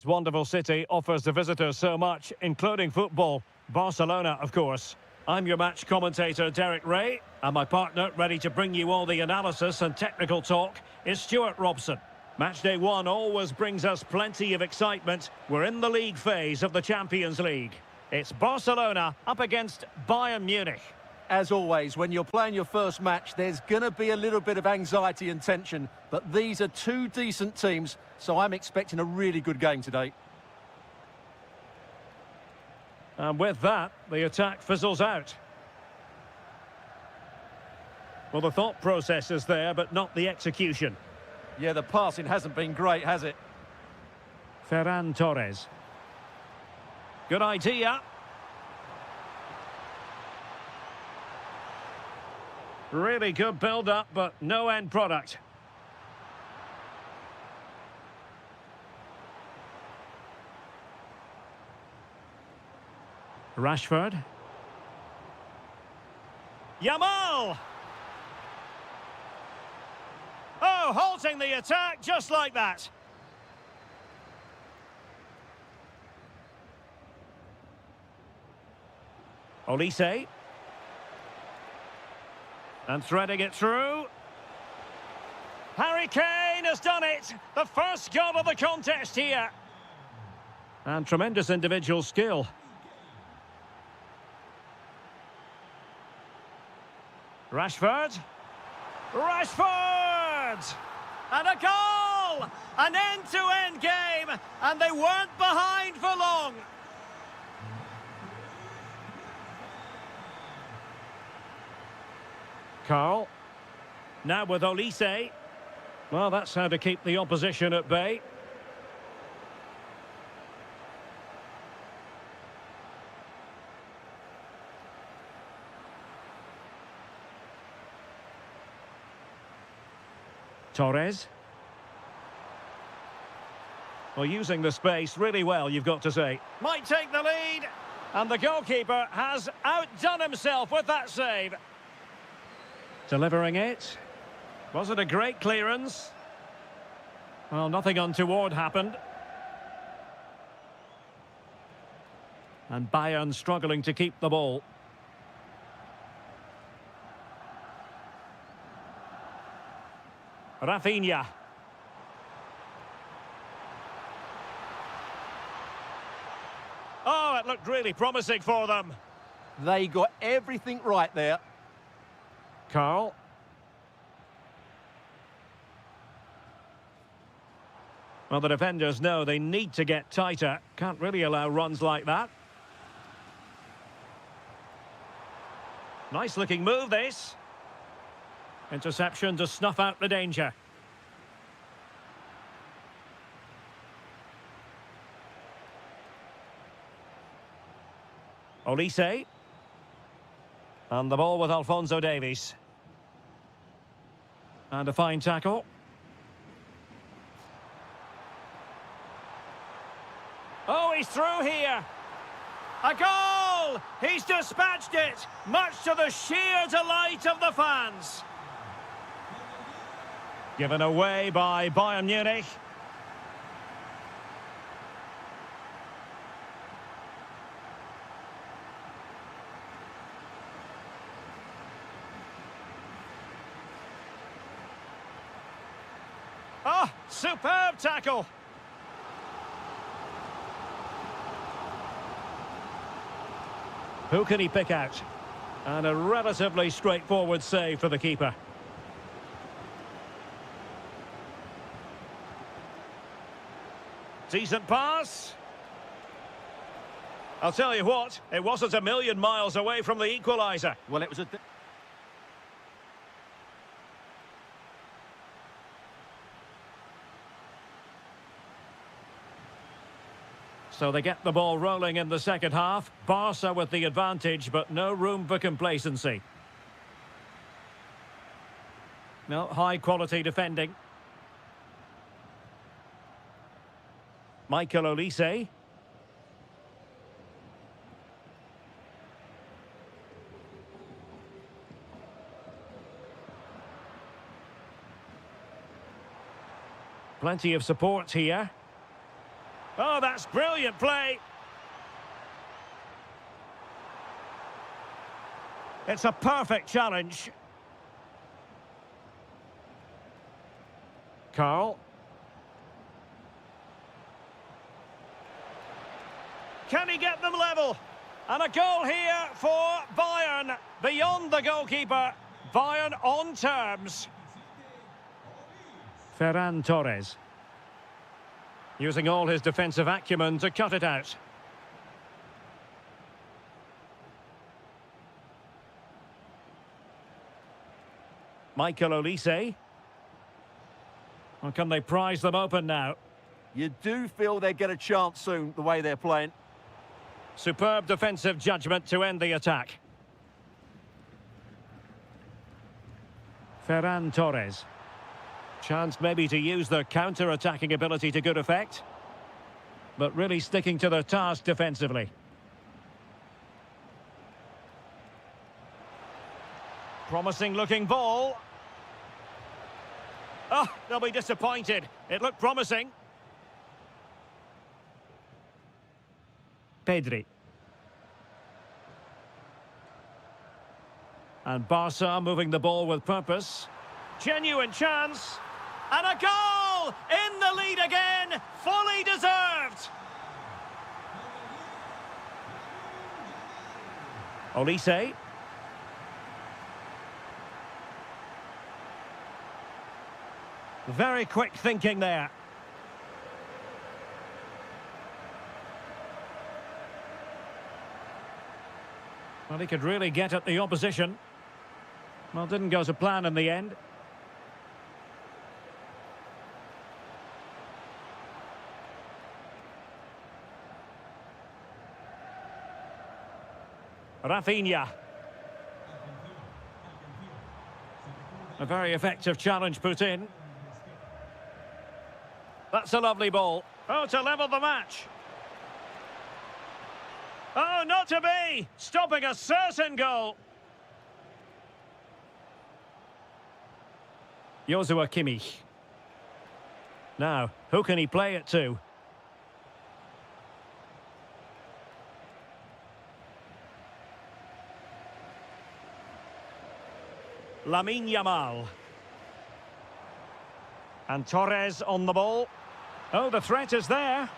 wonderful city offers the visitors so much, including football. Barcelona, of course. I'm your match commentator, Derek Ray, and my partner, ready to bring you all the analysis and technical talk, is Stuart Robson. Match day one always brings us plenty of excitement. We're in the league phase of the Champions League. It's Barcelona up against Bayern Munich. As always, when you're playing your first match, there's going to be a little bit of anxiety and tension, but these are two decent teams, so I'm expecting a really good game today. And with that, the attack fizzles out. Well, the thought process is there, but not the execution. Yeah, the passing hasn't been great, has it? Ferran Torres. Good idea. Really good build-up, but no end product. Rashford. Yamal! Oh, halting the attack just like that. Olise. And threading it through. Harry Kane has done it! The first goal of the contest here. And tremendous individual skill. Rashford. Rashford! And a goal! An end-to-end game, and they weren't behind for long. Carl. Now with Olise. Well, that's how to keep the opposition at bay. Torres. Well, using the space really well, you've got to say. Might take the lead. And the goalkeeper has outdone himself with that save. Delivering it. Was it a great clearance? Well, nothing untoward happened. And Bayern struggling to keep the ball. Rafinha. Oh, it looked really promising for them. They got everything right there. Carl. Well, the defenders know they need to get tighter. Can't really allow runs like that. Nice looking move, this. Interception to snuff out the danger. Olise. And the ball with Alphonso Davies. And a fine tackle. Oh, he's through here. A goal! He's dispatched it, much to the sheer delight of the fans. Given away by Bayern Munich. Oh, superb tackle. Who can he pick out? And a relatively straightforward save for the keeper. Decent pass. I'll tell you what, it wasn't a million miles away from the equaliser. Well, it was a... So they get the ball rolling in the second half. Barca with the advantage, but no room for complacency. No, high-quality defending. Michael Olise. Plenty of support here. Oh, that's brilliant play. It's a perfect challenge. Carl. Can he get them level? And a goal here for Bayern. Beyond the goalkeeper. Bayern on terms. Ferran Torres. Using all his defensive acumen to cut it out. Michael Olise. Well, can they prize them open now? You do feel they get a chance soon, the way they're playing. Superb defensive judgment to end the attack. Ferran Torres. Chance maybe to use their counter-attacking ability to good effect. But really sticking to their task defensively. Promising looking ball. Oh, they'll be disappointed. It looked promising. Pedri. And Barca moving the ball with purpose. Genuine chance. And a goal! In the lead again! Fully deserved! Olise. Very quick thinking there. Well, he could really get at the opposition. Well, didn't go to plan in the end. Rafinha. A very effective challenge put in. That's a lovely ball. Oh, to level the match. Oh, not to be! Stopping a certain goal. Joshua Kimmich. Now, who can he play it to? Lamine Yamal. And Torres on the ball. Oh, the threat is there.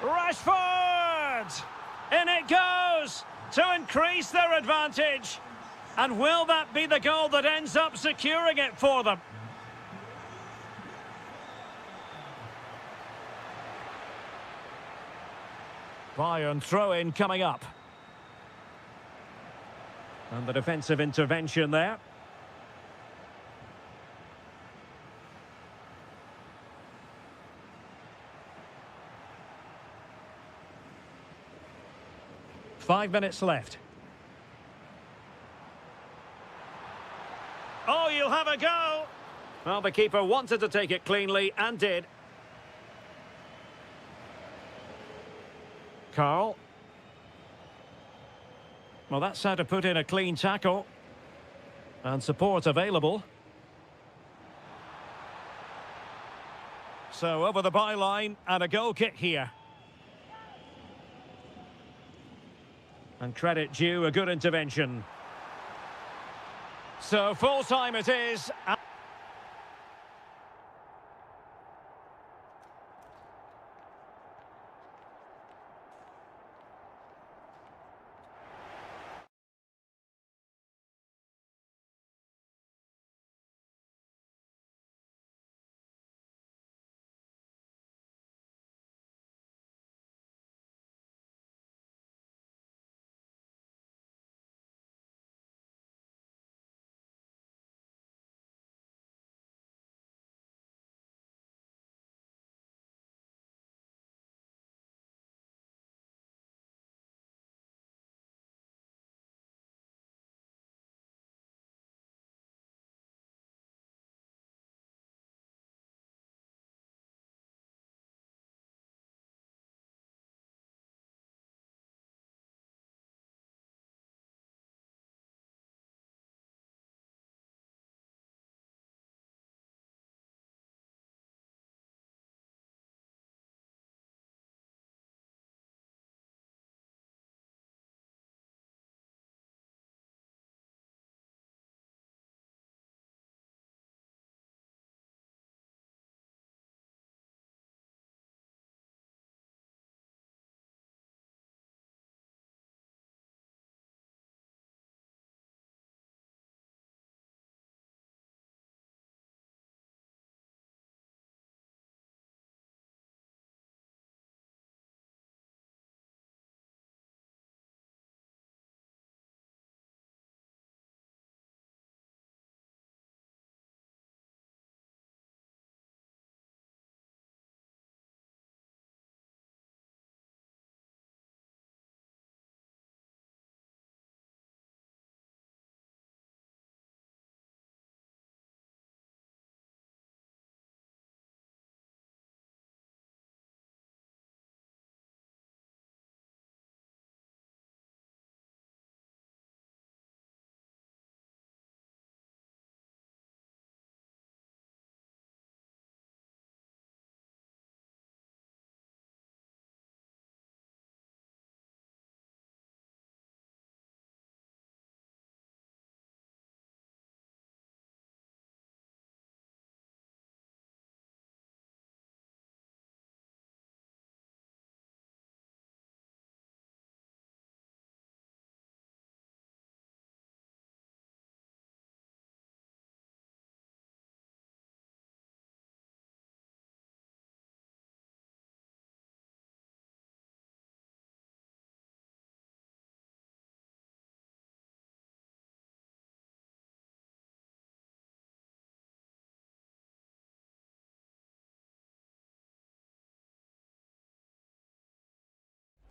Rashford! In it goes to increase their advantage. And will that be the goal that ends up securing it for them? Bayern throw-in coming up. And the defensive intervention there. Five minutes left. Oh, you'll have a go. Well, the keeper wanted to take it cleanly and did. Carl. Well, that's how to put in a clean tackle. And support available. So over the byline and a goal kick here. And credit due, a good intervention. So full time it is.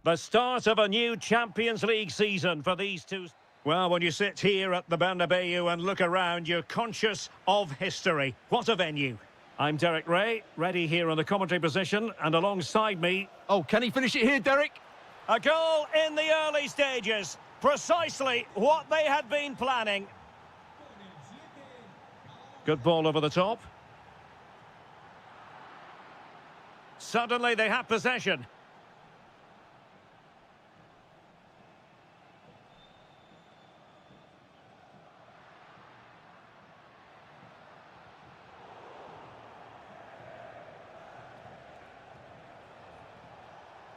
The start of a new Champions League season for these two. Well, when you sit here at the Bernabeu and look around, you're conscious of history. What a venue. I'm Derek Ray, ready here in the commentary position, and alongside me... Oh, can he finish it here, Derek? A goal in the early stages. Precisely what they had been planning. Good ball over the top. Suddenly they have possession.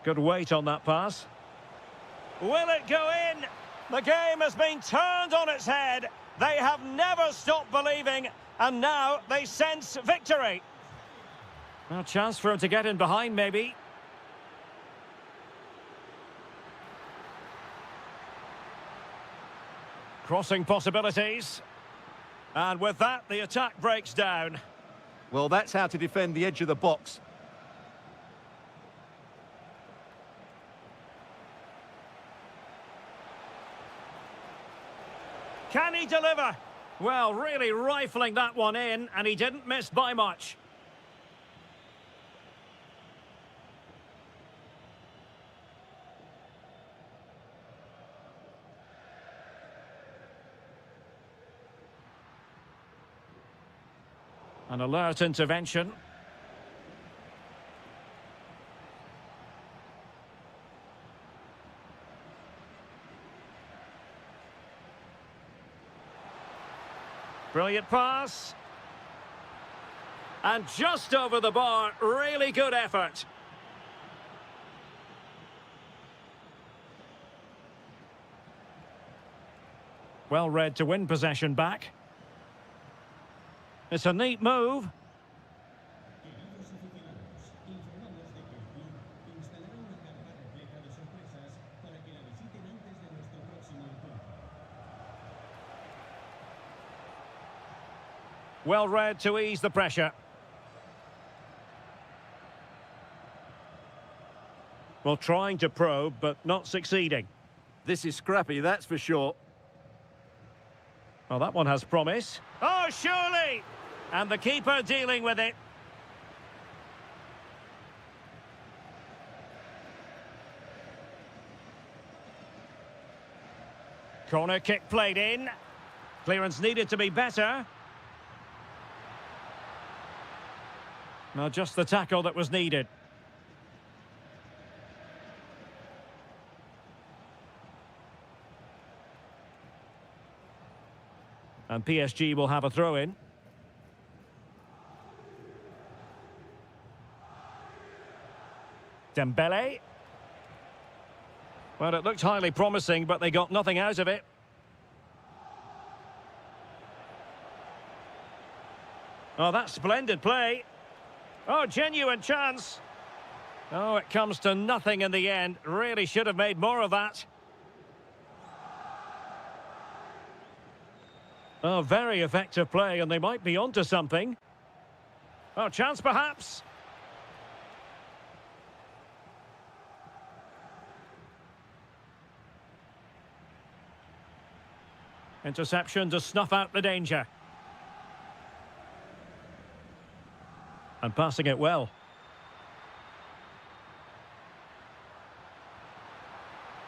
Good weight on that pass. Will it go in? The game has been turned on its head. They have never stopped believing, and now they sense victory. A chance for him to get in behind, maybe. Crossing possibilities. And with that, the attack breaks down. Well, that's how to defend the edge of the box. Can he deliver? Well, really rifling that one in, and he didn't miss by much. An alert intervention. Brilliant pass. And just over the bar, really good effort. Well read to win possession back. It's a neat move. Well read to ease the pressure. Well, trying to probe, but not succeeding. This is scrappy, that's for sure. Well, that one has promise. Oh, surely! And the keeper dealing with it. Corner kick played in. Clearance needed to be better. Not just the tackle that was needed. And PSG will have a throw-in. Dembele. Well, it looked highly promising, but they got nothing out of it. Oh, that's splendid play. Oh, genuine chance. Oh, it comes to nothing in the end. Really should have made more of that. Oh, very effective play, and they might be onto something. Oh, chance perhaps. Interception to snuff out the danger. And passing it well.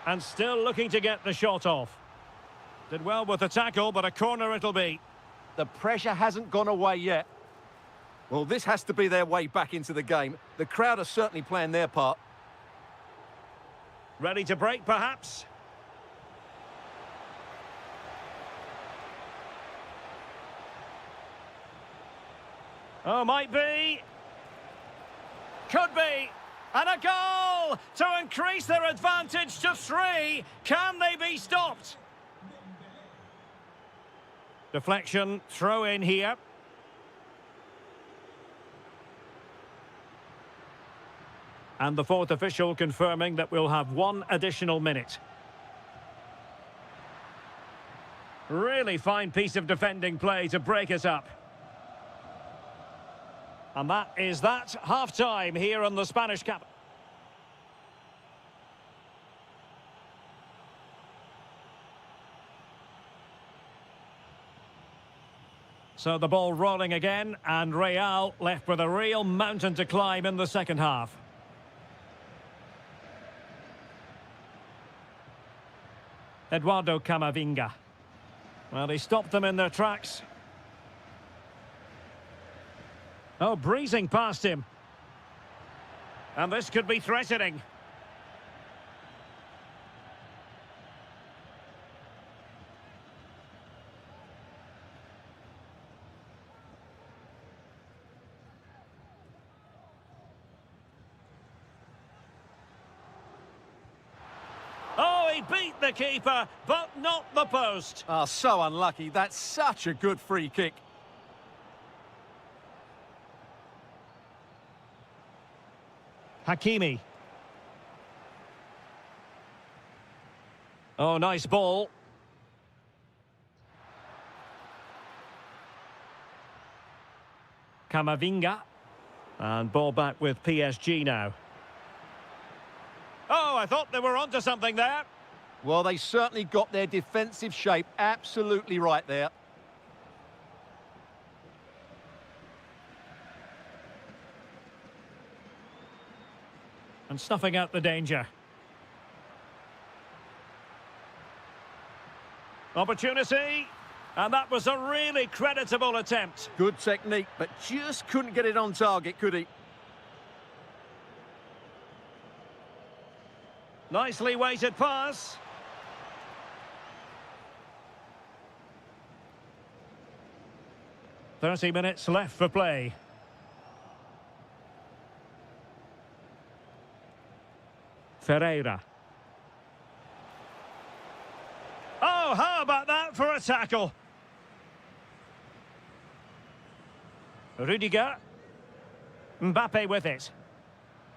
And still looking to get the shot off. Did well with the tackle, but a corner it'll be. The pressure hasn't gone away yet. Well, this has to be their way back into the game. The crowd are certainly playing their part. Ready to break, perhaps? Oh, might be. Could be. And a goal to increase their advantage to 3. Can they be stopped? Deflection, throw in here. And the fourth official confirming that we'll have 1 additional minute. Really fine piece of defending play to break it up. And that is that. Half-time here on the Spanish cap. So the ball rolling again, and Real left with a real mountain to climb in the second half. Eduardo Camavinga. Well, he stopped them in their tracks. Oh, breezing past him. And this could be threatening. Oh, he beat the keeper, but not the post. Oh, so unlucky. That's such a good free kick. Hakimi. Oh, nice ball. Camavinga. And ball back with PSG now. Oh, I thought they were onto something there. Well, they certainly got their defensive shape absolutely right there. And snuffing out the danger. Opportunity. And that was a really creditable attempt. Good technique, but just couldn't get it on target, could he? Nicely weighted pass. "30 minutes left for play. Ferreira. Oh, how about that for a tackle? Rudiger. Mbappe with it.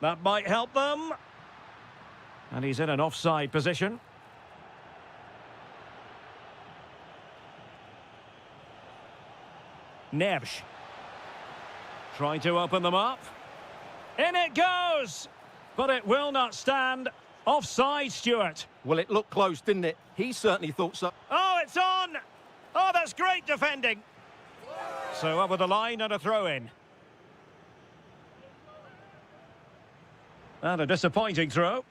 That might help them. And he's in an offside position. Neves. Trying to open them up. In it goes! But it will not stand. Offside, Stuart. Well, it looked close, didn't it? He certainly thought so. Oh, it's on! Oh, that's great defending. So over the line and a throw-in. And a disappointing throw.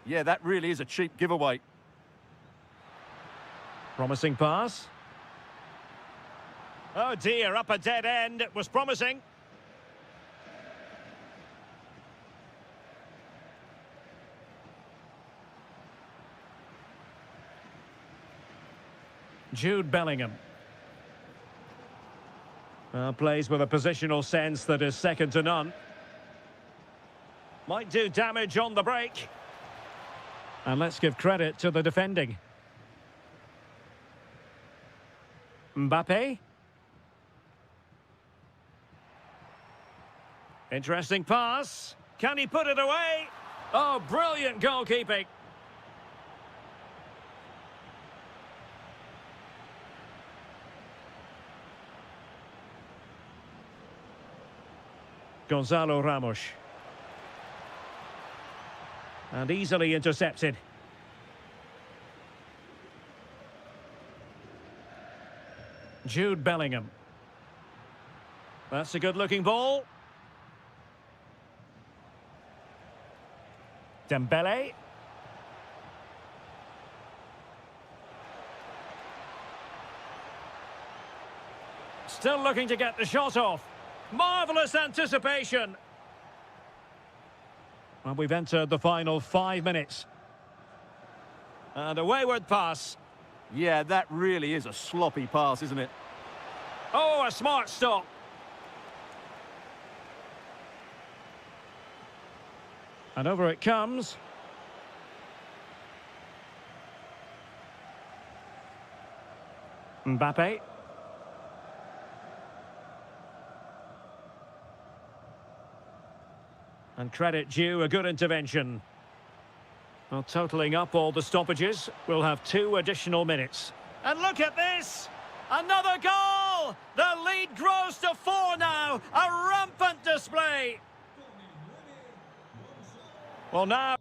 Yeah, that really is a cheap giveaway. Promising pass. Oh dear, up a dead end. It was promising. Jude Bellingham. Plays with a positional sense that is second to none. Might do damage on the break. And let's give credit to the defending. Mbappe. Interesting pass. Can he put it away? Oh, brilliant goalkeeping. Gonzalo Ramos. And easily intercepted. Jude Bellingham. That's a good-looking ball. Dembele. Still looking to get the shot off. Marvellous anticipation. And we've entered the final 5 minutes. And a wayward pass. Yeah, that really is a sloppy pass, isn't it? Oh, a smart stop. And over it comes. Mbappe. And credit due, a good intervention. Well, totalling up all the stoppages, we'll have 2 additional minutes. And look at this! Another goal! The lead grows to 4 now. A rampant display. Well, now...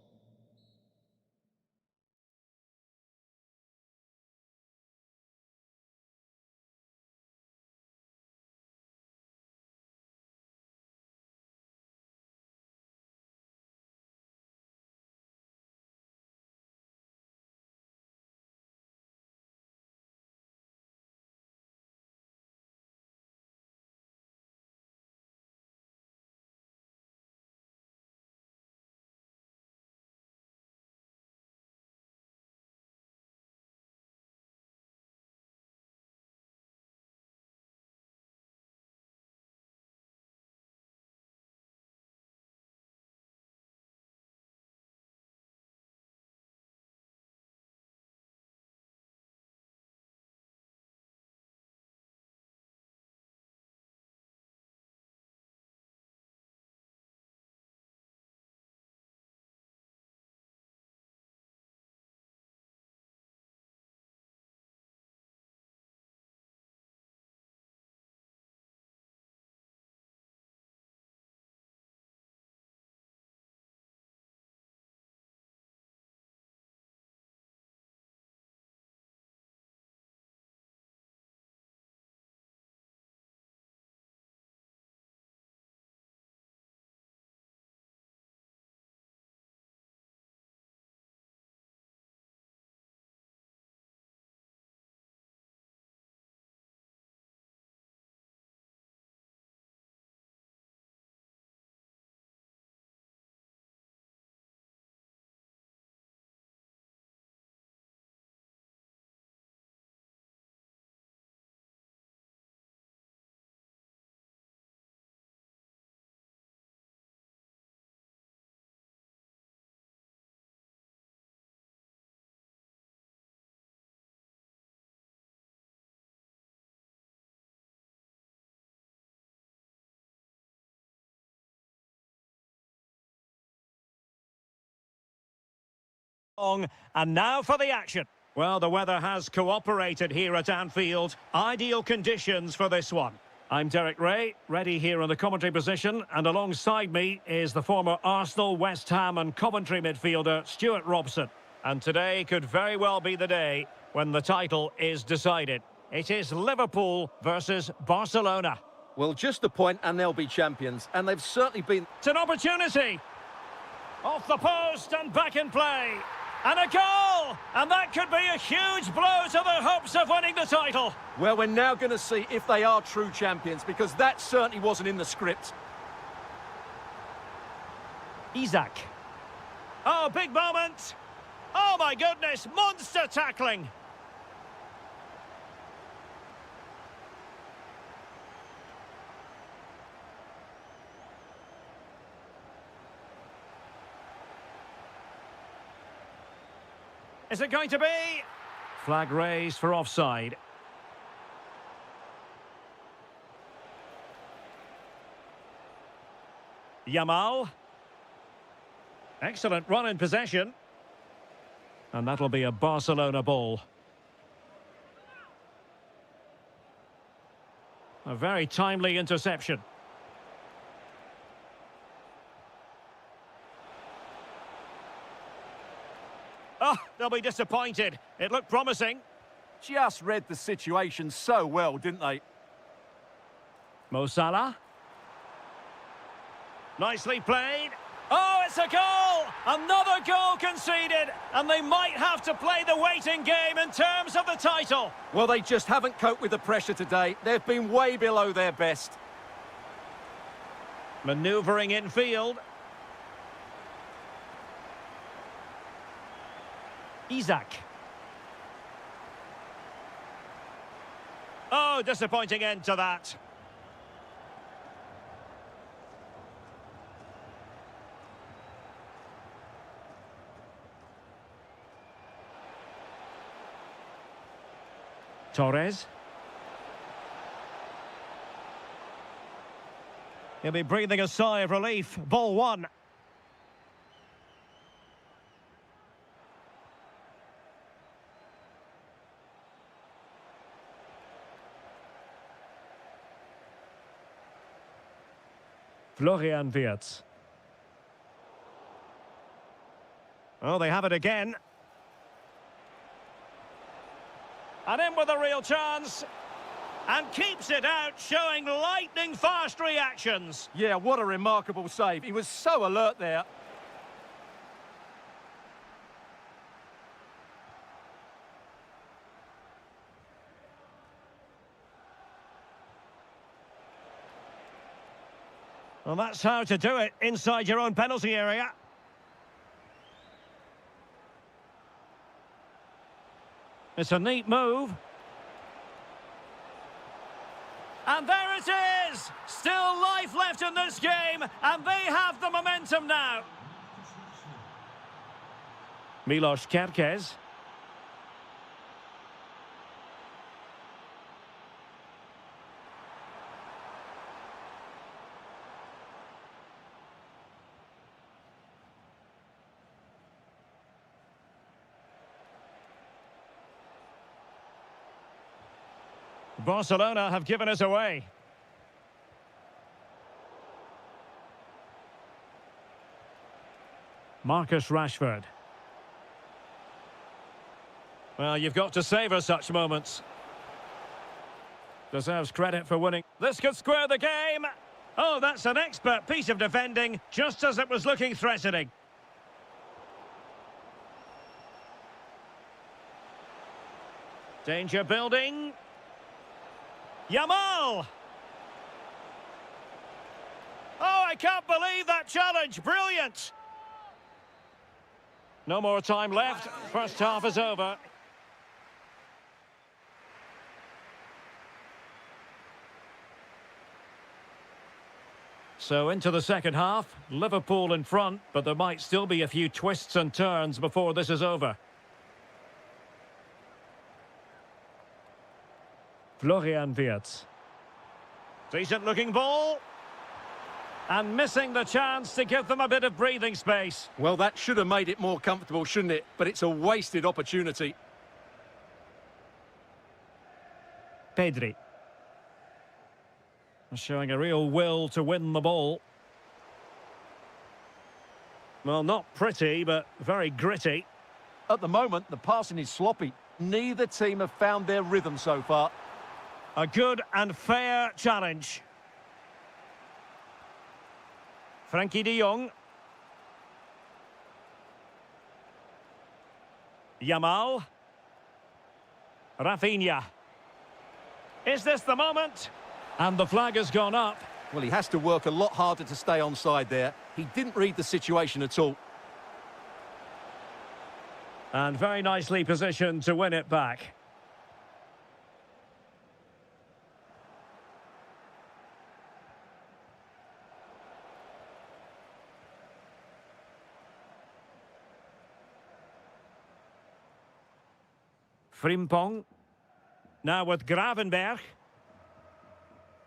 And now for the action. Well, the weather has cooperated here at Anfield. Ideal conditions for this one. I'm Derek Ray, ready here in the commentary position, and alongside me is the former Arsenal, West Ham and Coventry midfielder Stuart Robson. And today could very well be the day when the title is decided. It is Liverpool versus Barcelona. Well, just a point and they'll be champions, and they've certainly been... It's an opportunity. Off the post and back in play. And a goal! And that could be a huge blow to their hopes of winning the title. Well, we're now going to see if they are true champions, because that certainly wasn't in the script. Isak. Oh, big moment. Oh, my goodness, monster tackling. Is it going to be? Flag raised for offside. Yamal. Excellent run in possession. And that'll be a Barcelona ball. A very timely interception. Oh, they'll be disappointed. It looked promising. Just read the situation so well, didn't they? Mo Salah. Nicely played. Oh, it's a goal! Another goal conceded, and they might have to play the waiting game in terms of the title. Well, they just haven't coped with the pressure today. They've been way below their best. Manoeuvring infield. Isak. Oh, disappointing end to that. Torres. He'll be breathing a sigh of relief. Ball one. Florian Wirtz. Oh, they have it again. And in with a real chance. And keeps it out, showing lightning-fast reactions. Yeah, what a remarkable save. He was so alert there. Well, that's how to do it inside your own penalty area. It's a neat move. And there it is! Still life left in this game, and they have the momentum now. Milos Kerkez. Barcelona have given us away. Marcus Rashford. Well, you've got to savour such moments. Deserves credit for winning. This could square the game. Oh, that's an expert piece of defending, just as it was looking threatening. Danger building. Yamal! Oh, I can't believe that challenge. Brilliant! No more time left. First half is over. So into the second half. Liverpool in front, but there might still be a few twists and turns before this is over. Florian Wirtz. Decent looking ball. And missing the chance to give them a bit of breathing space. Well, that should have made it more comfortable, shouldn't it? But it's a wasted opportunity. Pedri. Showing a real will to win the ball. Well, not pretty, but very gritty. At the moment, the passing is sloppy. Neither team have found their rhythm so far. A good and fair challenge. Frankie de Jong. Yamal. Rafinha. Is this the moment? And the flag has gone up. Well, he has to work a lot harder to stay onside there. He didn't read the situation at all. And very nicely positioned to win it back. Frimpong. Now with Gravenberg.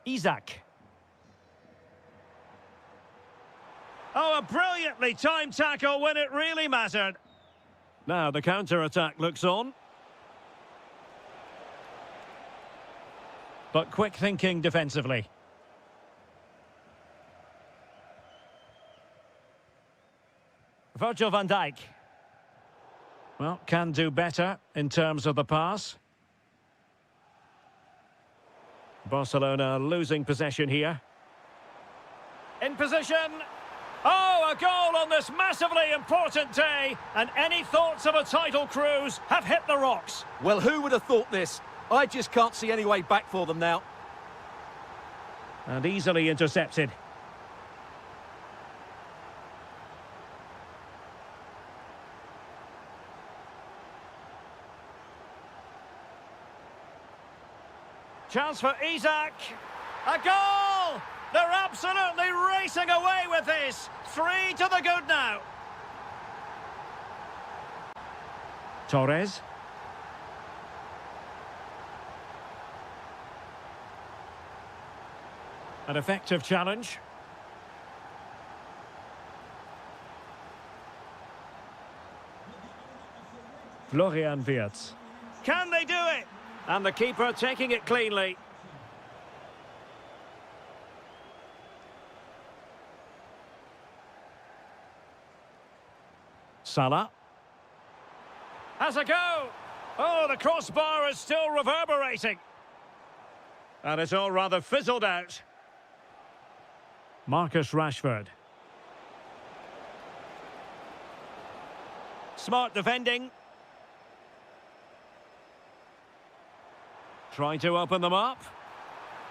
Isaac. Oh, a brilliantly timed tackle when it really mattered. Now the counter-attack looks on. But quick thinking defensively. Virgil van Dijk. Well, can do better in terms of the pass. Barcelona losing possession here. In position. Oh, a goal on this massively important day. And any thoughts of a title cruise have hit the rocks. Well, who would have thought this? I just can't see any way back for them now. And easily intercepted. Chance for Isaac. A goal! They're absolutely racing away with this. 3 to the good now. Torres. An effective challenge. Florian Wirtz. Can they do it? And the keeper taking it cleanly. Salah. Has a go. Oh, the crossbar is still reverberating. And it's all rather fizzled out. Marcus Rashford. Smart defending. Trying to open them up.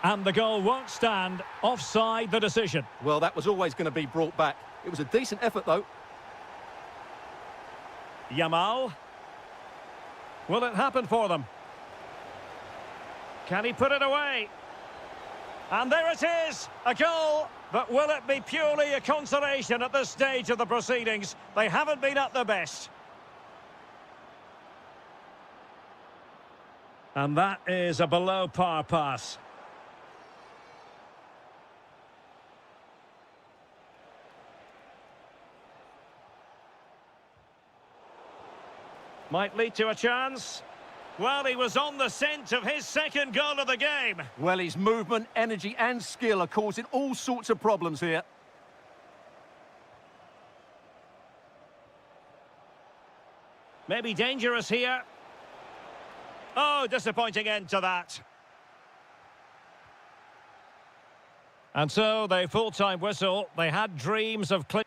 And the goal won't stand. Offside the decision. Well, that was always going to be brought back. It was a decent effort, though. Yamal. Will it happen for them? Can he put it away? And there it is, a goal. But will it be purely a consolation at this stage of the proceedings? They haven't been at their best. And that is a below-par pass. Might lead to a chance. Well, he was on the scent of his second goal of the game. Well, his movement, energy and skill are causing all sorts of problems here. Maybe dangerous here. Oh, disappointing end to that. And so, the full-time whistle. They had dreams of clean.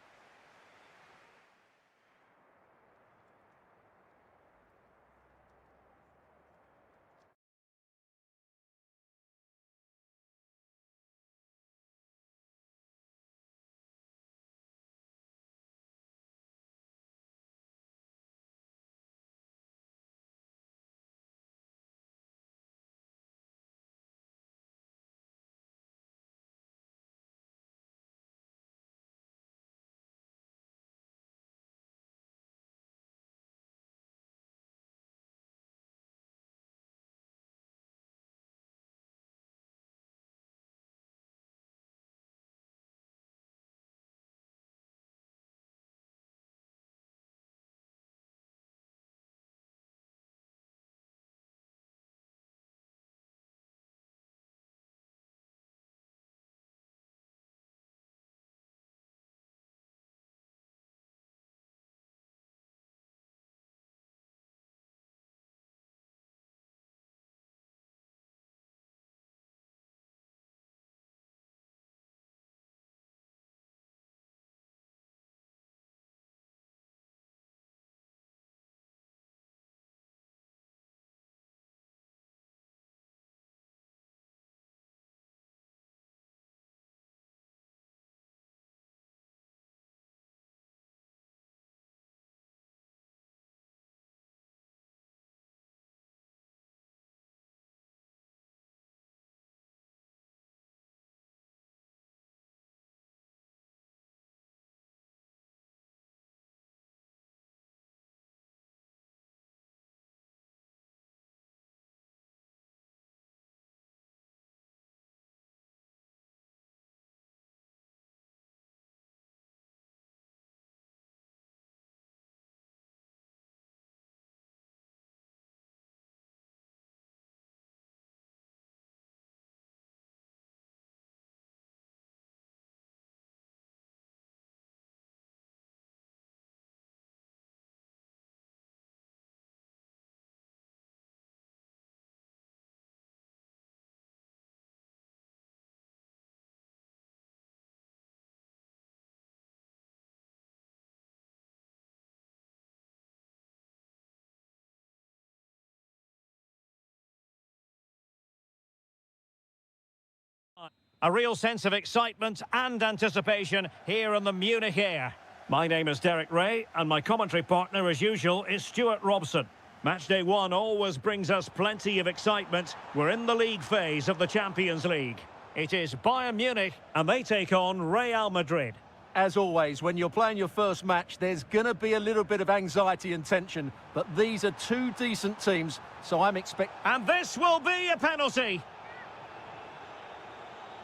A real sense of excitement and anticipation here in the Munich air. My name is Derek Ray, and my commentary partner, as usual, is Stuart Robson. Match day one always brings us plenty of excitement. We're in the league phase of the Champions League. It is Bayern Munich, and they take on Real Madrid. As always, when you're playing your first match, there's going to be a little bit of anxiety and tension, but these are two decent teams, so I'm expecting... And this will be a penalty.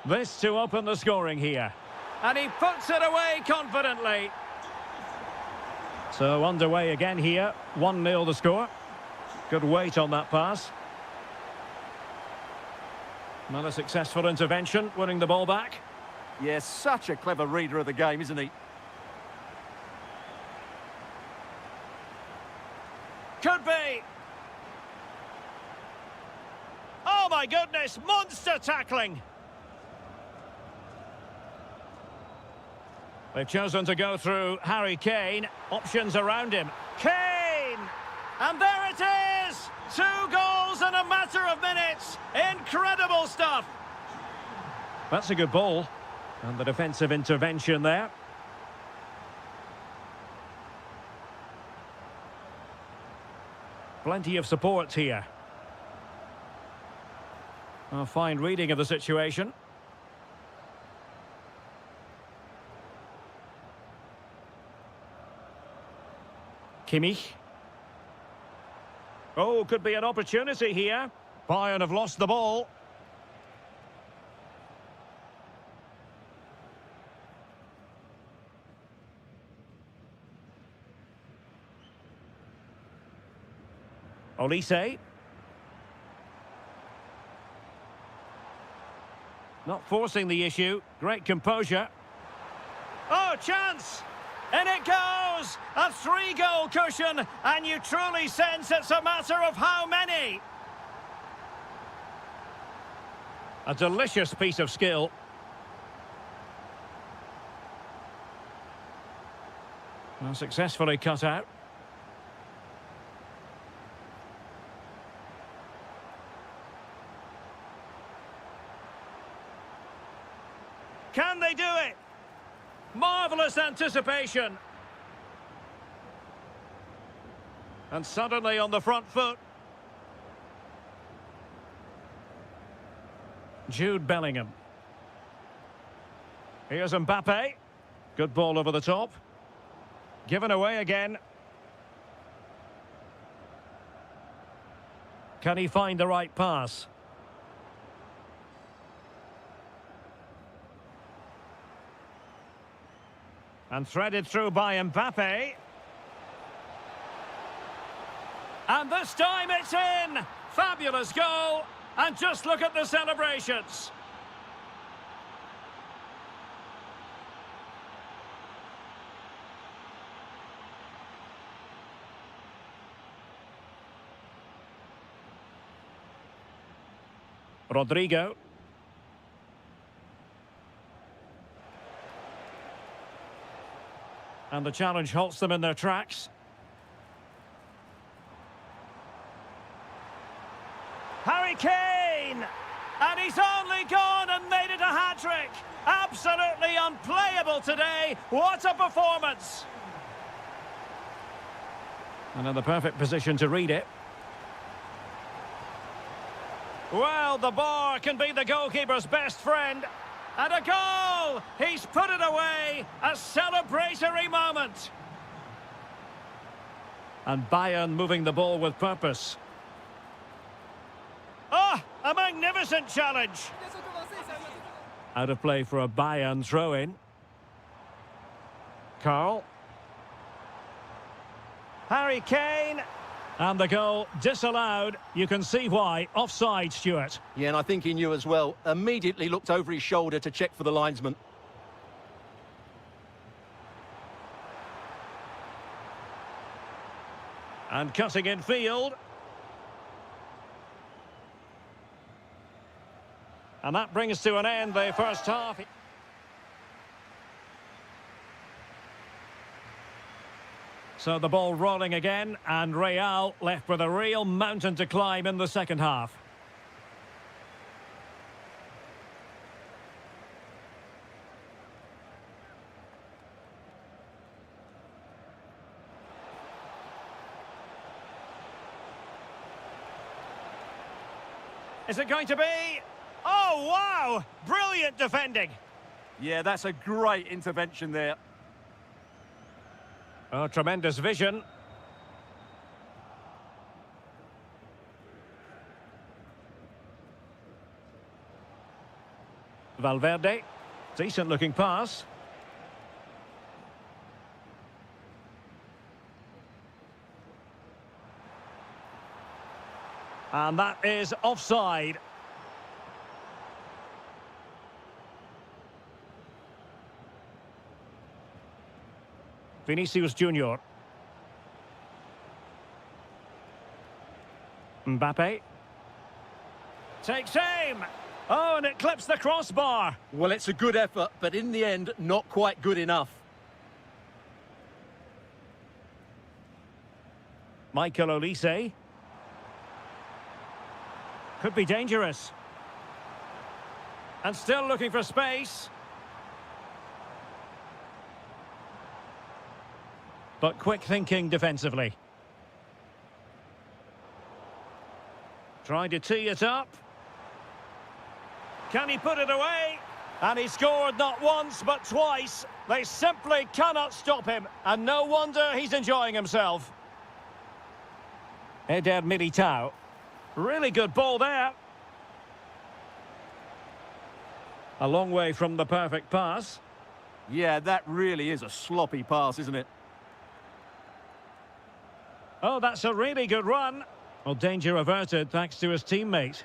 This to open the scoring here. And he puts it away confidently. So underway again here. 1-0 the score. Good weight on that pass. Another successful intervention, winning the ball back. Yes, such a clever reader of the game, isn't he? Could be. Oh my goodness, monster tackling. They've chosen to go through Harry Kane. Options around him. Kane! And there it is! 2 goals in a matter of minutes. Incredible stuff. That's a good ball. And the defensive intervention there. Plenty of support here. A fine reading of the situation. Kimmich. Oh, could be an opportunity here. Bayern have lost the ball. Olise. Not forcing the issue. Great composure. Oh, chance! In it goes! A 3-goal cushion, and you truly sense it's a matter of how many. A delicious piece of skill. Well, successfully cut out. Can they do it? Marvellous anticipation. And suddenly on the front foot. Jude Bellingham. Here's Mbappe. Good ball over the top. Given away again. Can he find the right pass? And threaded through by Mbappe. And this time it's in! Fabulous goal! And just look at the celebrations. Rodrigo. And the challenge halts them in their tracks. Harry Kane! And he's only gone and made it a hat-trick. Absolutely unplayable today. What a performance! And in the perfect position to read it. Well, the bar can be the goalkeeper's best friend. And a goal! He's put it away! A celebratory moment! And Bayern moving the ball with purpose. Ah! A magnificent challenge! Out of play for a Bayern throw-in. Carl. Harry Kane. And the goal disallowed. You can see why. Offside, Stuart. Yeah, and I think he knew as well. Immediately looked over his shoulder to check for the linesman. And cutting in field. And that brings to an end the first half. So the ball rolling again, and Real left with a real mountain to climb in the second half. Is it going to be? Oh, wow! Brilliant defending. Yeah, that's a great intervention there. Oh, tremendous vision. Valverde. Decent looking pass. And that is offside. Vinicius Junior. Mbappe. Takes aim. Oh, and it clips the crossbar. Well, it's a good effort, but in the end, not quite good enough. Michael Olise. Could be dangerous. And still looking for space. But quick thinking defensively. Trying to tee it up. Can he put it away? And he scored not once, but twice. They simply cannot stop him. And no wonder he's enjoying himself. Eder Militao. Really good ball there. A long way from the perfect pass. Yeah, that really is a sloppy pass, isn't it? Oh, that's a really good run. Well, danger averted thanks to his teammate.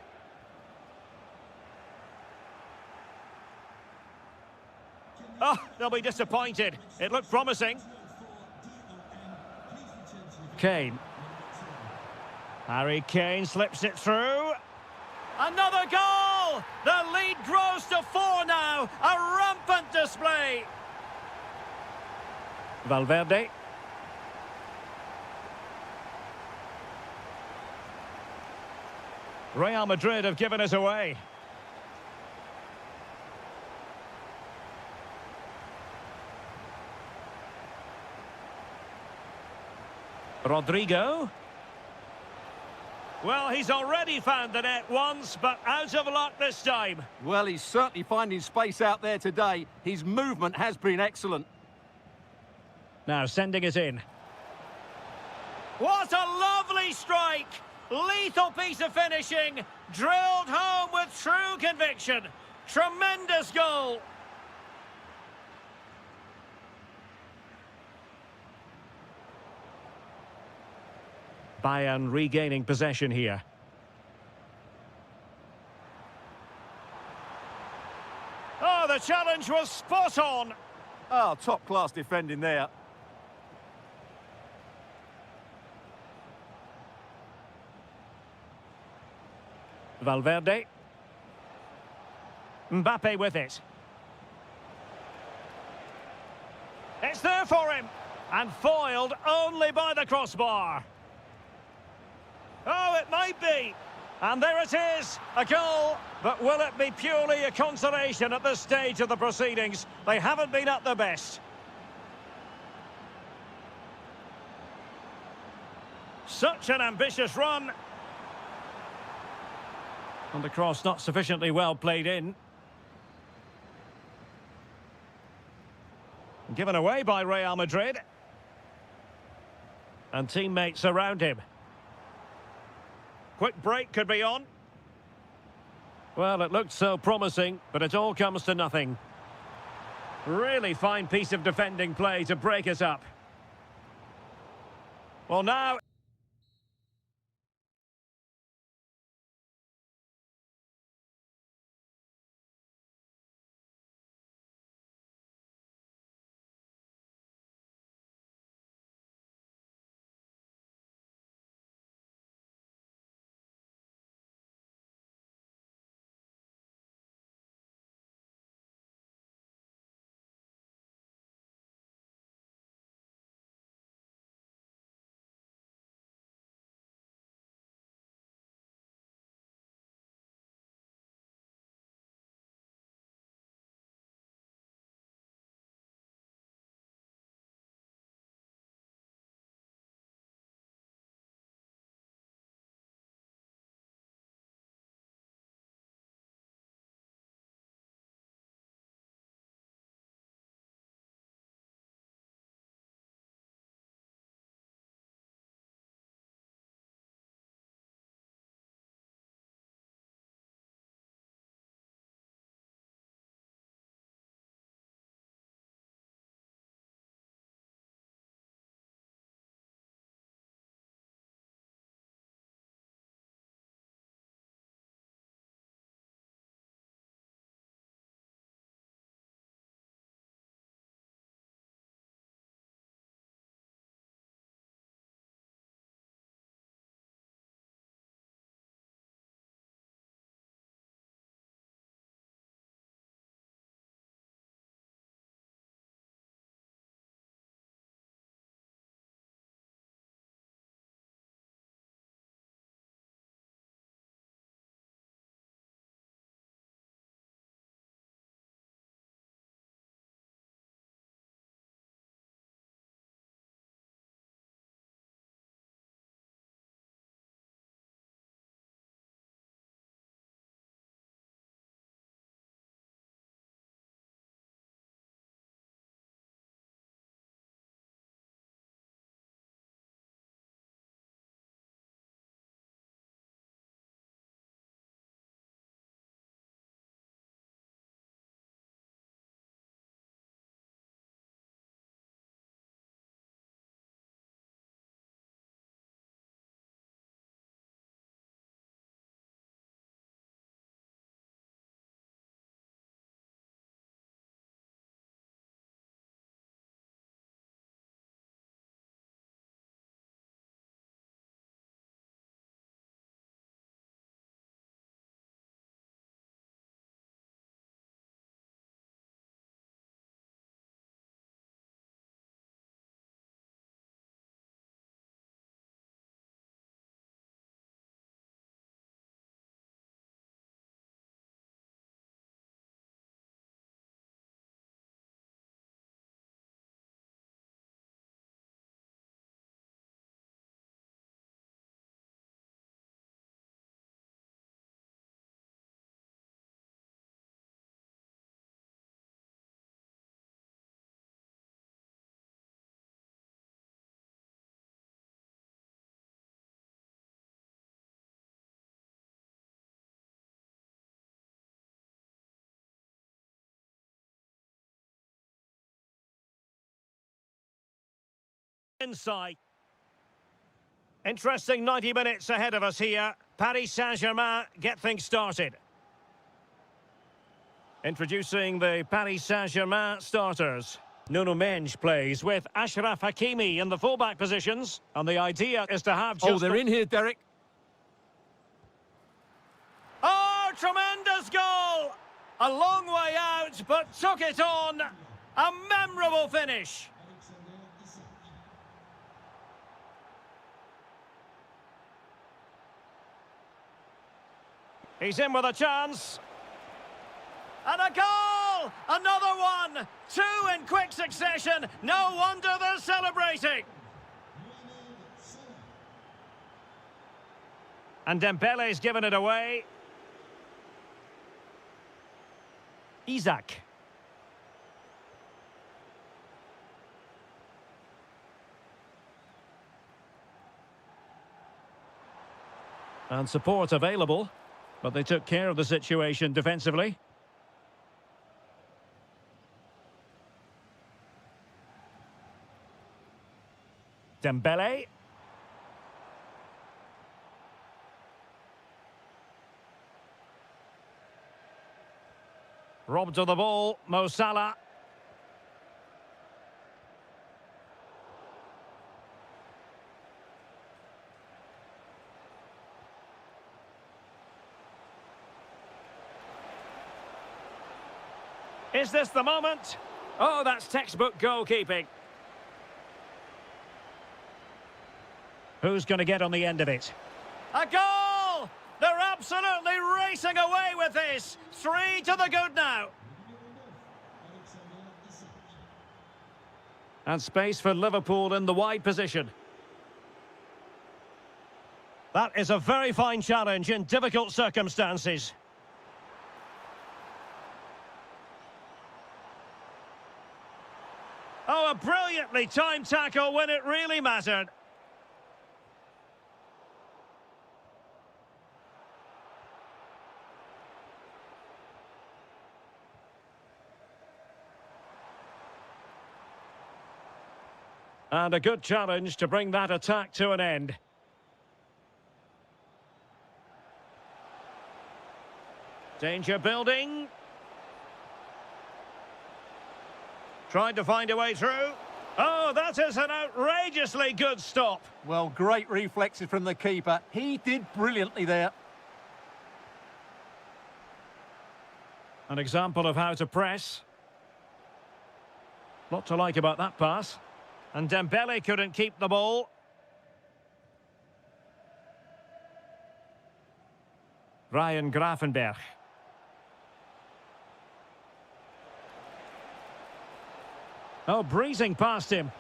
Oh, they'll be disappointed. It looked promising. Kane. Harry Kane slips it through. Another goal! The lead grows to 4 now. A rampant display. Valverde. Real Madrid have given us away. Rodrigo. Well, he's already found the net once, but out of luck this time. Well, he's certainly finding space out there today. His movement has been excellent. Now sending it in. What a lovely strike! Lethal piece of finishing, drilled home with true conviction. Tremendous goal. Bayern regaining possession here. Oh, the challenge was spot on. Oh, top-class defending there. Valverde. Mbappe with it. It's there for him. And foiled only by the crossbar. Oh, it might be. And there it is, a goal. But will it be purely a consolation at this stage of the proceedings? They haven't been at their best. Such an ambitious run. And the cross not sufficiently well played in. Given away by Real Madrid. And teammates around him. Quick break could be on. Well, it looked so promising, but it all comes to nothing. Really fine piece of defending play to break us up. Well, now... inside. Interesting 90 minutes ahead of us here. Paris Saint-Germain get things started. Introducing the Paris Saint-Germain starters. Nuno Mendes plays with Achraf Hakimi in the fullback positions. And the idea is to have just... Oh, they're in here, Derek. Oh, tremendous goal! A long way out, but took it on. A memorable finish. He's in with a chance. And a goal! Another one! Two in quick succession. No wonder they're celebrating. And Dembele's given it away. Isaac. And support available, but they took care of the situation defensively. Dembele. Robbed of the ball, Mo Salah. Is this the moment? Oh, that's textbook goalkeeping. Who's going to get on the end of it? A goal! They're absolutely racing away with this. 3 to the good now. And space for Liverpool in the wide position. That is a very fine challenge in difficult circumstances. Oh, a brilliantly timed tackle when it really mattered. And a good challenge to bring that attack to an end. Danger building. Tried to find a way through. Oh, that is an outrageously good stop. Well, great reflexes from the keeper. He did brilliantly there. An example of how to press. Lot to like about that pass. And Dembele couldn't keep the ball. Ryan Gravenberch. Oh, breezing past him.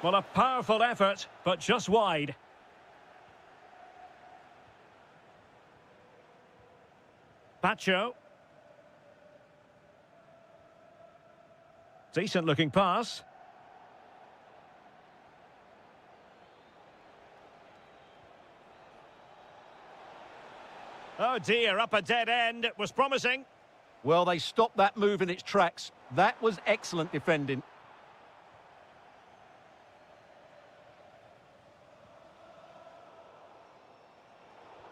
Well, a powerful effort, but just wide. Pacho. Decent looking pass. Oh dear, up a dead end. It was promising. Well, they stopped that move in its tracks. That was excellent defending.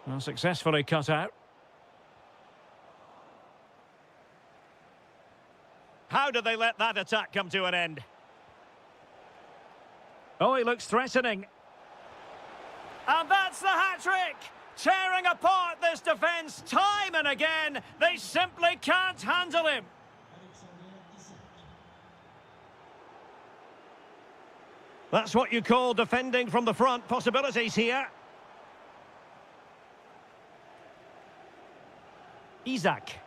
Well, successfully cut out. How did they let that attack come to an end? Oh, he looks threatening. And that's the hat-trick! Tearing apart this defence time and again. They simply can't handle him. That's what you call defending from the front. Possibilities here. Isaac.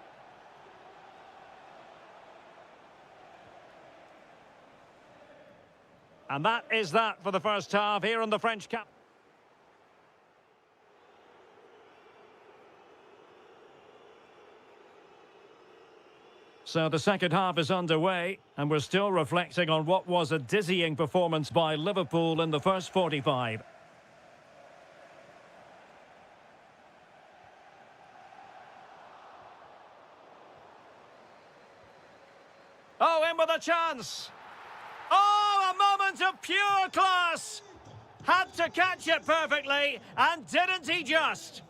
And that is that for the first half here in the French Cup. So the second half is underway, and we're still reflecting on what was a dizzying performance by Liverpool in the first 45. Oh, in with a chance! Oh, a moment moment of pure class! Had to catch it perfectly, and didn't he just?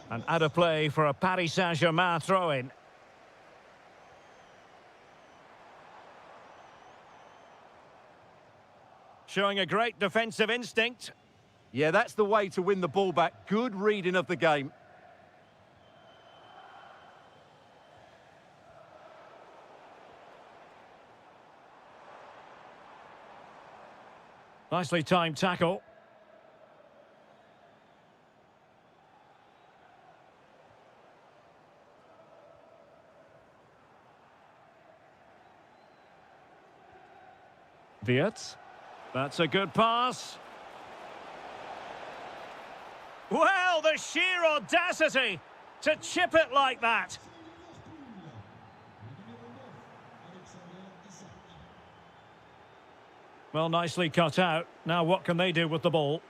And out of play for a Paris Saint-Germain throw-in. Showing a great defensive instinct. Yeah, that's the way to win the ball back. Good reading of the game. Nicely timed tackle. Wirtz. That's a good pass. Well, the sheer audacity to chip it like that. Well, nicely cut out. Now what can they do with the ball?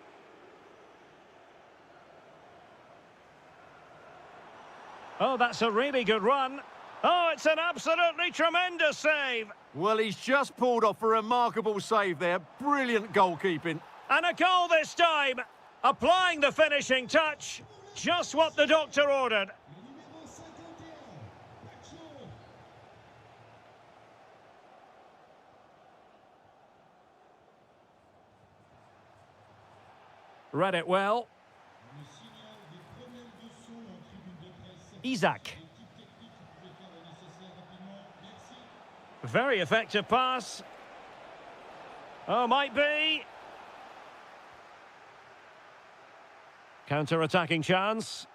Oh, that's a really good run. Oh, it's an absolutely tremendous save. Well, he's just pulled off a remarkable save there. Brilliant goalkeeping. And a goal this time. Applying the finishing touch. Just what the doctor ordered. Read it well. Isaac. Very effective pass. Oh, might be. Counter-attacking chance.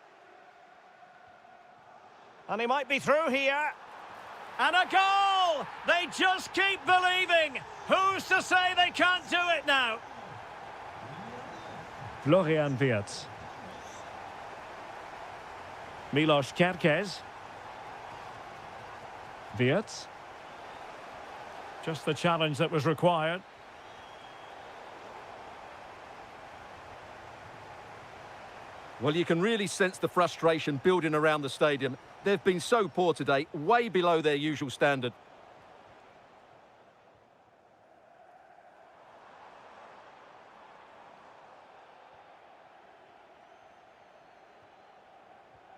And he might be through here. And a goal! They just keep believing. Who's to say they can't do it now? Florian Wirtz. Milos Kerkez. Wirtz. Just the challenge that was required. Well, you can really sense the frustration building around the stadium. They've been so poor today, way below their usual standard.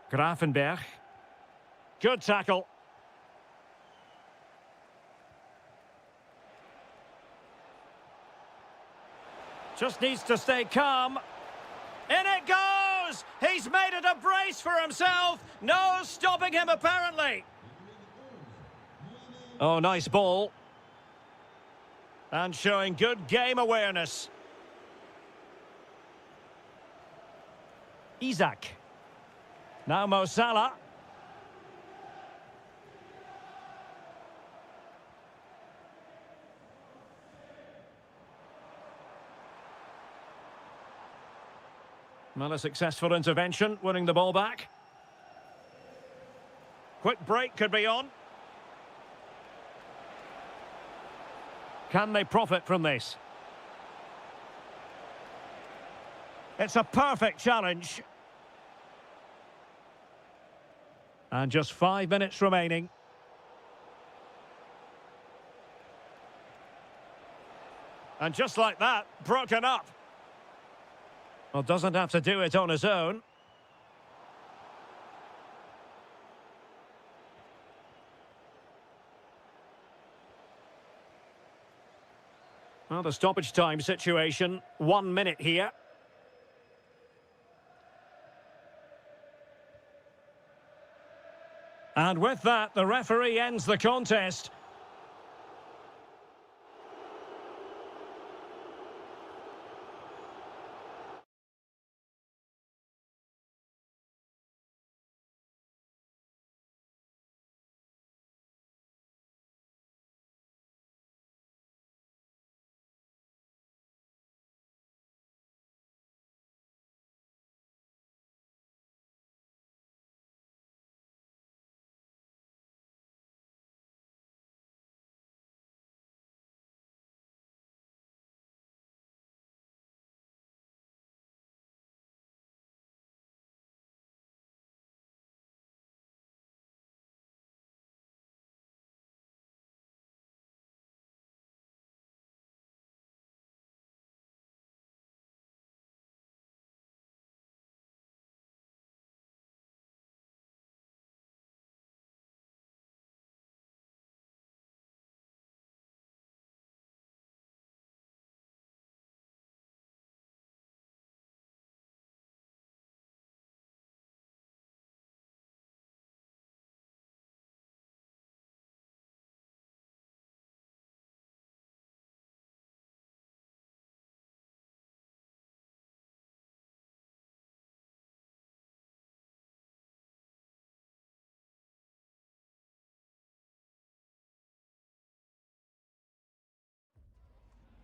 Grafenberg. Good tackle. Just needs to stay calm. In it goes! He's made it a brace for himself. No stopping him, apparently. Oh, nice ball. And showing good game awareness. Isaac. Now Mo Salah. Well, a successful intervention, winning the ball back. Quick break could be on. Can they profit from this? It's a perfect challenge. And just 5 minutes remaining. And just like that, broken up. Well, doesn't have to do it on his own. Well, the stoppage time situation, 1 minute here. And with that, the referee ends the contest.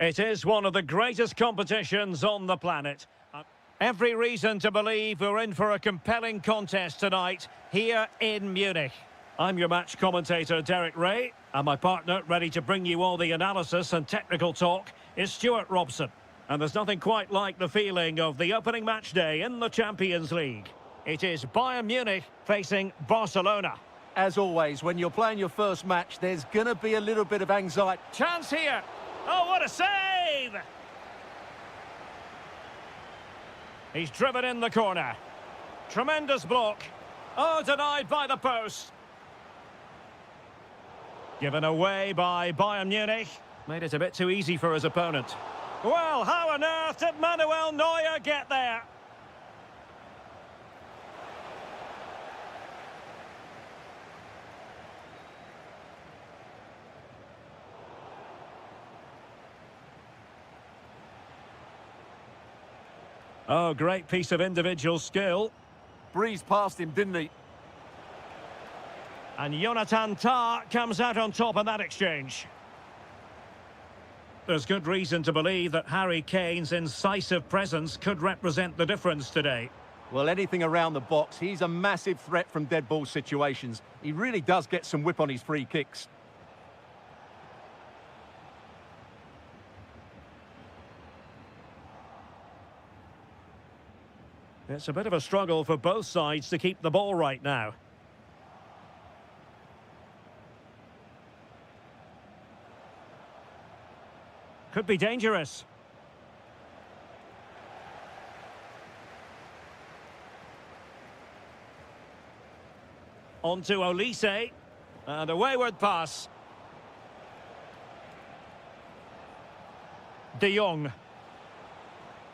It is one of the greatest competitions on the planet. Every reason to believe we're in for a compelling contest tonight here in Munich. I'm your match commentator, Derek Ray, and my partner, ready to bring you all the analysis and technical talk, is Stuart Robson. And there's nothing quite like the feeling of the opening match day in the Champions League. It is Bayern Munich facing Barcelona. As always, when you're playing your first match, there's going to be a little bit of anxiety. Chance here. Oh, what a save! He's driven in the corner. Tremendous block. Oh, denied by the post. Given away by Bayern Munich. Made it a bit too easy for his opponent. Well, how on earth did Manuel Neuer get there? Oh, great piece of individual skill. Breezed past him, didn't he? And Jonathan Tah comes out on top in that exchange. There's good reason to believe that Harry Kane's incisive presence could represent the difference today. Well, anything around the box, he's a massive threat from dead ball situations. He really does get some whip on his free kicks. It's a bit of a struggle for both sides to keep the ball right now. Could be dangerous. On to Olise. And a wayward pass. De Jong.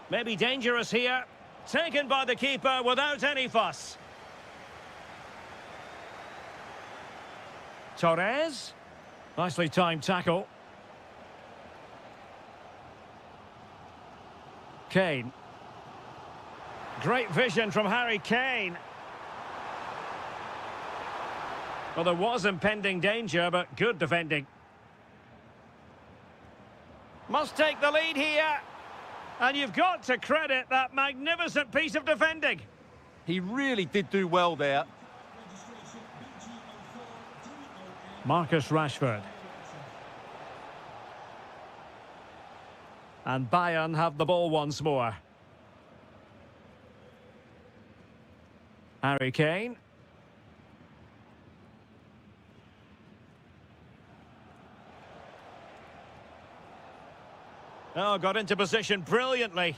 Maybe dangerous here. Taken by the keeper without any fuss. Torres. Nicely timed tackle. Kane. Great vision from Harry Kane. Well, there was impending danger, but good defending. Must take the lead here. And you've got to credit that magnificent piece of defending. He really did do well there. Marcus Rashford. And Bayern have the ball once more. Harry Kane. Oh, got into position brilliantly.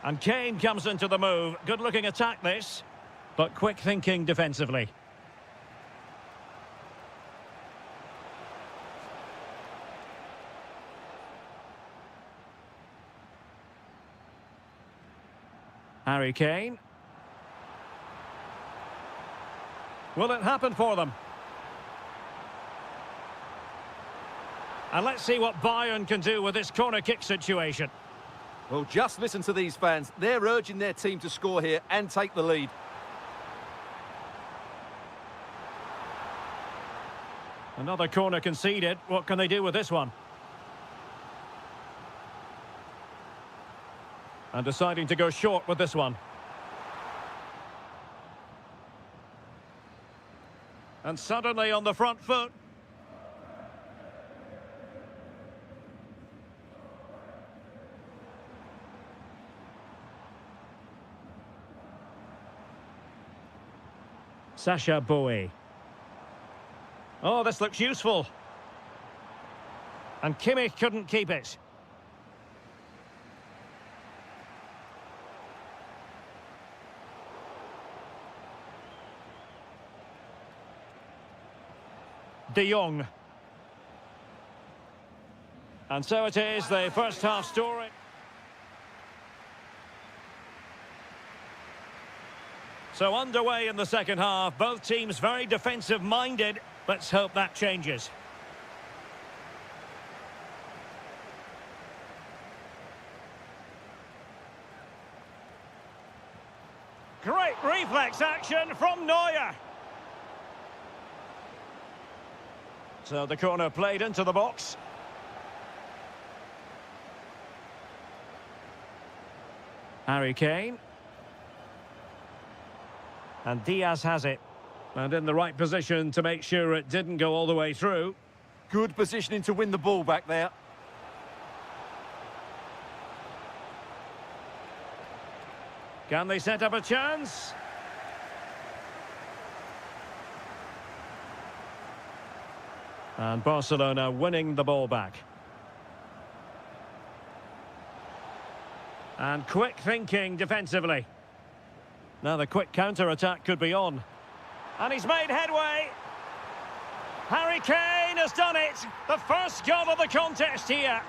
And Kane comes into the move. Good-looking attack this, but quick thinking defensively. Harry Kane. Will it happen for them? And let's see what Bayern can do with this corner kick situation. Well, just listen to these fans. They're urging their team to score here and take the lead. Another corner conceded. What can they do with this one? And deciding to go short with this one. And suddenly on the front foot. Sacha Boey. Oh, this looks useful. And Kimmich couldn't keep it. De Jong. And so it is, the first half story. So underway in the second half, both teams very defensive-minded. Let's hope that changes. Great reflex action from Neuer. So the corner played into the box. Harry Kane. And Diaz has it. And in the right position to make sure it didn't go all the way through. Good positioning to win the ball back there. Can they set up a chance? And Barcelona winning the ball back. And quick thinking defensively. Now the quick counter-attack could be on. And he's made headway. Harry Kane has done it. The first goal of the contest here.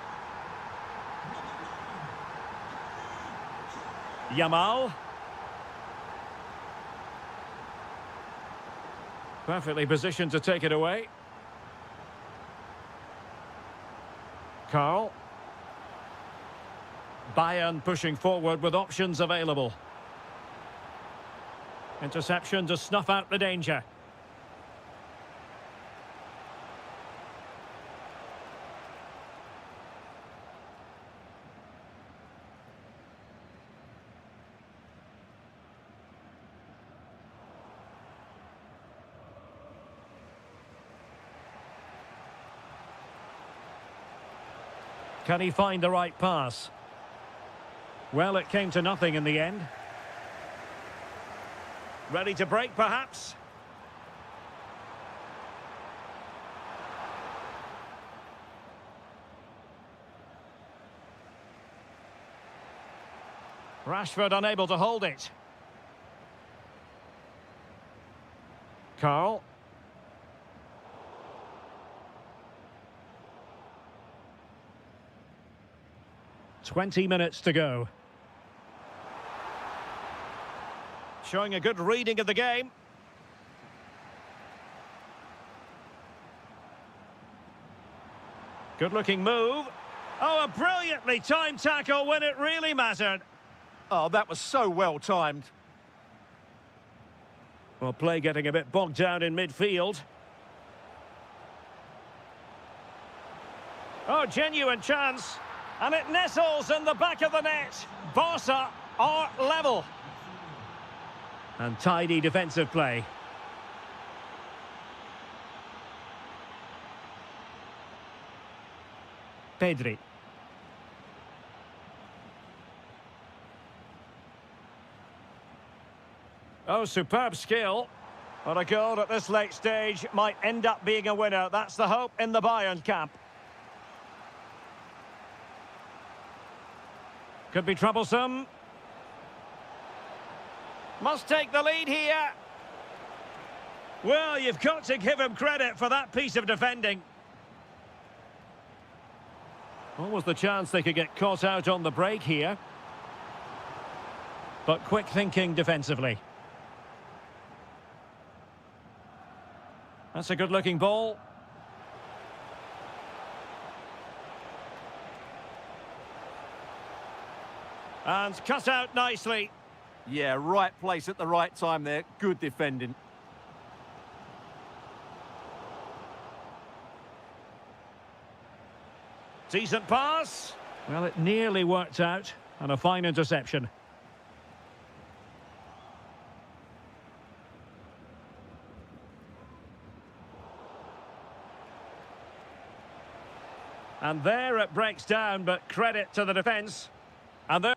Yamal. Perfectly positioned to take it away. Carl. Bayern pushing forward with options available. Interception to snuff out the danger. Can he find the right pass? Well, it came to nothing in the end. Ready to break, perhaps? Rashford unable to hold it. Carl. "20 minutes to go. Showing a good reading of the game. Good-looking move. Oh, a brilliantly timed tackle when it really mattered. Oh, that was so well timed. Well, play getting a bit bogged down in midfield. Oh, genuine chance. And it nestles in the back of the net. Barca are level. And tidy defensive play. Pedri. Oh, superb skill. But a goal at this late stage might end up being a winner. That's the hope in the Bayern camp. Could be troublesome. Must take the lead here. Well, you've got to give him credit for that piece of defending. What was the chance they could get caught out on the break here? But quick thinking defensively. That's a good-looking ball. And cut out nicely. Yeah, right place at the right time there. Good defending. Decent pass. Well, it nearly worked out. And a fine interception. And there it breaks down, but credit to the defence. And there...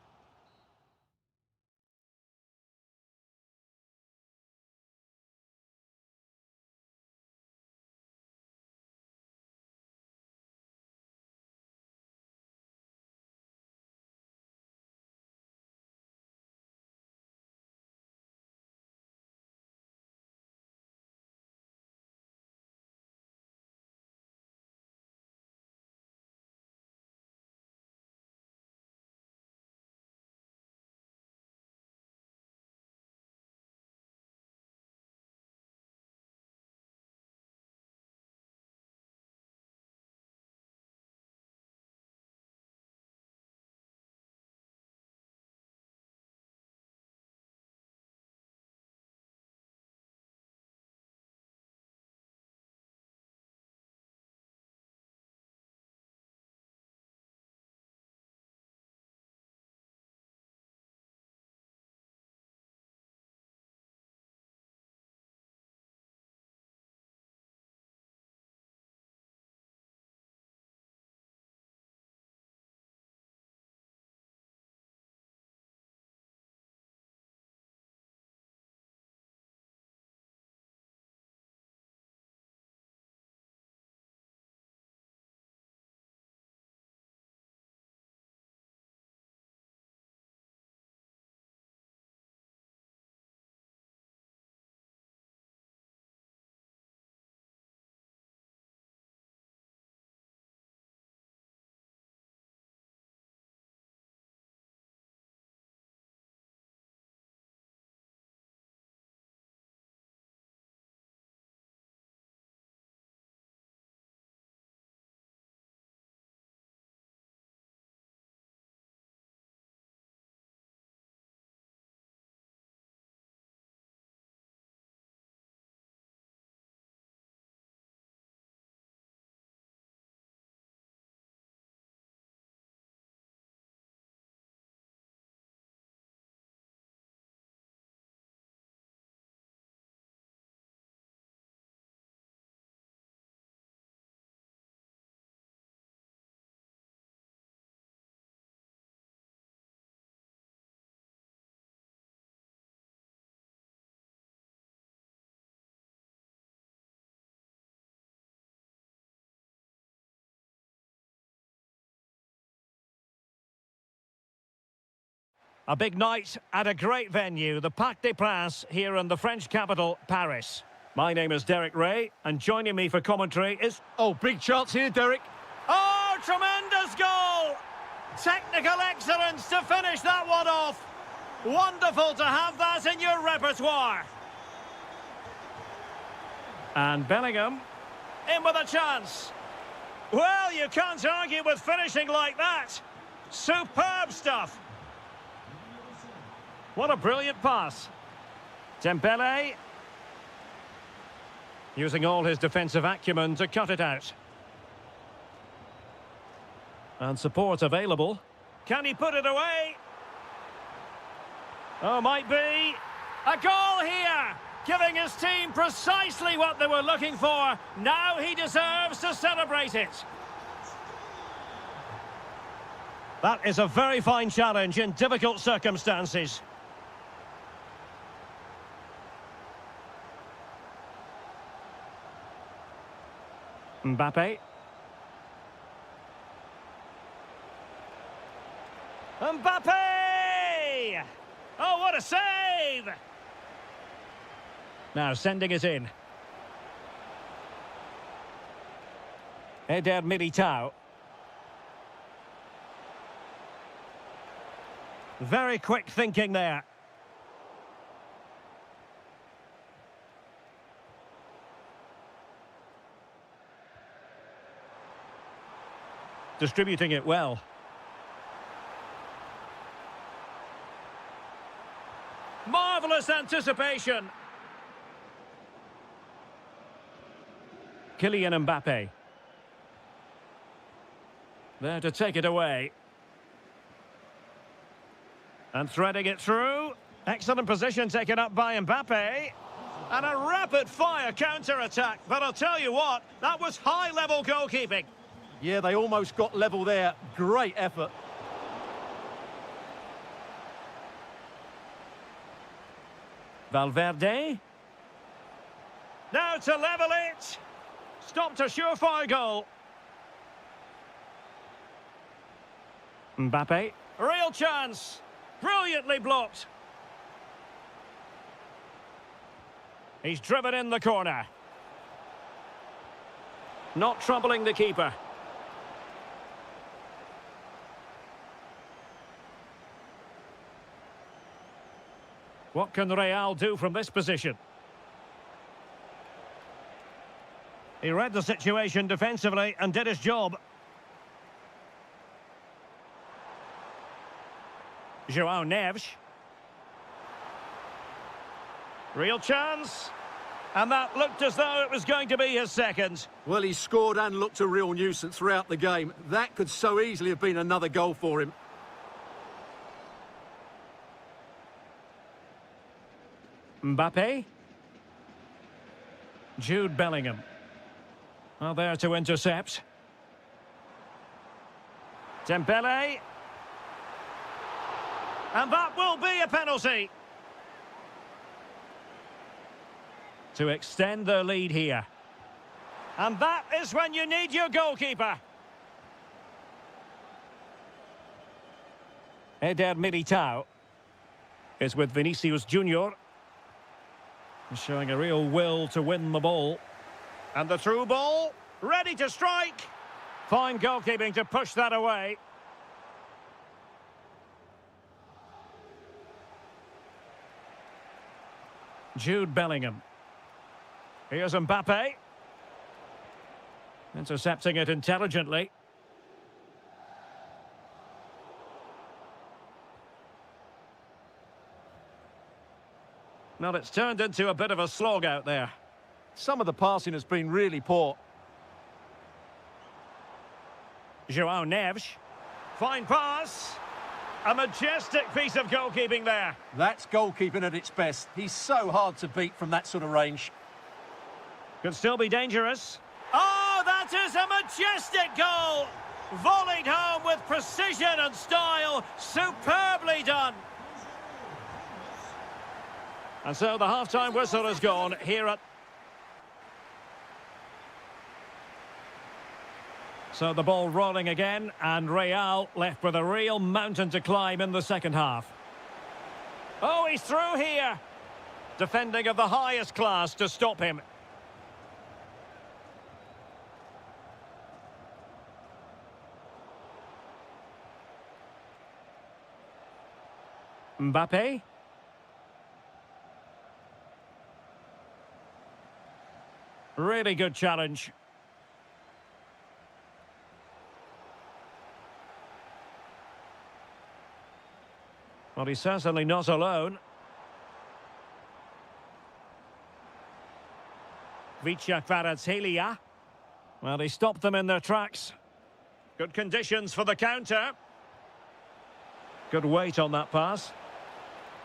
A big night at a great venue, the Parc des Princes here in the French capital, Paris. My name is Derek Ray, and joining me for commentary is... Oh, big chance here, Derek. Oh, tremendous goal! Technical excellence to finish that one off. Wonderful to have that in your repertoire. And Bellingham, in with a chance. Well, you can't argue with finishing like that. Superb stuff. What a brilliant pass. Dembele, using all his defensive acumen to cut it out. And support available. Can he put it away? Oh, might be. A goal here! Giving his team precisely what they were looking for. Now he deserves to celebrate it. That is a very fine challenge in difficult circumstances. Mbappe. Mbappe! Oh, what a save! Now sending it in. Eder Militao. Very quick thinking there. Distributing it well. Marvellous anticipation. Kylian Mbappe. There to take it away. And threading it through. Excellent position taken up by Mbappe. And a rapid-fire counter-attack. But I'll tell you what, that was high-level goalkeeping. Yeah, they almost got level there. Great effort. Valverde. Now to level it. Stopped a surefire goal. Mbappe. Real chance. Brilliantly blocked. He's driven in the corner. Not troubling the keeper. What can Real do from this position? He read the situation defensively and did his job. João Neves. Real chance. And that looked as though it was going to be his second. Well, he scored and looked a real nuisance throughout the game. That could so easily have been another goal for him. Mbappe. Jude Bellingham. Well, there to intercept. Dembele. And that will be a penalty. To extend their lead here. And that is when you need your goalkeeper. Eder Militao is with Vinicius Junior. Showing a real will to win the ball. And the through ball, ready to strike. Fine goalkeeping to push that away. Jude Bellingham. Here's Mbappe. Intercepting it intelligently. Well, it's turned into a bit of a slog out there. Some of the passing has been really poor. João Neves. Fine pass. A majestic piece of goalkeeping there. That's goalkeeping at its best. He's so hard to beat from that sort of range. Could still be dangerous. Oh, that is a majestic goal! Volleyed home with precision and style. Superbly done. And so the half-time whistle has gone here at... So the ball rolling again, and Real left with a real mountain to climb in the second half. Oh, he's through here. Defending of the highest class to stop him. Mbappe. Really good challenge. Well, he's certainly not alone. Kvaratskhelia. Well, he stopped them in their tracks. Good conditions for the counter. Good weight on that pass.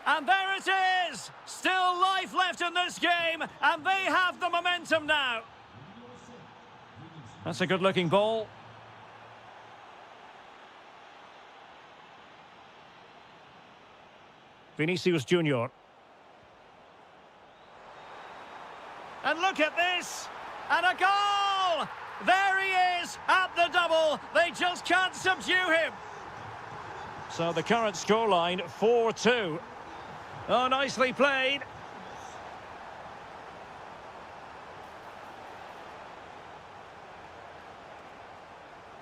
And there it is! Still life left in this game, and they have the momentum now. That's a good-looking ball. Vinicius Junior. And look at this! And a goal! There he is at the double. They just can't subdue him. So the current scoreline, 4-2. Oh, nicely played.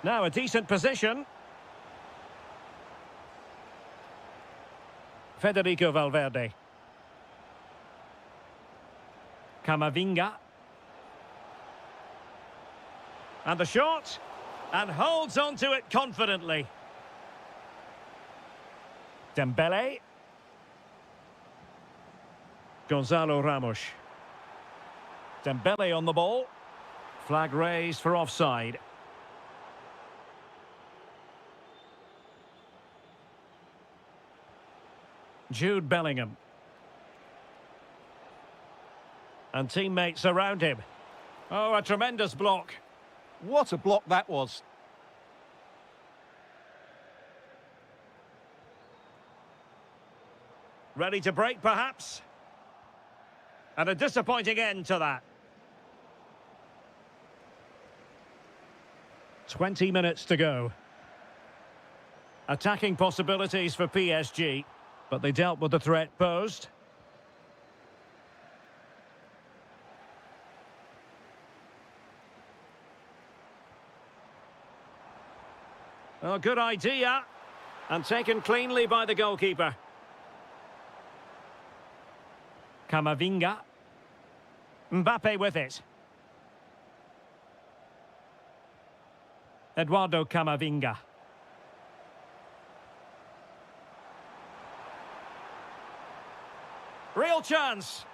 Now a decent position. Federico Valverde. Camavinga. And the shot. And holds on to it confidently. Dembele. Gonzalo Ramos. Dembele on the ball. Flag raised for offside. Jude Bellingham. And teammates around him. Oh, a tremendous block. What a block that was. Ready to break, perhaps? And a disappointing end to that. 20 minutes to go. Attacking possibilities for PSG, but they dealt with the threat posed. Oh, good idea. And taken cleanly by the goalkeeper. Camavinga. Mbappe with it. Eduardo Camavinga. Real chance.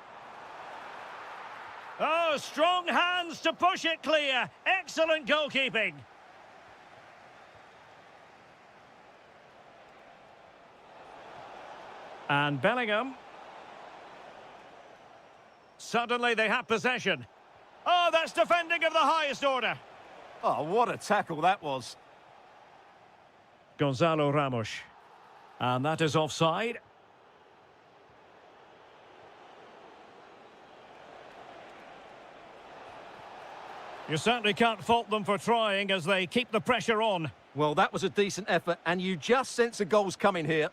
Oh, strong hands to push it clear. Excellent goalkeeping. And Bellingham. Suddenly they have possession. Oh, that's defending of the highest order. Oh, what a tackle that was. Gonzalo Ramos. And that is offside. You certainly can't fault them for trying as they keep the pressure on. Well, that was a decent effort, and you just sense the goals coming here.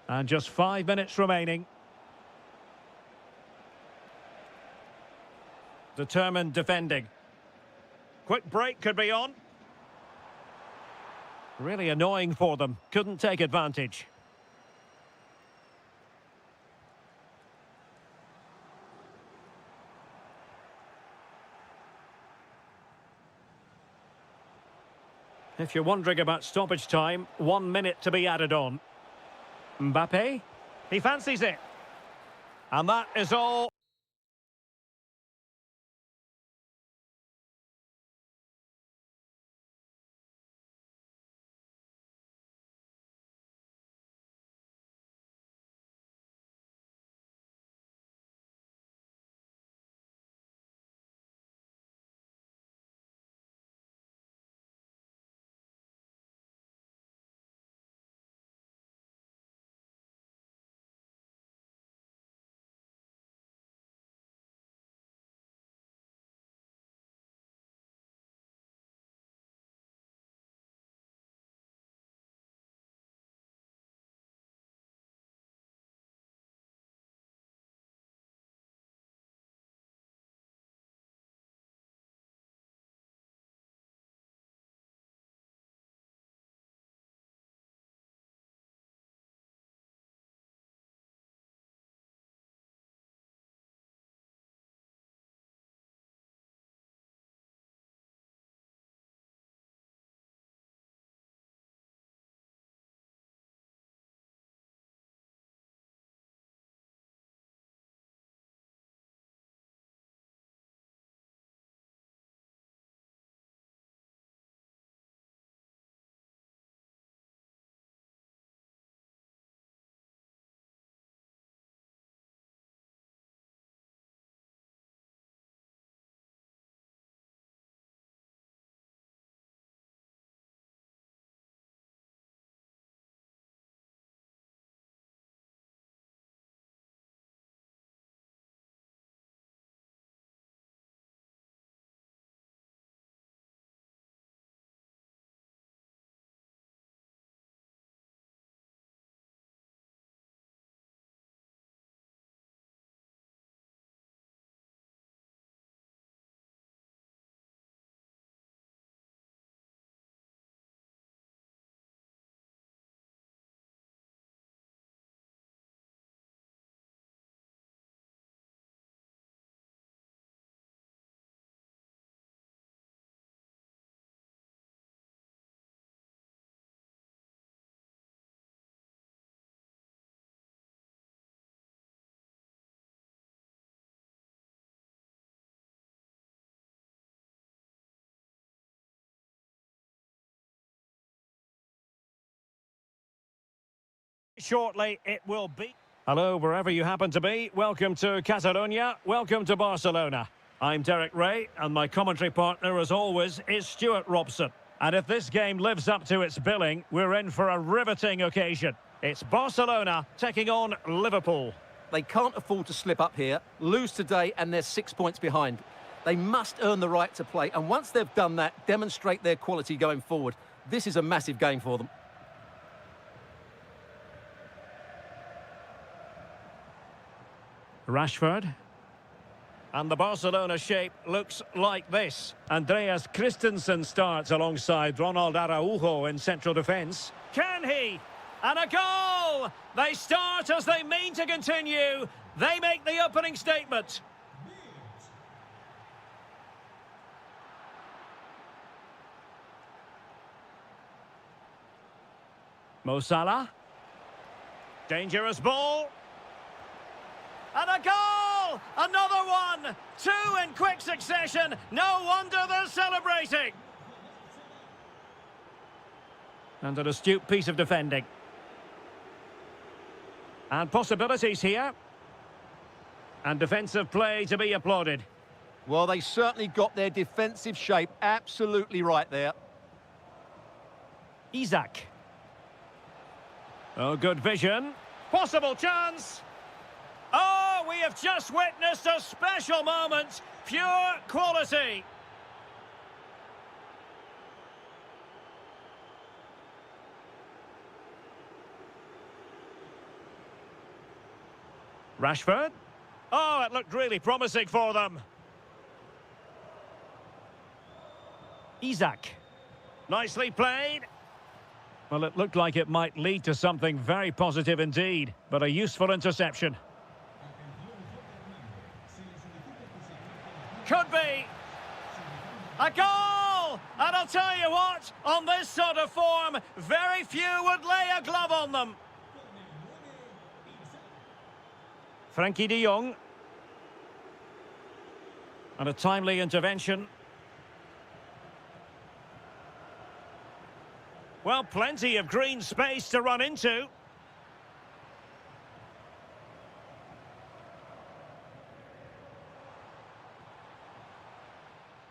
And just 5 minutes remaining. Determined defending. Quick break could be on. Really annoying for them. Couldn't take advantage. If you're wondering about stoppage time, 1 minute to be added on. Mbappe, he fancies it. And that is all. shortly it will be. Hello, wherever you happen to be. Welcome to Catalonia. Welcome to Barcelona. I'm Derek Ray, and my commentary partner, as always, is Stuart Robson. And if this game lives up to its billing, we're in for a riveting occasion. It's Barcelona taking on Liverpool. They can't afford to slip up here, lose today, and they're 6 points behind. They must earn the right to play, and once they've done that, demonstrate their quality going forward. This is a massive game for them. Rashford. And the Barcelona shape looks like this. Andreas Christensen starts alongside Ronald Araujo in central defence. Can he? And a goal! They start as they mean to continue. They make the opening statement. Mo Salah. Dangerous ball. And a goal! Another one! Two in quick succession. No wonder they're celebrating. And an astute piece of defending. And possibilities here. And defensive play to be applauded. Well, they certainly got their defensive shape absolutely right there. Isak. Oh, good vision. Possible chance. Oh, we have just witnessed a special moment. Pure quality. Rashford. Oh, it looked really promising for them. Isak. Nicely played. Well, it looked like it might lead to something very positive indeed, but a useful interception. Could be. A goal! And I'll tell you what, on this sort of form, very few would lay a glove on them. Frankie de Jong. And a timely intervention. Well, plenty of green space to run into.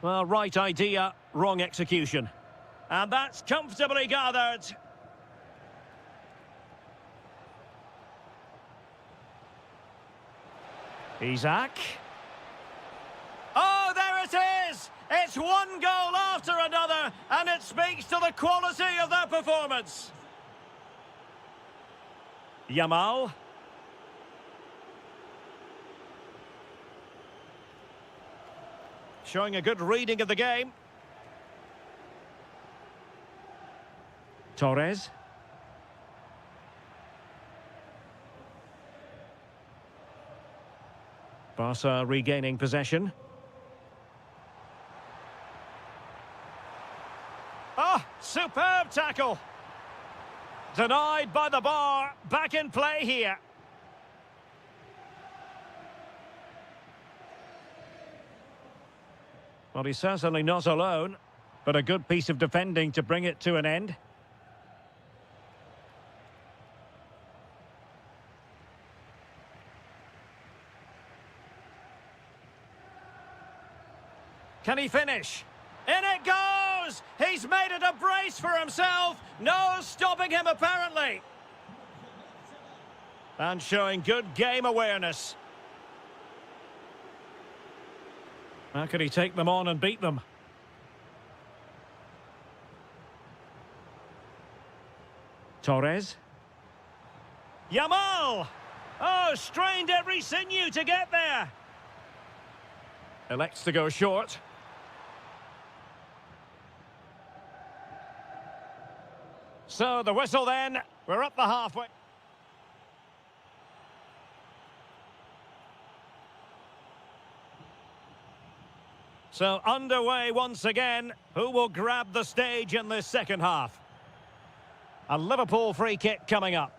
Well, right idea, wrong execution. And that's comfortably gathered. Isak. Oh, there it is! It's one goal after another, and it speaks to the quality of their performance. Yamal. Showing a good reading of the game. Torres. Barca regaining possession. Oh, superb tackle. Denied by the bar. Back in play here. Well, he's certainly not alone, but a good piece of defending to bring it to an end. Can he finish? In it goes! He's made it a brace for himself. No stopping him, apparently. And showing good game awareness. How can he take them on and beat them? Torres. Yamal! Oh, strained every sinew to get there. Elects to go short. So the whistle then. We're up the halfway. So underway once again. Who will grab the stage in this second half? A Liverpool free kick coming up.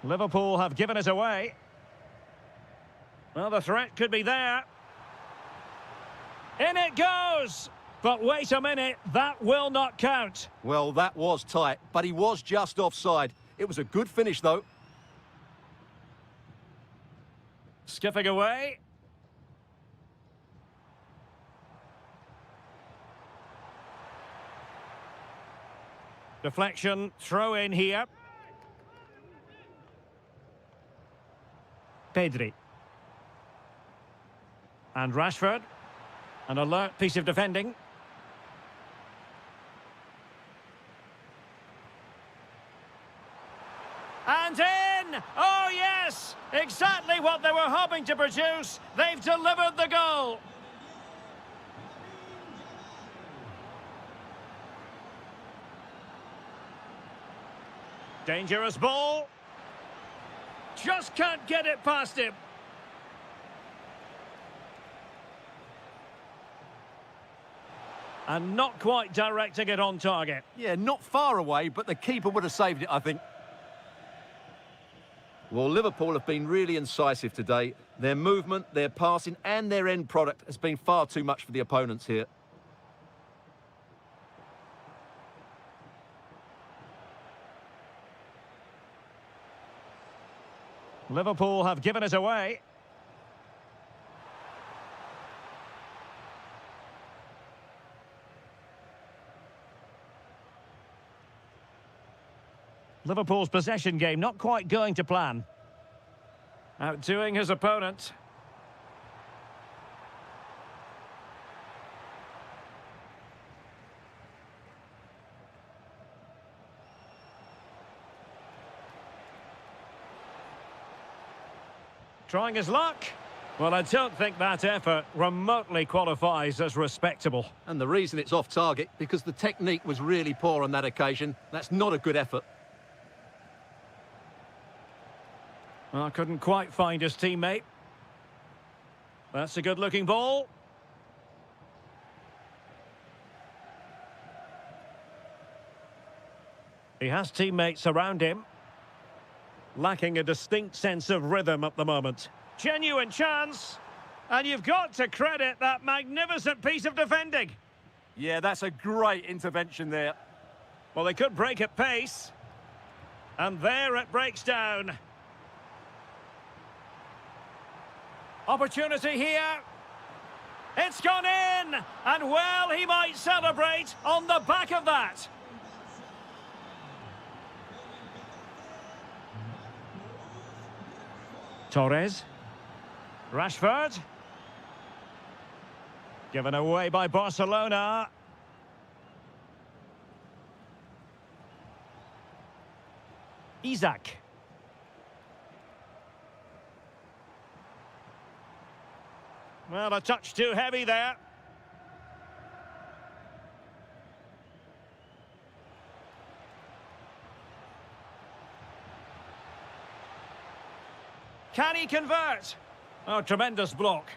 Liverpool have given it away. Well, the threat could be there. In it goes! But wait a minute, that will not count. Well, that was tight, but he was just offside. It was a good finish, though. Skipping away. Deflection, throw in here. Pedri. And Rashford. An alert piece of defending. And in! Oh, yes! Exactly what they were hoping to produce. They've delivered the goal. Dangerous ball. Just can't get it past him. And not quite directing it on target. Yeah, not far away, but the keeper would have saved it, I think. Well, Liverpool have been really incisive today. Their movement, their passing and their end product has been far too much for the opponents here. Liverpool have given it away. Liverpool's possession game not quite going to plan. Outdoing his opponent. Trying his luck. Well, I don't think that effort remotely qualifies as respectable. And the reason it's off target, because the technique was really poor on that occasion. That's not a good effort. Well, couldn't quite find his teammate. That's a good-looking ball. He has teammates around him. Lacking a distinct sense of rhythm at the moment. Genuine chance. And you've got to credit that magnificent piece of defending. Yeah, that's a great intervention there. Well, they could break at pace. And there it breaks down. Opportunity here. It's gone in. And well, he might celebrate on the back of that. Torres. Rashford. Given away by Barcelona. Isaac. Well, a touch too heavy there. Can he convert? Oh, tremendous block.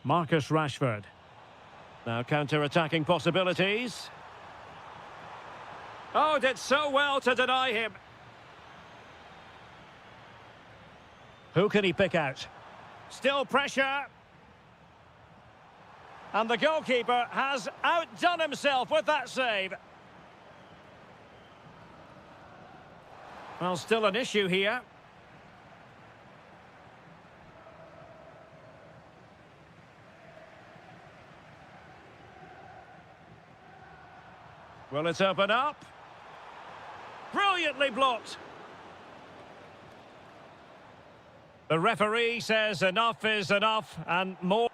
Marcus Rashford. Now counter-attacking possibilities. Oh, did so well to deny him. Who can he pick out? Still pressure. And the goalkeeper has outdone himself with that save. Well, still an issue here. Will it open up? Brilliantly blocked. The referee says enough is enough and more.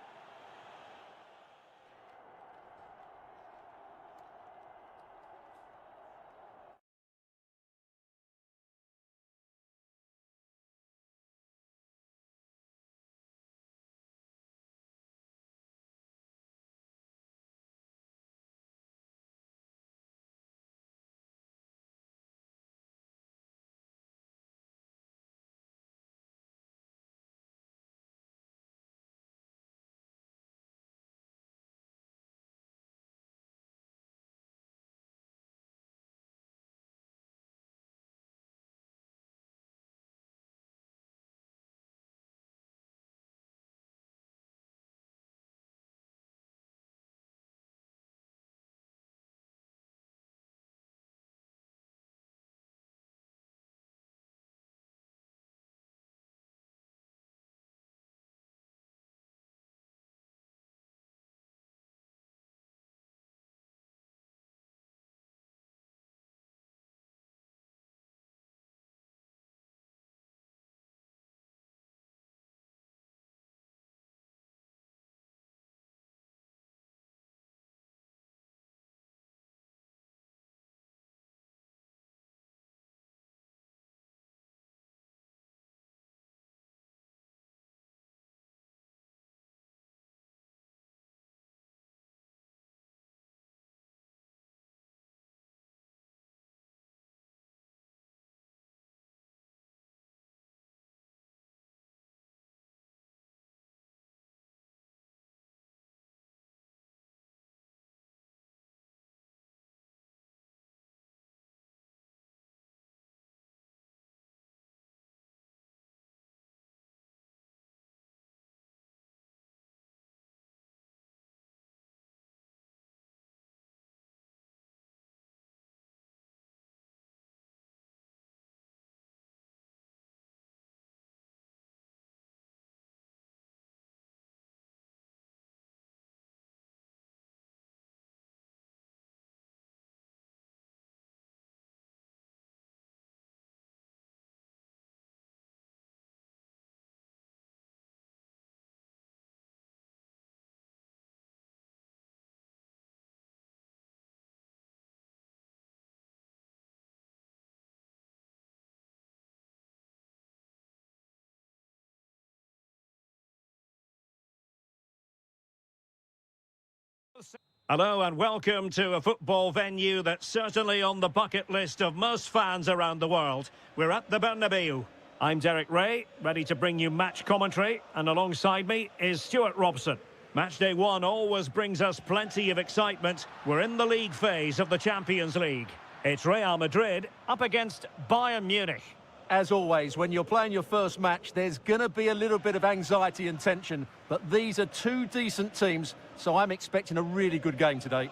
Hello and welcome to a football venue that's certainly on the bucket list of most fans around the world. We're at the Bernabeu. I'm Derek Ray, ready to bring you match commentary, and alongside me is Stuart Robson. Match day one always brings us plenty of excitement. We're in the league phase of the Champions League. It's Real Madrid up against Bayern Munich. As always, when you're playing your first match, there's going to be a little bit of anxiety and tension. But these are two decent teams, so I'm expecting a really good game today.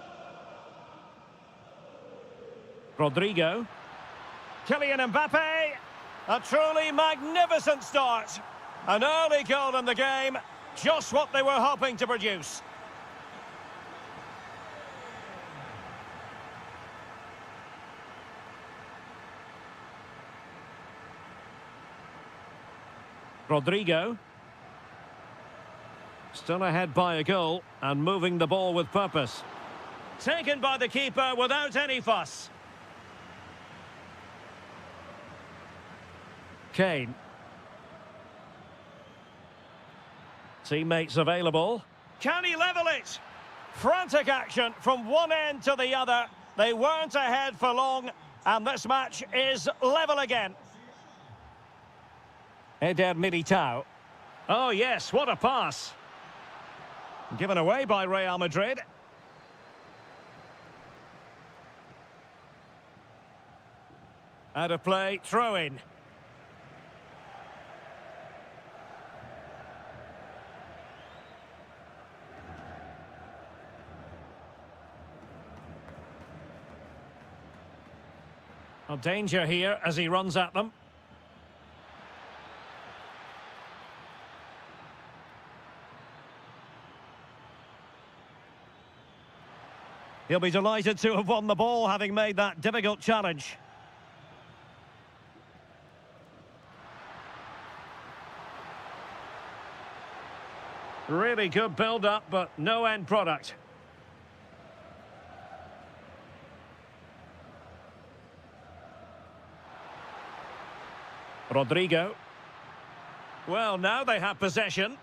Rodrigo. Kylian Mbappe. A truly magnificent start. An early goal in the game. Just what they were hoping to produce. Rodrigo. Still ahead by a goal and moving the ball with purpose. Taken by the keeper without any fuss. Kane. Teammates available. Can he level it? Frantic action from one end to the other. They weren't ahead for long, and this match is level again. Eder Militao. Oh yes, what a pass. Given away by Real Madrid. Out of play, throw in. A danger here as he runs at them. He'll be delighted to have won the ball, having made that difficult challenge. Really good build-up, but no end product. Rodrigo. Well, now they have possession.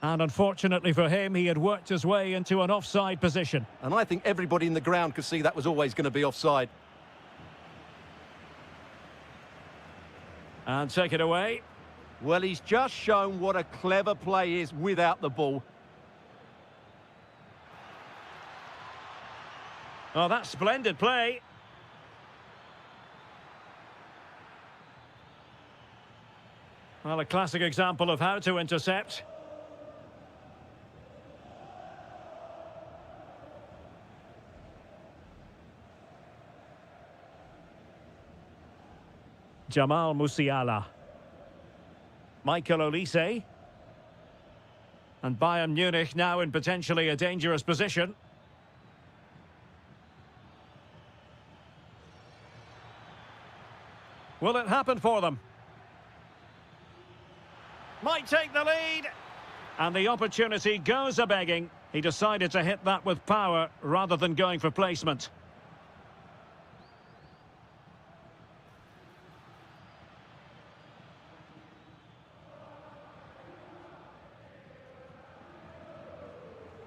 And unfortunately for him, he had worked his way into an offside position. And I think everybody in the ground could see that was always going to be offside. And take it away. Well, he's just shown what a clever play is without the ball. Oh, that's splendid play. Well, a classic example of how to intercept. Jamal Musiala. Michael Olise. And Bayern Munich now in potentially a dangerous position. Will it happen for them? Might take the lead. And the opportunity goes a-begging. He decided to hit that with power rather than going for placement.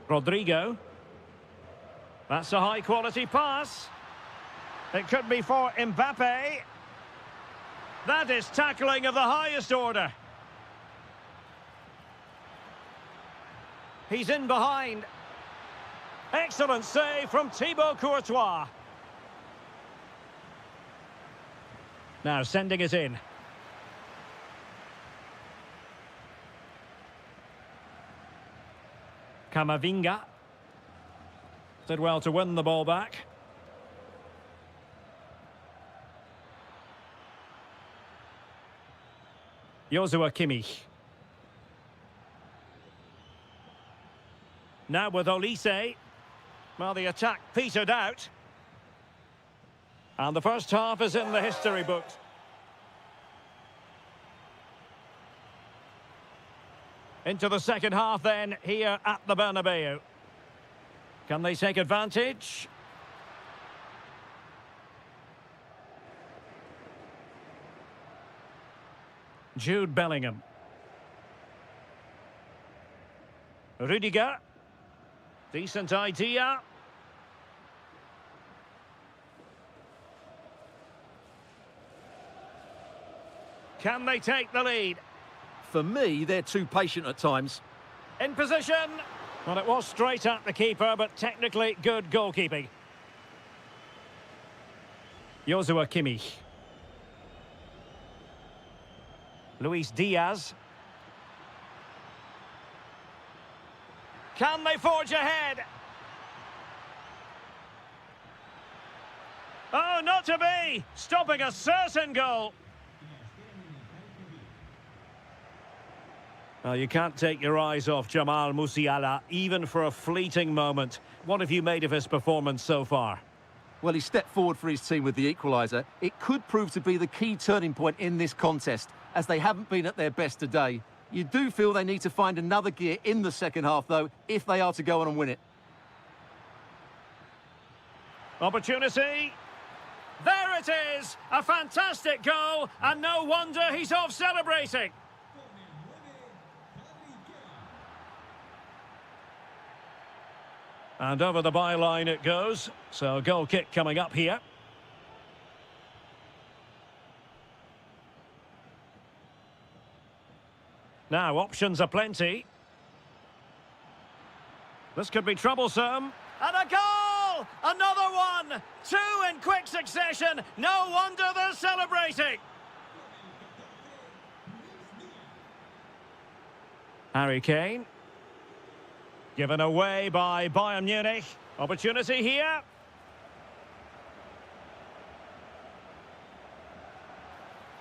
Rodrigo. That's a high-quality pass. It could be for Mbappe. That is tackling of the highest order. He's in behind. Excellent save from Thibaut Courtois. Now sending it in. Camavinga. Did well to win the ball back. Joshua Kimmich. Now with Olise. Well, the attack petered out. And the first half is in the history books. Into the second half then, here at the Bernabeu. Can they take advantage? Jude Bellingham. Rudiger. Decent idea. Can they take the lead? For me, they're too patient at times. In position. Well, it was straight at the keeper, but technically good goalkeeping. Joshua Kimmich. Luis Diaz. Can they forge ahead? Oh, not to be! Stopping a certain goal. Well, you can't take your eyes off Jamal Musiala, even for a fleeting moment. What have you made of his performance so far? Well, he stepped forward for his team with the equaliser. It could prove to be the key turning point in this contest, as they haven't been at their best today. You do feel they need to find another gear in the second half, though, if they are to go on and win it. Opportunity. There it is! A fantastic goal, and no wonder he's off celebrating. And over the byline it goes. So goal kick coming up here. Now options are plenty. This could be troublesome. And a goal! Another one! Two in quick succession. No wonder they're celebrating. Harry Kane. Given away by Bayern Munich. Opportunity here.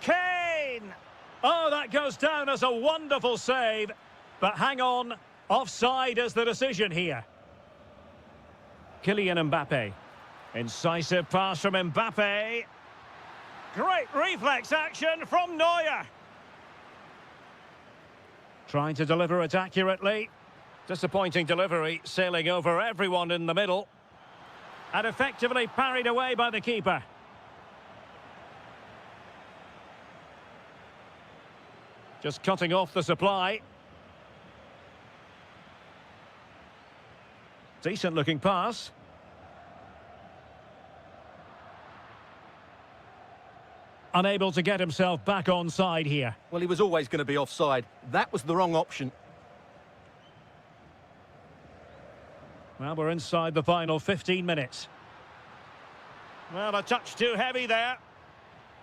Kane! Oh, that goes down as a wonderful save. But hang on, offside is the decision here. Kylian Mbappe. Incisive pass from Mbappe. Great reflex action from Neuer. Trying to deliver it accurately. Disappointing delivery, sailing over everyone in the middle. And effectively parried away by the keeper. Just cutting off the supply. Decent looking pass. Unable to get himself back on side here. Well, he was always going to be offside. That was the wrong option. Well, we're inside the final 15 minutes. Well, a touch too heavy there.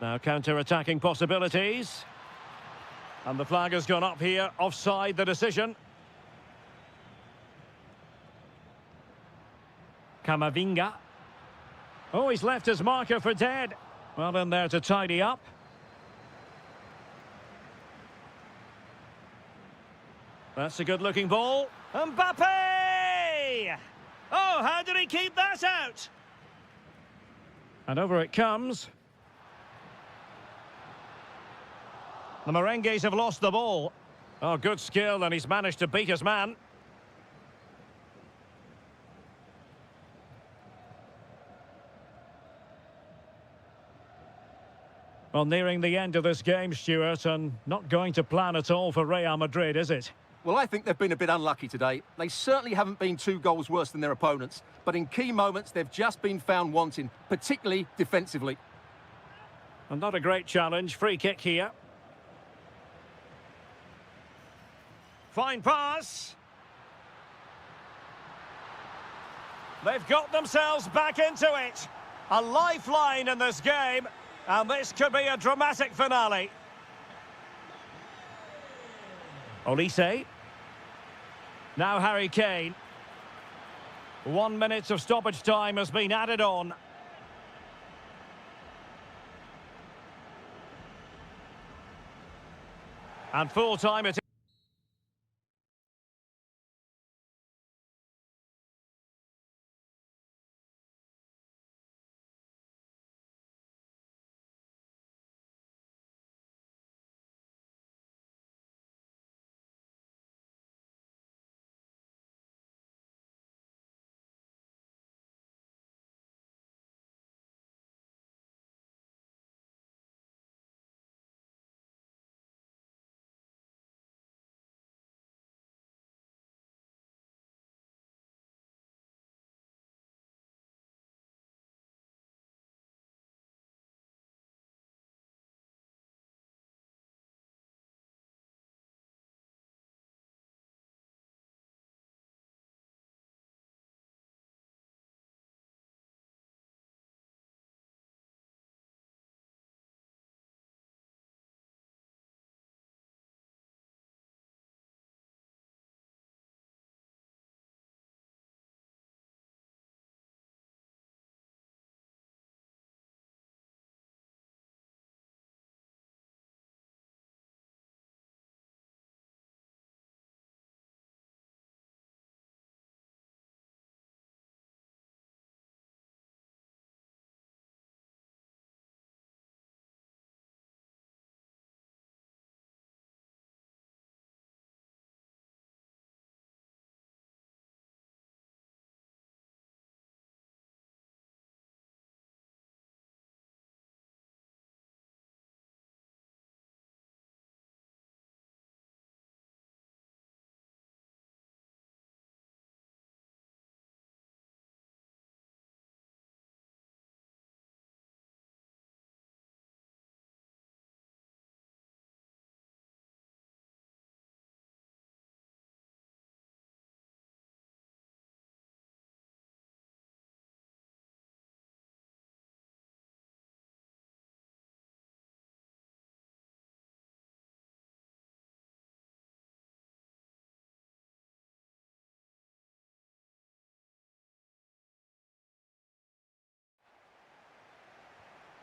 Now counter-attacking possibilities. And the flag has gone up here. Offside the decision. Camavinga. Oh, he's left his marker for dead. Well, in there to tidy up. That's a good-looking ball. Mbappe! Oh, how did he keep that out? And over it comes. The Merengues have lost the ball. Oh, good skill, and he's managed to beat his man. Well, nearing the end of this game, Stuart, and not going to plan at all for Real Madrid, is it? Well, I think they've been a bit unlucky today. They certainly haven't been 2 goals worse than their opponents, but in key moments they've just been found wanting, particularly defensively. And not a great challenge. Free kick here. Fine pass. They've got themselves back into it. A lifeline in this game, and this could be a dramatic finale. Olise. Now Harry Kane. 1 minute of stoppage time has been added on. And full time it is.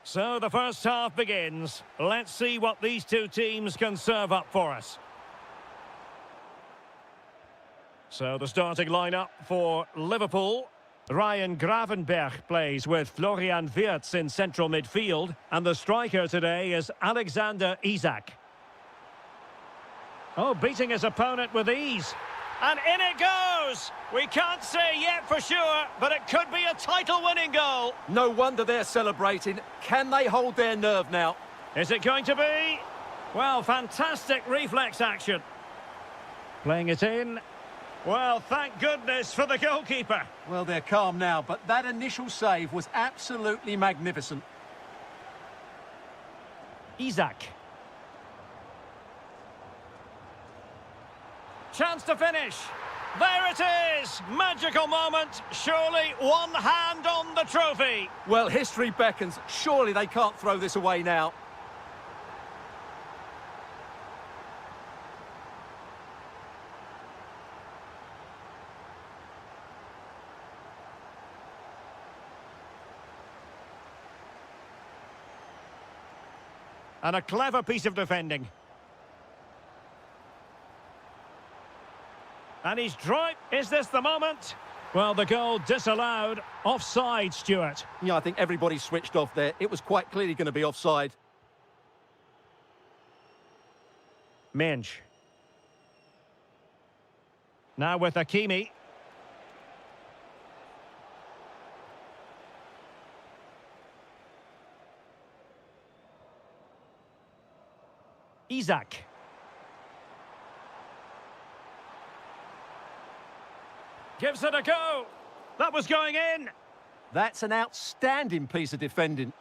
So the first half begins. Let's see what these two teams can serve up for us. So the starting lineup for Liverpool. Ryan Gravenberch plays with Florian Wirtz in central midfield. And the striker today is Alexander Isak. Oh, beating his opponent with ease. And in it goes! We can't say yet for sure, but it could be a title-winning goal. No wonder they're celebrating. Can they hold their nerve now? Is it going to be? Well, fantastic reflex action. Playing it in. Well, thank goodness for the goalkeeper. Well, they're calm now, but that initial save was absolutely magnificent. Isak. Chance to finish. There it is! Magical moment. Surely one hand on the trophy. Well, history beckons. Surely they can't throw this away now. And a clever piece of defending. And he's drive. Is this the moment? Well, the goal disallowed. Offside, Stuart. Yeah, I think everybody switched off there. It was quite clearly going to be offside. Minge. Now with Hakimi. Isak. Gives it a go. That was going in. That's an outstanding piece of defending.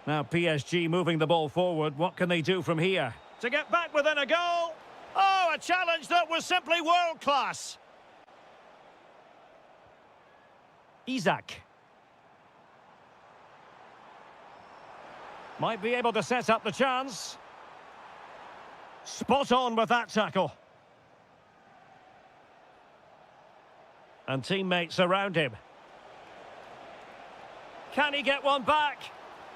Now PSG moving the ball forward. What can they do from here? To get back within a goal. Oh, a challenge that was simply world-class. Isak. Might be able to set up the chance. Spot on with that tackle. And teammates around him. Can he get one back?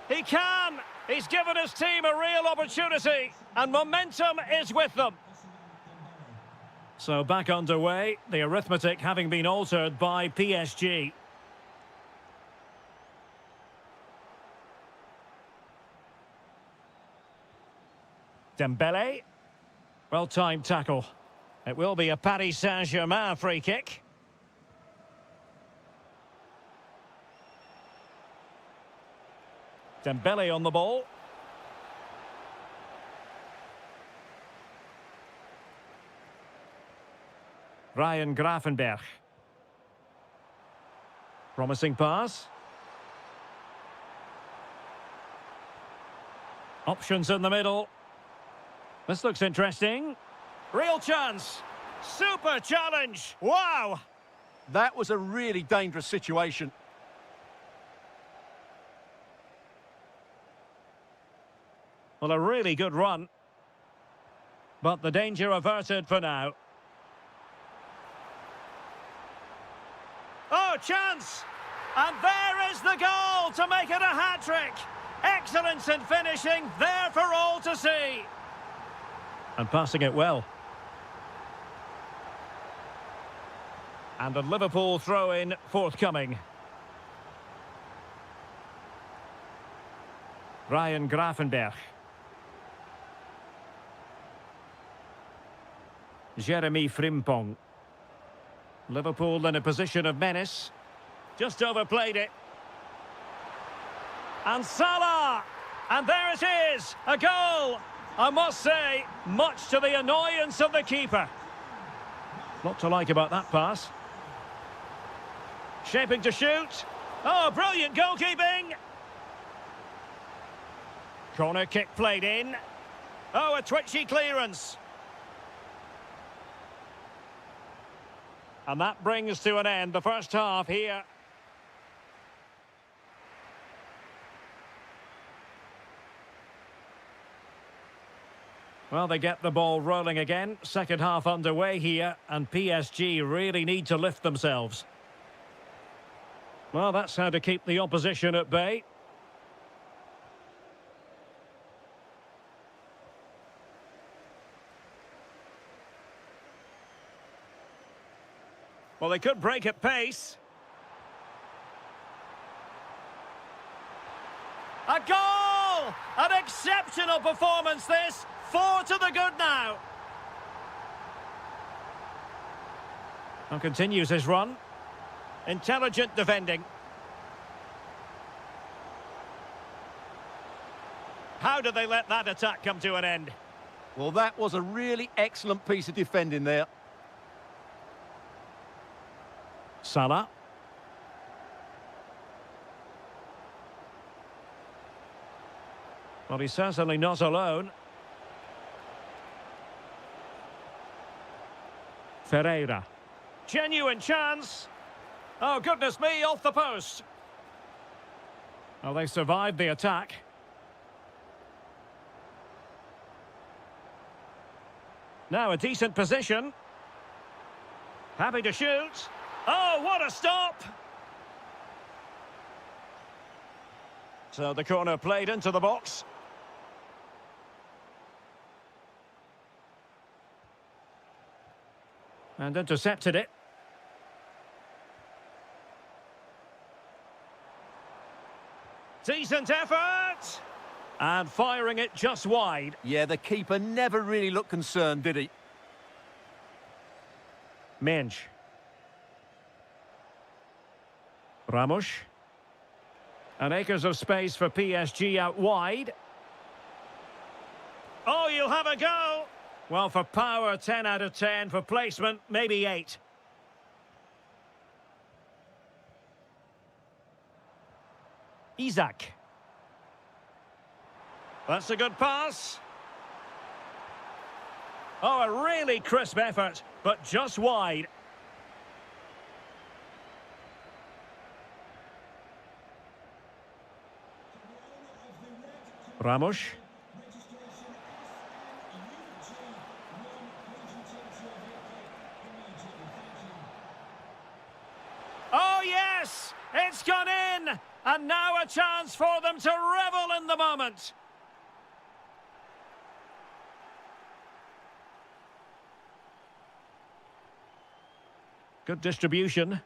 He can! He's given his team a real opportunity. And momentum is with them. So back underway. The arithmetic having been altered by PSG. Dembele. Well-timed tackle. It will be a Paris Saint-Germain free kick. Dembele on the ball. Ryan Gravenberch. Promising pass. Options in the middle. This looks interesting. Real chance. Super challenge. Wow. That was a really dangerous situation. Well, a really good run. But the danger averted for now. Oh, chance! And there is the goal to make it a hat-trick. Excellence in finishing, there for all to see. And passing it well. And a Liverpool throw-in forthcoming. Ryan Gravenberch. Jeremy Frimpong. Liverpool in a position of menace. Just overplayed it. And Salah! And there it is! A goal! I must say, much to the annoyance of the keeper. Lot to like about that pass. Shaping to shoot. Oh, brilliant goalkeeping! Corner kick played in. Oh, a twitchy clearance. And that brings to an end the first half here. Well, they get the ball rolling again. Second half underway here, and PSG really need to lift themselves. Well, that's how to keep the opposition at bay. Well, they could break at pace. A goal! An exceptional performance, this. 4 to the good now. And continues his run. Intelligent defending. How did they let that attack come to an end? Well, that was a really excellent piece of defending there. Salah. Well, he's certainly not alone. Ferreira. Genuine chance. Oh, goodness me, off the post. Well, they survived the attack. Now a decent position. Happy to shoot. Oh, what a stop! So the corner played into the box. And intercepted it. Decent effort! And firing it just wide. Yeah, the keeper never really looked concerned, did he? Mensch. Ramos. And acres of space for PSG out wide. Oh, you'll have a go! Well, for power, 10 out of 10. For placement, maybe 8. Isaac. That's a good pass. Oh, a really crisp effort, but just wide. Ramos. Oh, yes! It's gone in! And now a chance for them to revel in the moment. Good distribution.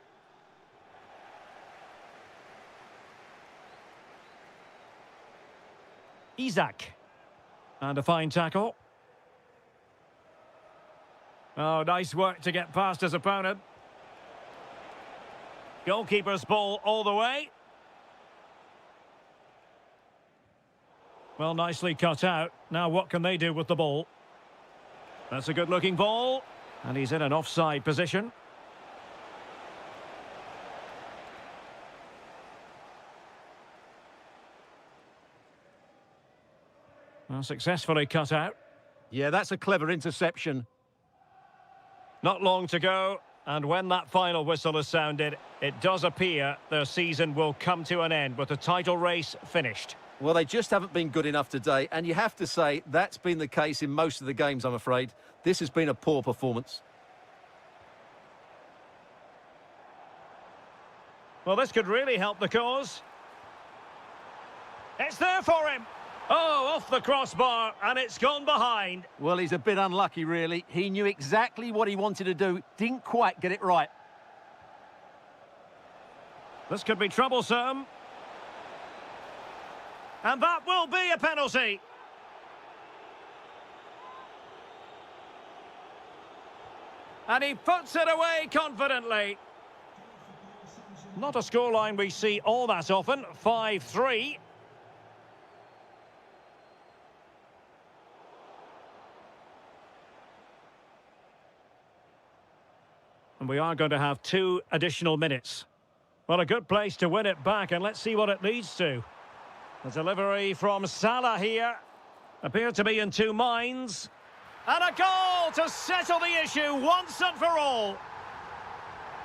Isaac. And a fine tackle. Oh, nice work to get past his opponent. Goalkeeper's ball all the way. Well, nicely cut out. Now what can they do with the ball? That's a good-looking ball. And he's in an offside position. Well, successfully cut out. Yeah, that's a clever interception. Not long to go, and when that final whistle is sounded, it does appear their season will come to an end with the title race finished. Well, they just haven't been good enough today, and you have to say that's been the case in most of the games, I'm afraid. This has been a poor performance. Well, this could really help the cause. It's there for him. Oh, off the crossbar, and it's gone behind. Well, he's a bit unlucky, really. He knew exactly what he wanted to do, didn't quite get it right. This could be troublesome. And that will be a penalty. And he puts it away confidently. Not a scoreline we see all that often, 5-3. And we are going to have 2 additional minutes. Well, a good place to win it back, and let's see what it leads to. The delivery from Salah here. Appeared to be in 2 minds. And a goal to settle the issue once and for all.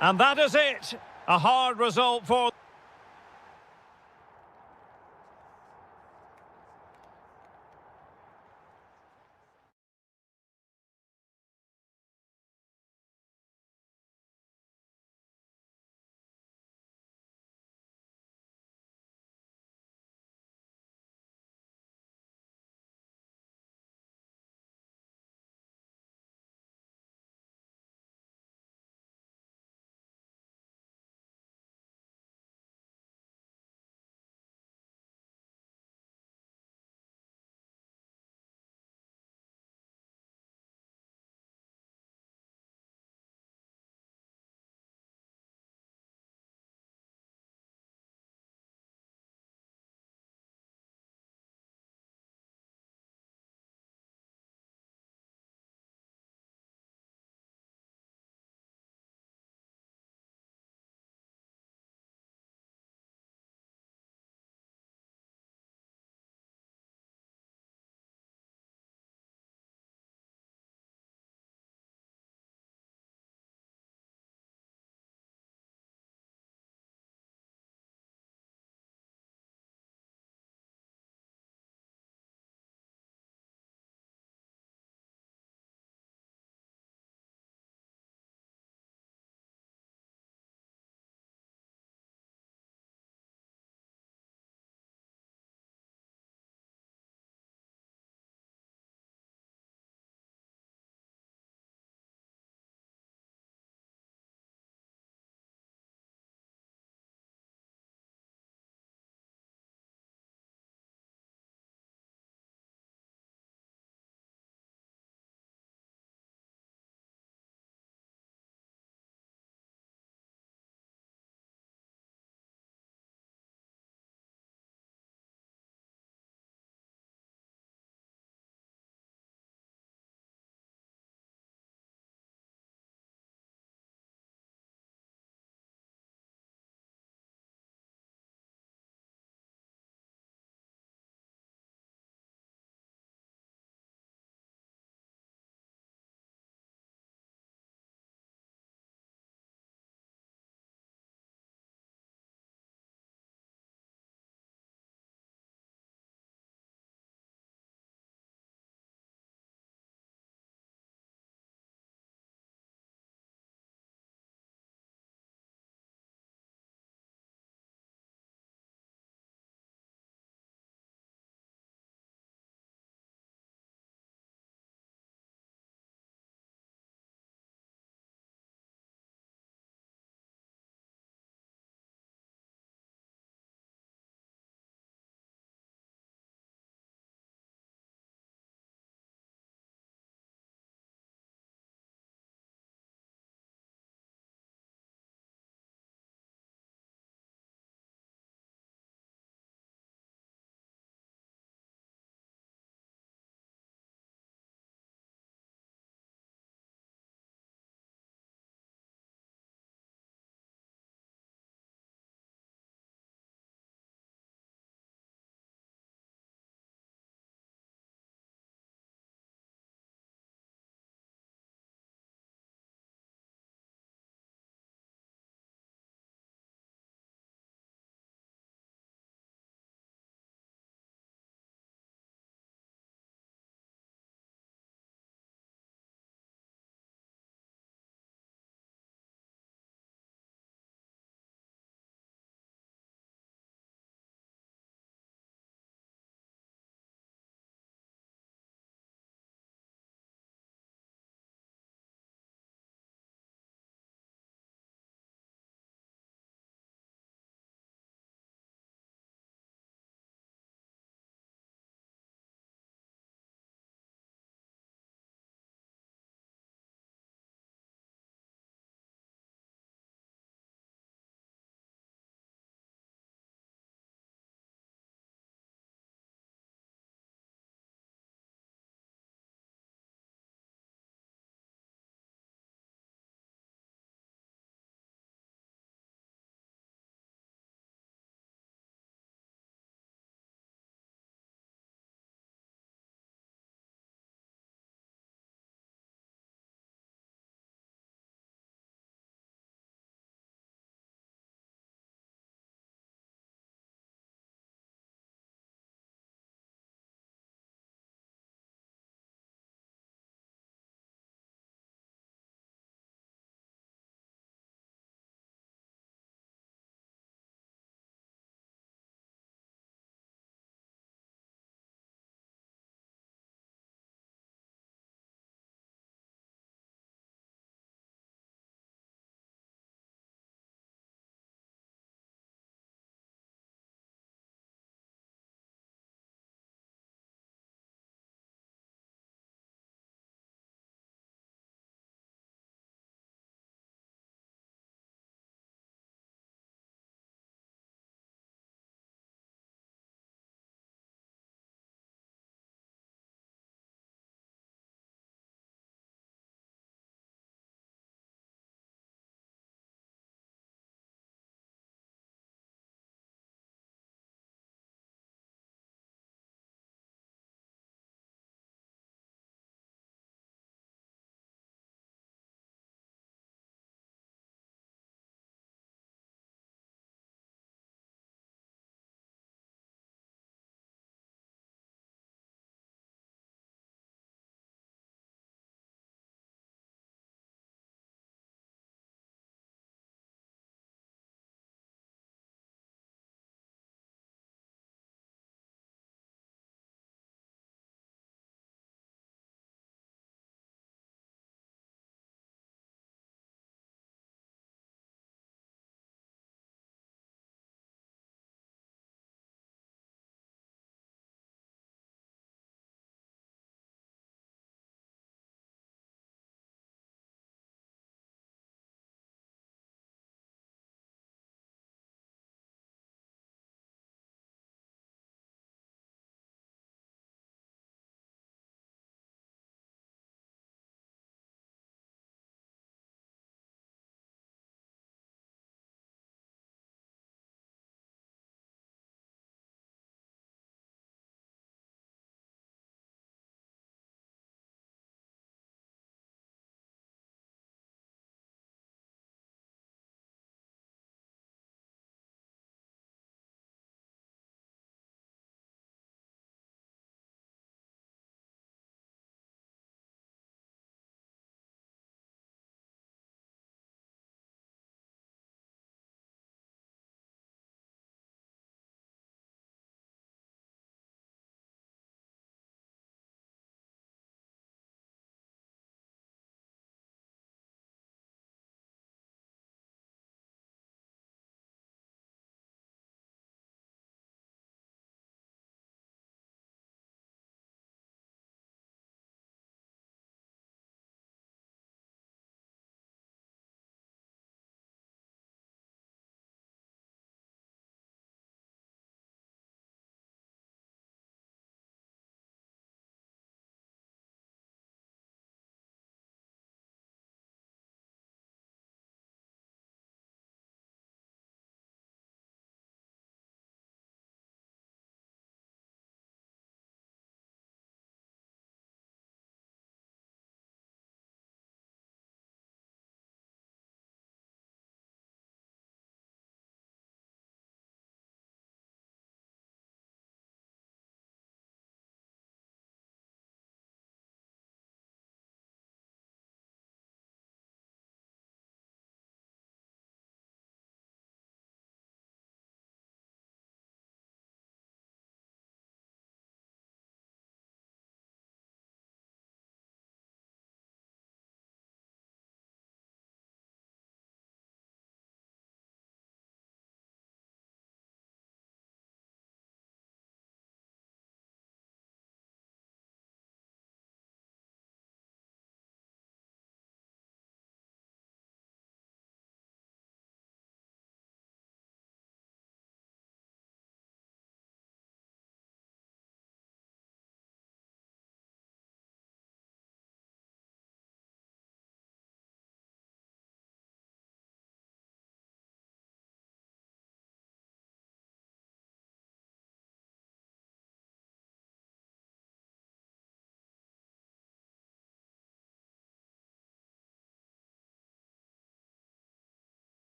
And that is it. A hard result for...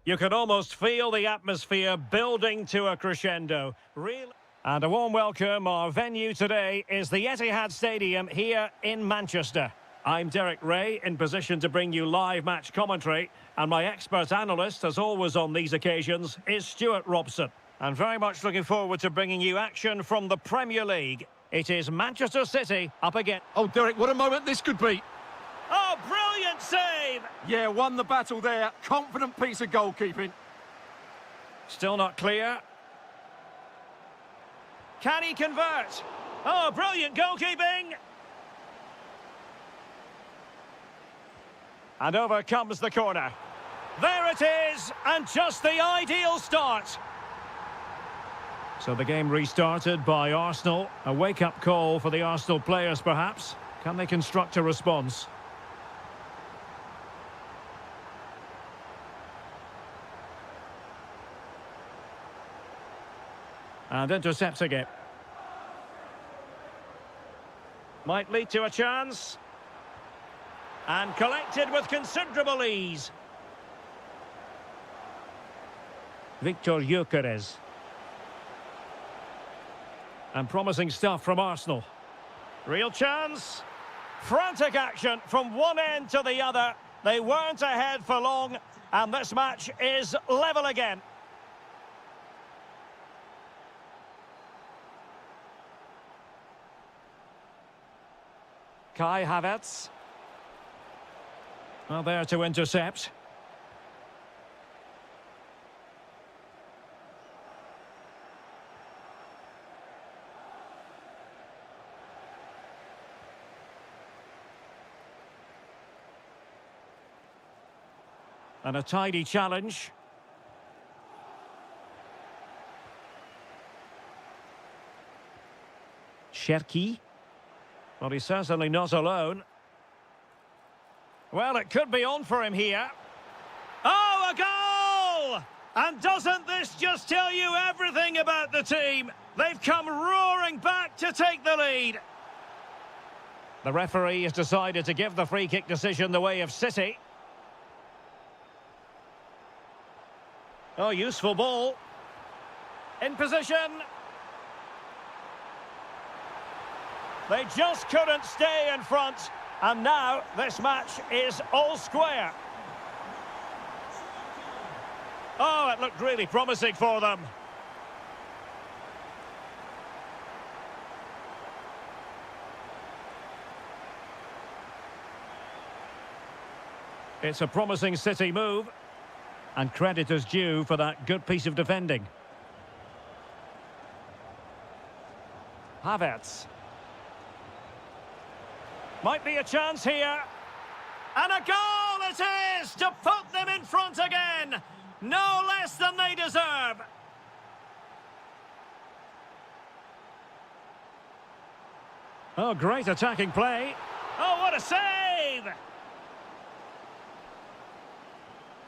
You can almost feel the atmosphere building to a crescendo. Really. And a warm welcome. Our venue today is the Etihad Stadium here in Manchester. I'm Derek Ray, in position to bring you live match commentary, and my expert analyst, as always on these occasions, is Stuart Robson. I'm very much looking forward to bringing you action from the Premier League. It is Manchester City up again. Oh, Derek, what a moment this could be. Oh, brilliant save! Yeah, won the battle there. Confident piece of goalkeeping. Still not clear. Can he convert? Oh, brilliant goalkeeping! And over comes the corner. There it is, and just the ideal start. So the game restarted by Arsenal. A wake-up call for the Arsenal players, perhaps. Can they construct a response? And intercepting it. Might lead to a chance. And collected with considerable ease. Victor Gyökeres. And promising stuff from Arsenal. Real chance. Frantic action from one end to the other. They weren't ahead for long, and this match is level again. Kai Havertz. Well, there to intercept. And a tidy challenge. Cherki. Well, he's certainly not alone. Well, it could be on for him here. Oh, a goal! And doesn't this just tell you everything about the team? They've come roaring back to take the lead. The referee has decided to give the free kick decision the way of City. Oh, useful ball. In position. They just couldn't stay in front. And now this match is all square. Oh, it looked really promising for them. It's a promising City move. And credit is due for that good piece of defending. Havertz. Might be a chance here. And a goal it is to put them in front again. No less than they deserve. Oh, great attacking play. Oh, what a save!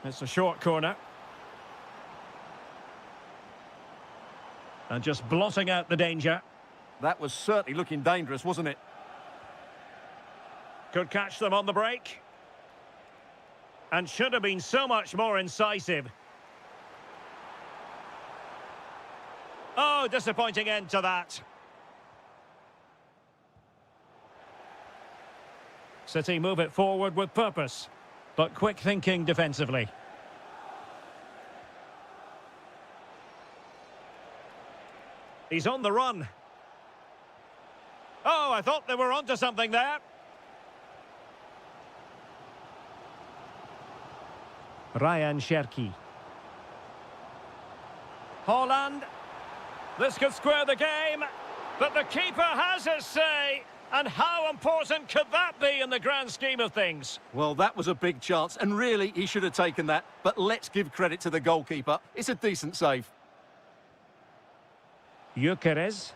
It's a short corner. And just blotting out the danger. That was certainly looking dangerous, wasn't it? Could catch them on the break. And should have been so much more incisive. Oh, disappointing end to that. City move it forward with purpose, but quick thinking defensively. He's on the run. Oh, I thought they were onto something there. Ryan Cherki. Haaland. This could square the game, but the keeper has his say. And how important could that be in the grand scheme of things? Well, that was a big chance, and really, he should have taken that. But let's give credit to the goalkeeper. It's a decent save. Gyökeres.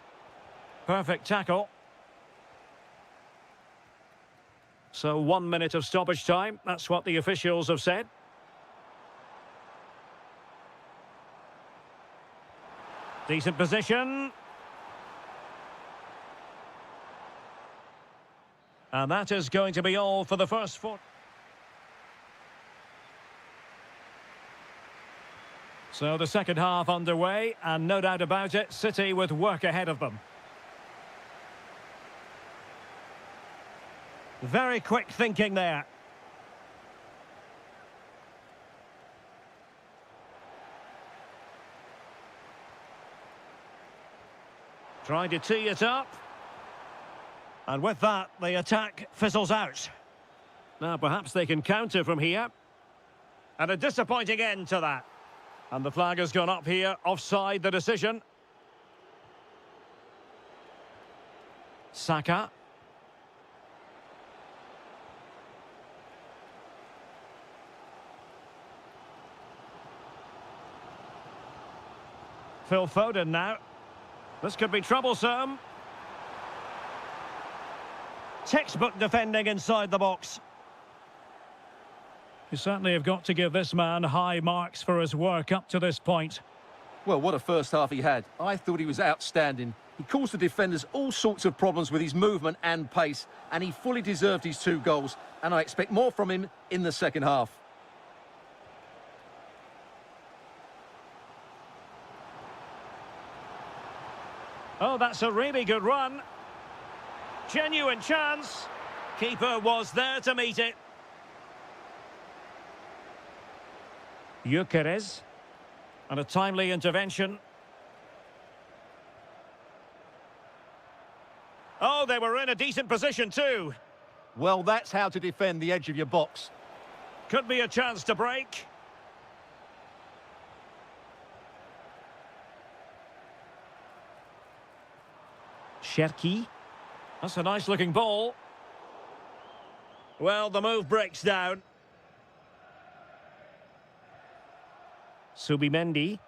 Perfect tackle. So 1 minute of stoppage time. That's what the officials have said. Decent position. And that is going to be all for the first foot. So the second half underway, and no doubt about it, City with work ahead of them. Very quick thinking there. Trying to tee it up. And with that, the attack fizzles out. Now perhaps they can counter from here. And a disappointing end to that. And the flag has gone up here, offside the decision. Saka. Phil Foden now. This could be troublesome. Textbook defending inside the box. You certainly have got to give this man high marks for his work up to this point. Well, what a first half he had. I thought he was outstanding. He caused the defenders all sorts of problems with his movement and pace, and he fully deserved his 2 goals, and I expect more from him in the second half. Oh, that's a really good run. Genuine chance. Keeper was there to meet it. Gyökeres. And a timely intervention. Oh, they were in a decent position too. Well, that's how to defend the edge of your box. Could be a chance to break. Cherki. That's a nice-looking ball. Well, the move breaks down. Subimendi.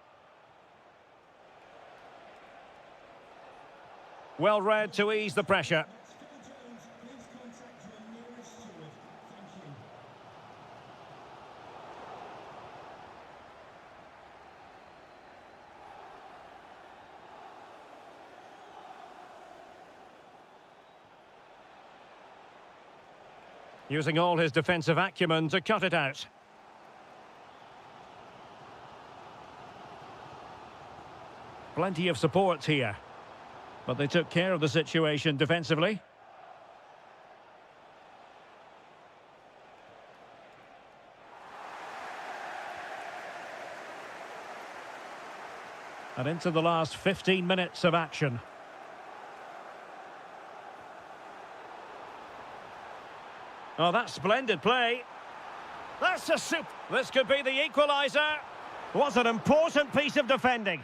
Well read to ease the pressure. Using all his defensive acumen to cut it out. Plenty of support here. But they took care of the situation defensively. And into the last 15 minutes of action. Oh, that's splendid play. That's a This could be the equaliser. What an important piece of defending.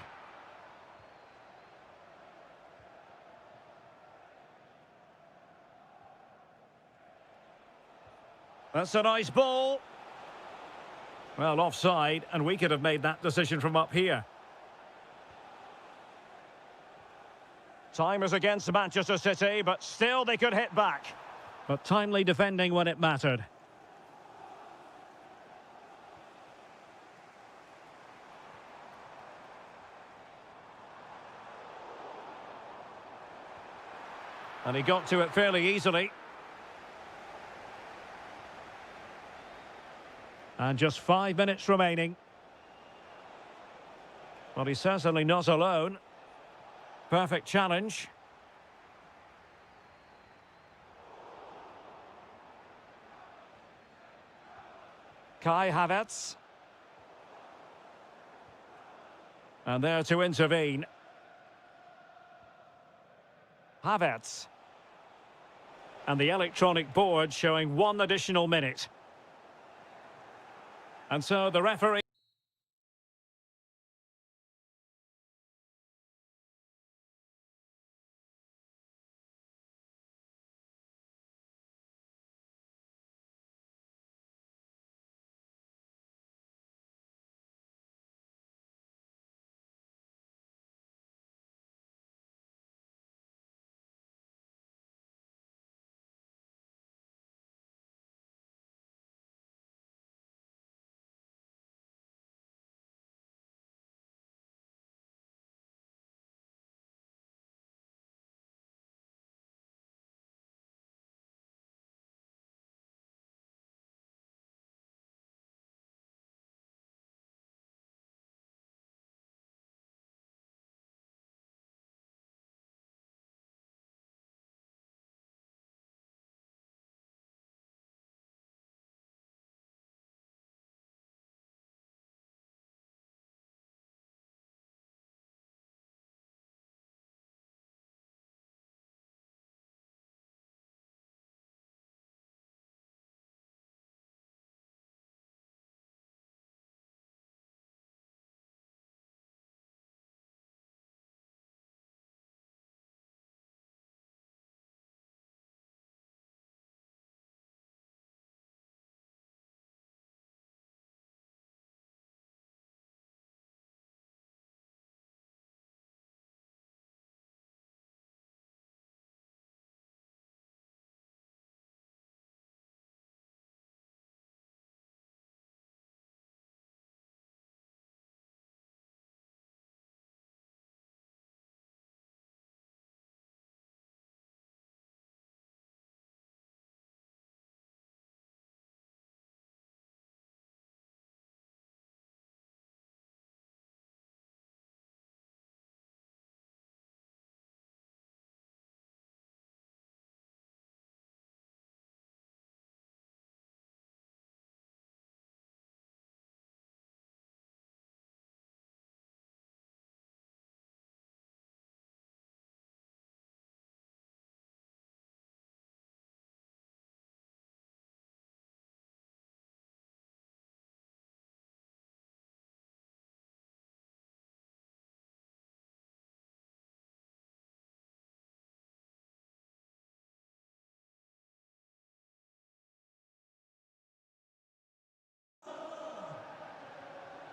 That's a nice ball. Well, offside, and we could have made that decision from up here. Time is against Manchester City, but still they could hit back. But timely defending when it mattered. And he got to it fairly easily. And just 5 minutes remaining. Well, he's certainly not alone. Perfect challenge. Kai Havertz. And there to intervene. Havertz. And the electronic board showing 1 additional minute. And so the referee...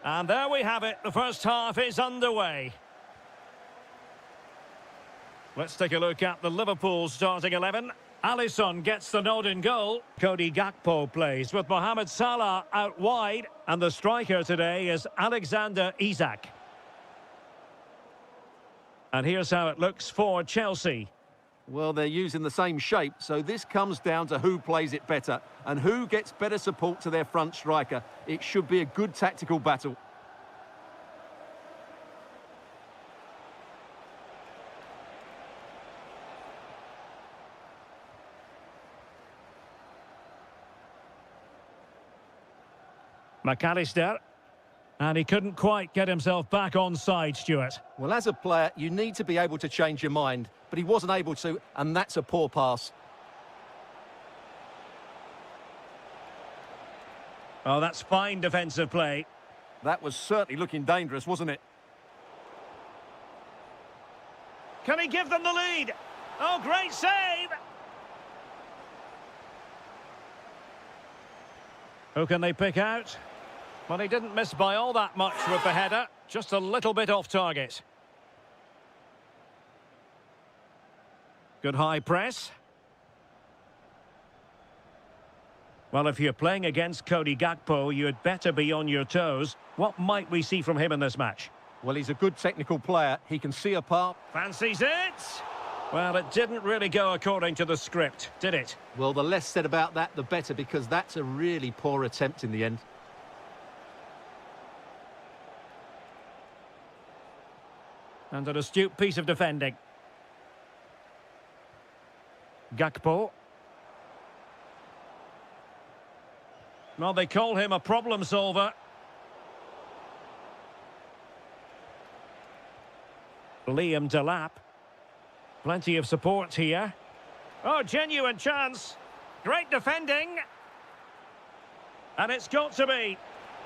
And there we have it. The first half is underway. Let's take a look at the Liverpool starting 11. Alisson gets the nod in goal. Cody Gakpo plays with Mohamed Salah out wide. And the striker today is Alexander Isak. And here's how it looks for Chelsea. Well, they're using the same shape, so this comes down to who plays it better and who gets better support to their front striker. It should be a good tactical battle. McAllister. And he couldn't quite get himself back on side, Stuart. Well, as a player, you need to be able to change your mind, but he wasn't able to, and that's a poor pass. Oh, that's fine defensive play. That was certainly looking dangerous, wasn't it? Can he give them the lead? Oh, great save! Who can they pick out? Well, he didn't miss by all that much with the header. Just a little bit off target. Good high press. Well, if you're playing against Cody Gakpo, you'd better be on your toes. What might we see from him in this match? Well, he's a good technical player. He can see a part. Fancies it? Well, it didn't really go according to the script, did it? Well, the less said about that, the better, because that's a really poor attempt in the end. And an astute piece of defending. Gakpo. Well, they call him a problem solver. Liam Delap. Plenty of support here. Oh, genuine chance. Great defending. And it's got to be.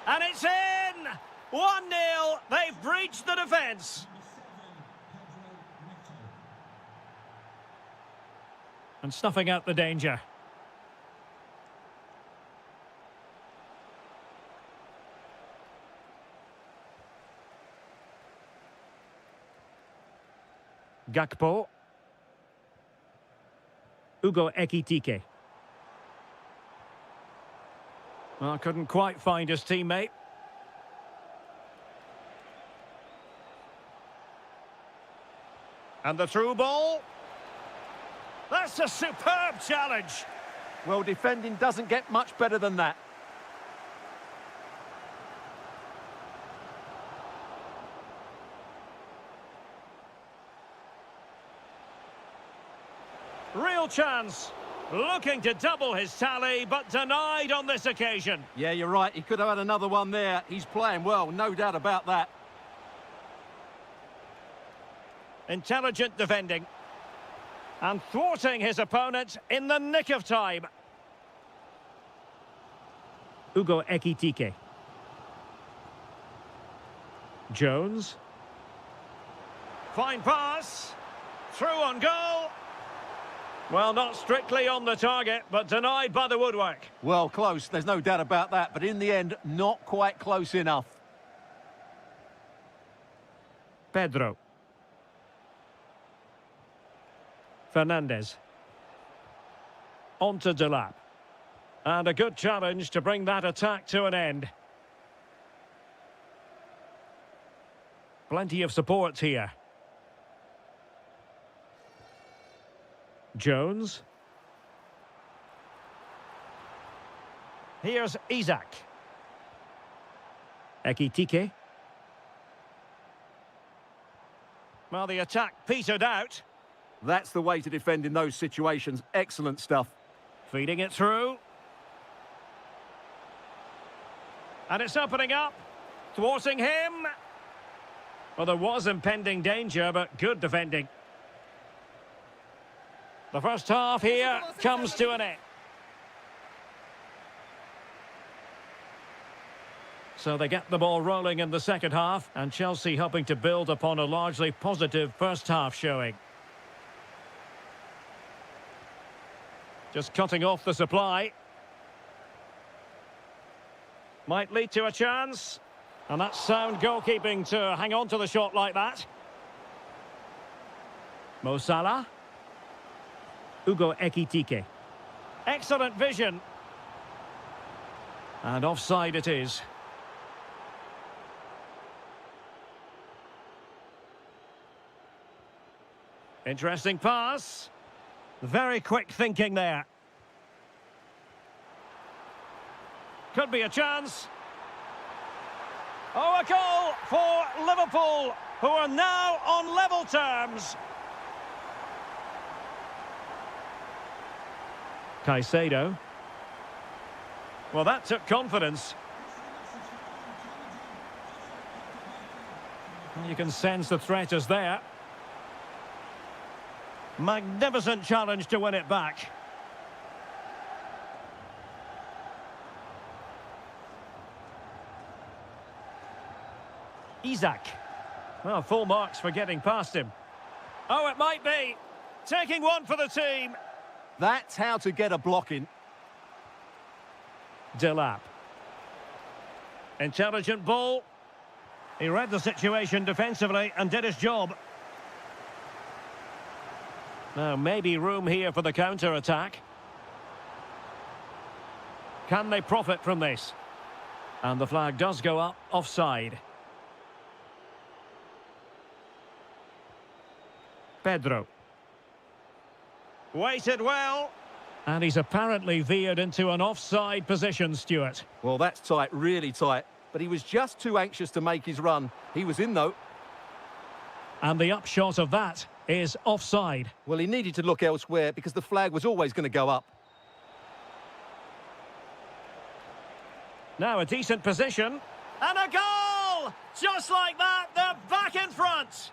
And it's in! 1-0. They've breached the defence. And snuffing out the danger. Gakpo. Ugo Ekitike. Well, couldn't quite find his teammate. And the through ball. That's a superb challenge. Well, defending doesn't get much better than that. Real chance. Looking to double his tally, but denied on this occasion. Yeah, you're right. He could have had another one there. He's playing well, no doubt about that. Intelligent defending. And thwarting his opponent in the nick of time. Ugo Ekitike. Jones. Fine pass. Through on goal. Well, not strictly on the target, but denied by the woodwork. Well, close, there's no doubt about that, but in the end, not quite close enough. Pedro. Fernandez. On to Delap. And a good challenge to bring that attack to an end. Plenty of support here. Jones. Here's Isak. Ekitike. Well, the attack petered out. That's the way to defend in those situations. Excellent stuff. Feeding it through. And it's opening up. Thwarting him. Well, there was impending danger, but good defending. The first half here comes to an end. So they get the ball rolling in the second half, and Chelsea hoping to build upon a largely positive first half showing. Just cutting off the supply. Might lead to a chance. And that's sound goalkeeping to hang on to the shot like that. Mo Salah. Ugo Ekitike. Excellent vision. And offside it is. Interesting pass. Very quick thinking there. Could be a chance. Oh, a goal for Liverpool, who are now on level terms. Caicedo. Well, that took confidence. You can sense the threat is there. Magnificent challenge to win it back. Isaac. Well, full marks for getting past him. Oh, it might be. Taking one for the team. That's how to get a block in. Delap. Intelligent ball. He read the situation defensively and did his job. Now, maybe room here for the counter-attack. Can they profit from this? And the flag does go up, offside. Pedro. Waited well. And he's apparently veered into an offside position, Stuart. Well, that's tight, really tight. But he was just too anxious to make his run. He was in, though. And the upshot of that is offside. Well, he needed to look elsewhere because the flag was always going to go up. Now a decent position. And a goal! Just like that, they're back in front.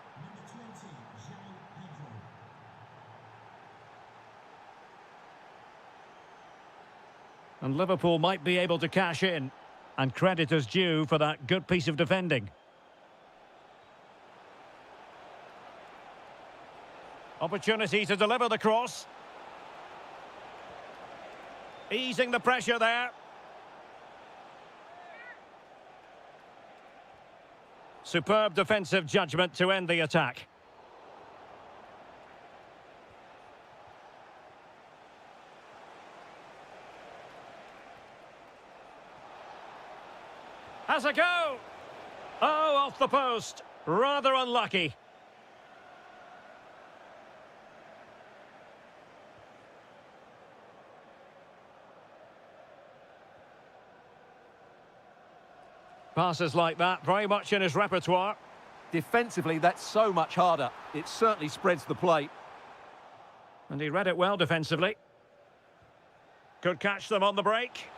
And Liverpool might be able to cash in. And credit is due for that good piece of defending. Opportunity to deliver the cross. Easing the pressure there. Superb defensive judgment to end the attack. Has a go. Oh, off the post. Rather unlucky. Passes like that, very much in his repertoire. Defensively, that's so much harder. It certainly spreads the play. And he read it well defensively. Could catch them on the break.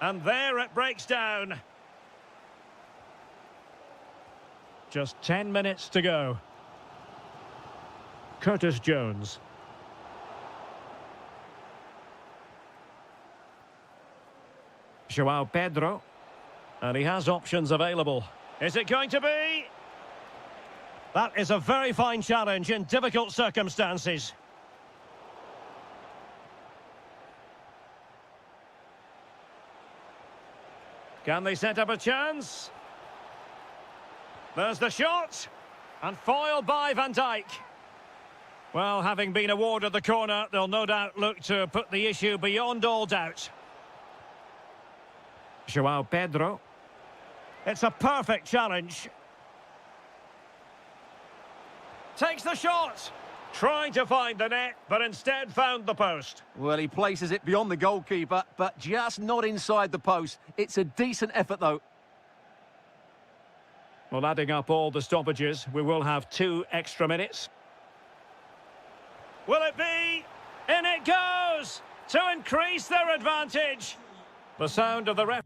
And there it breaks down. Just 10 minutes to go. Curtis Jones. João Pedro. And he has options available. Is it going to be? That is a very fine challenge in difficult circumstances. Can they set up a chance? There's the shot. And foiled by Van Dijk. Well, having been awarded the corner, they'll no doubt look to put the issue beyond all doubt. João Pedro. It's a perfect challenge. Takes the shot. Trying to find the net, but instead found the post. Well, he places it beyond the goalkeeper, but just not inside the post. It's a decent effort, though. Well, adding up all the stoppages, we will have 2 extra minutes. Will it be? In it goes! To increase their advantage. The sound of the ref.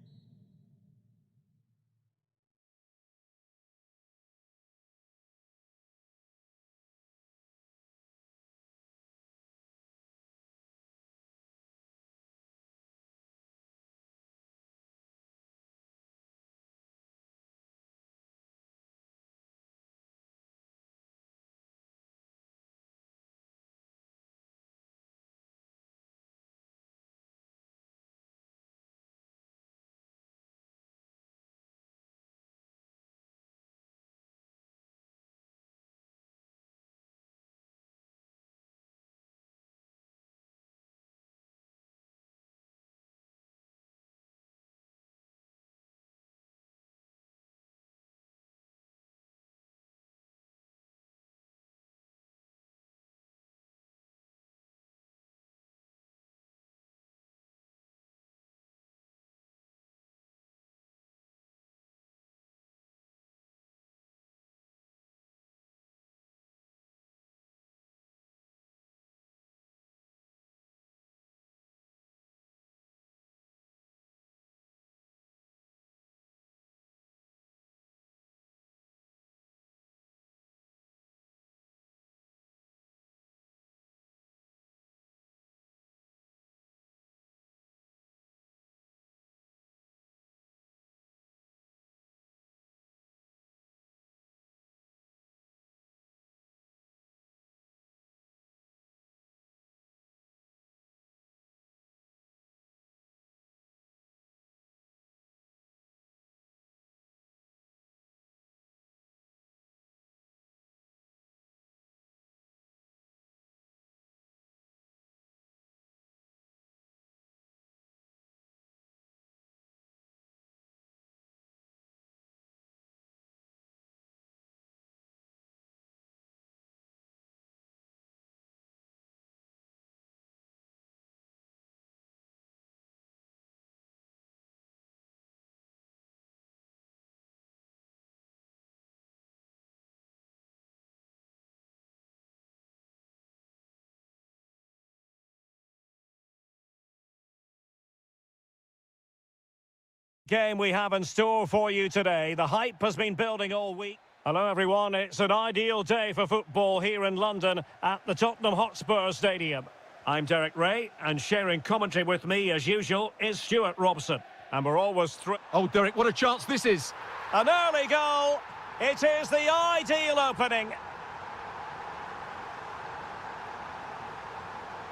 Game we have in store for you today. The hype has been building all week. Hello everyone, it's an ideal day for football here in London at the Tottenham Hotspur Stadium. I'm Derek Ray, and sharing commentary with me as usual is Stuart Robson. And we're always Oh, Derek, what a chance this is. An early goal. It is the ideal opening.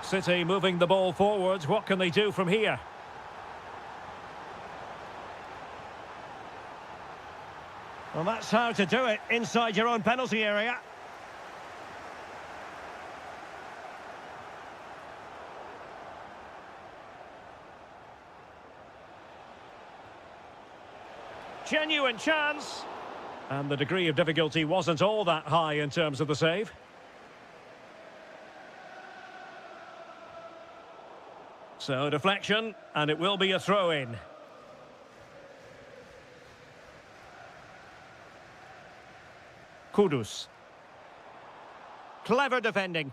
City moving the ball forwards. What can they do from here? Well, that's how to do it inside your own penalty area. Genuine chance. And the degree of difficulty wasn't all that high in terms of the save. So, deflection, and it will be a throw-in. Kudus. Clever defending.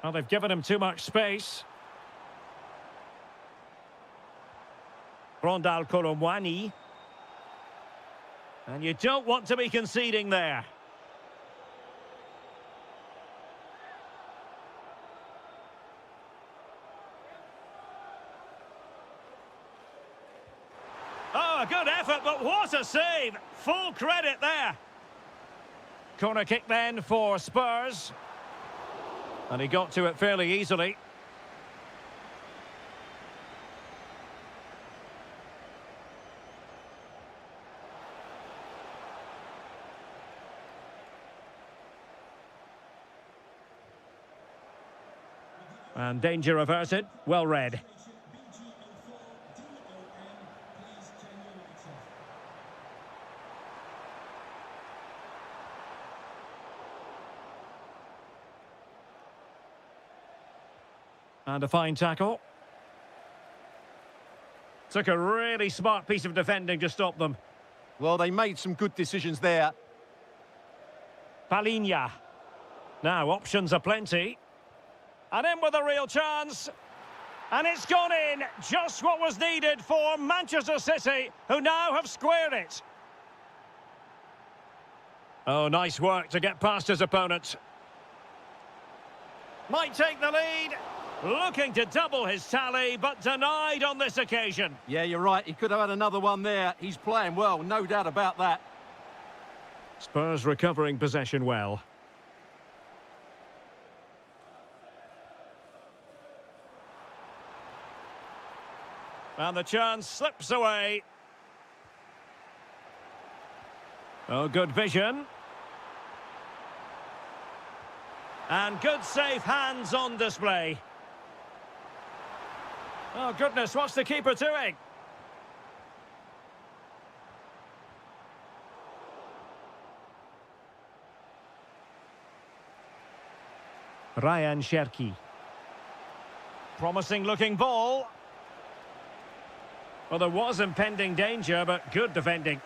Well, they've given him too much space. Rondal Kolomwani. And you don't want to be conceding there. Oh, a good effort, but what a save! Full credit there. Corner kick then for Spurs. And he got to it fairly easily. And danger averted. Well read. And a fine tackle. Took a really smart piece of defending to stop them. Well, they made some good decisions there. Palinha. Now, options are plenty. And in with a real chance. And it's gone in. Just what was needed for Manchester City, who now have squared it. Oh, nice work to get past his opponent. Might take the lead. Looking to double his tally, but denied on this occasion. Yeah, you're right. He could have had another one there. He's playing well, no doubt about that. Spurs recovering possession well. And the chance slips away. Oh, good vision. And good safe hands on display. Oh, goodness, what's the keeper doing? Ryan Cherki. Promising looking ball. Well, there was impending danger, but good defending.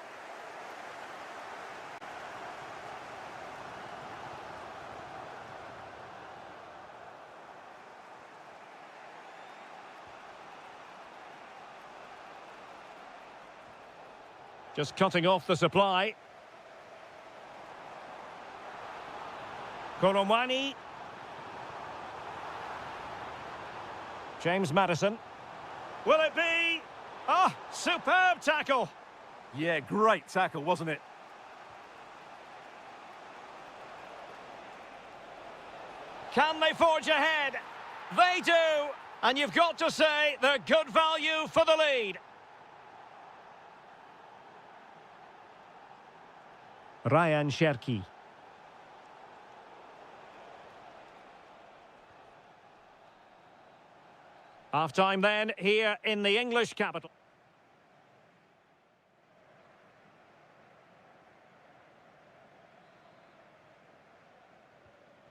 Just cutting off the supply. Kolomwani. James Maddison. Will it be? Oh, superb tackle. Yeah, great tackle, wasn't it? Can they forge ahead? They do. And you've got to say they're good value for the lead. Ryan Cherki. Half-time then, here in the English capital.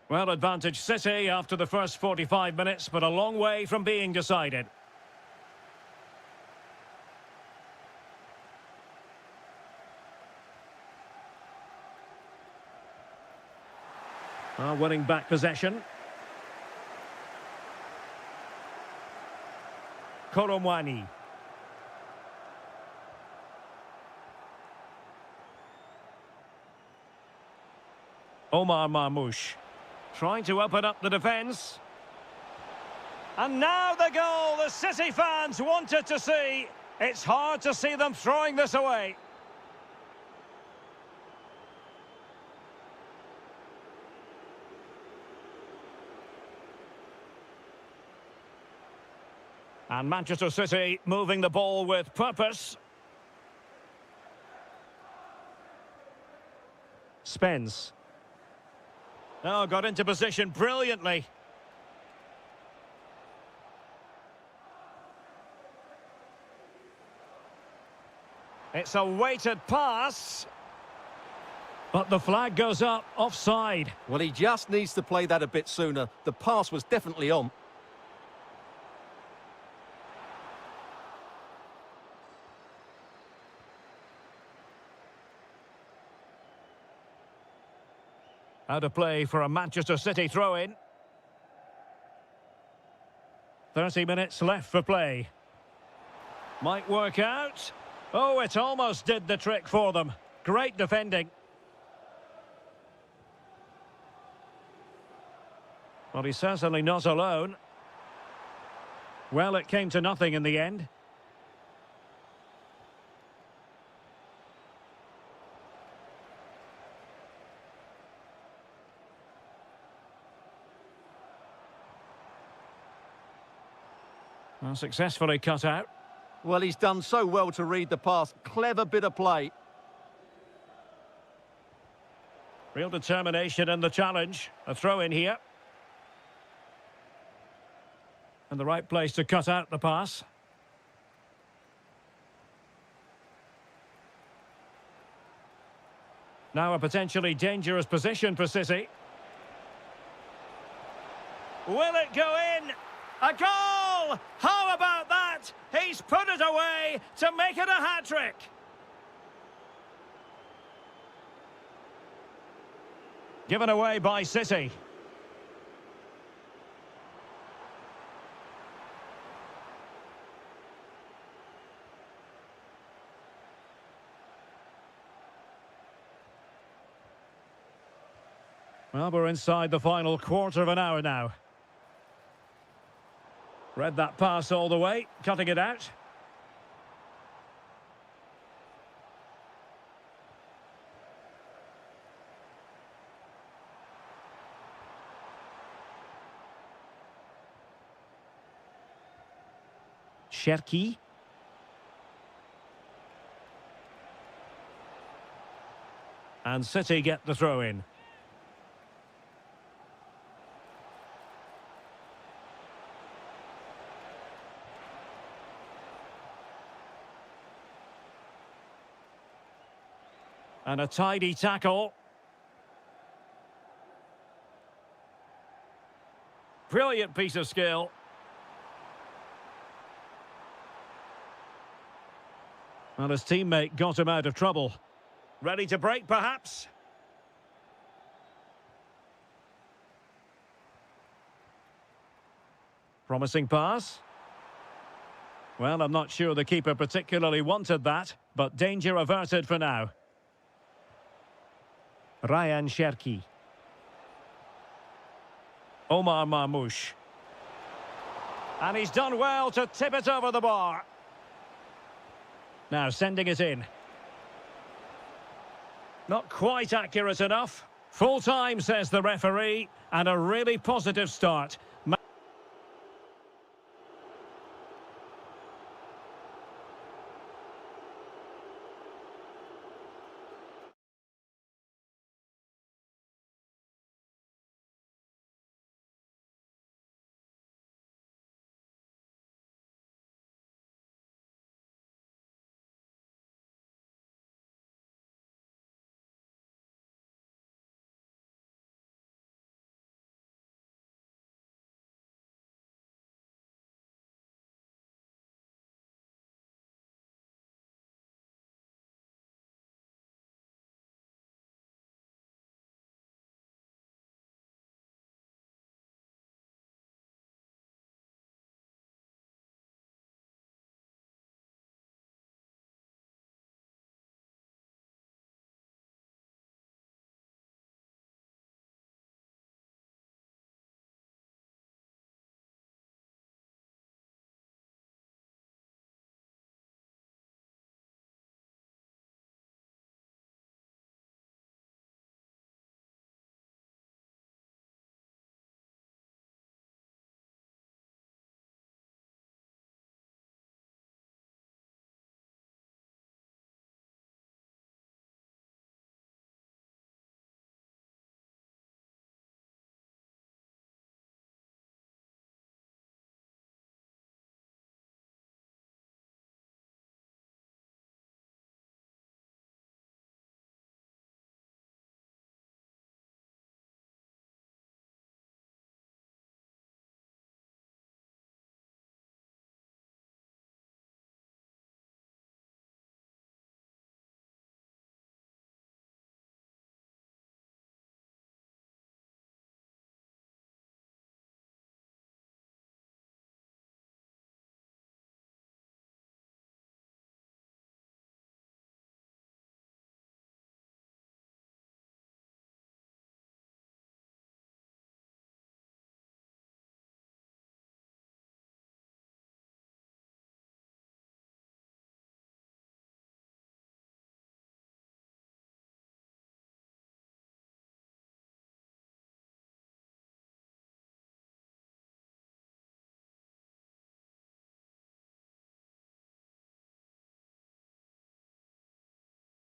Well, advantage City after the first 45 minutes, but a long way from being decided. Well, winning back possession. Koromwani. Omar Marmoush. Trying to open up the defence. And now the goal the City fans wanted to see. It's hard to see them throwing this away. And Manchester City moving the ball with purpose. Spence. Oh, got into position brilliantly. It's a weighted pass. But the flag goes up, offside. Well, he just needs to play that a bit sooner. The pass was definitely on. Out of play for a Manchester City throw-in. 30 minutes left for play. Might work out. Oh, it almost did the trick for them. Great defending. Well, he's certainly not alone. Well, it came to nothing in the end. Well, successfully cut out. Well, he's done so well to read the pass. Clever bit of play. Real determination in the challenge. A throw in here. And the right place to cut out the pass. Now a potentially dangerous position for City. Will it go in? A goal! How about that? He's put it away to make it a hat-trick. Given away by City. Well, we're inside the final quarter of an hour now. Read that pass all the way, cutting it out. Cherki. And City get the throw in. And a tidy tackle. Brilliant piece of skill. Well, his teammate got him out of trouble. Ready to break, perhaps? Promising pass. Well, I'm not sure the keeper particularly wanted that, but danger averted for now. Ryan Cherki. Omar Marmoush. And he's done well to tip it over the bar. Now sending it in. Not quite accurate enough. Full time, says the referee, and a really positive start.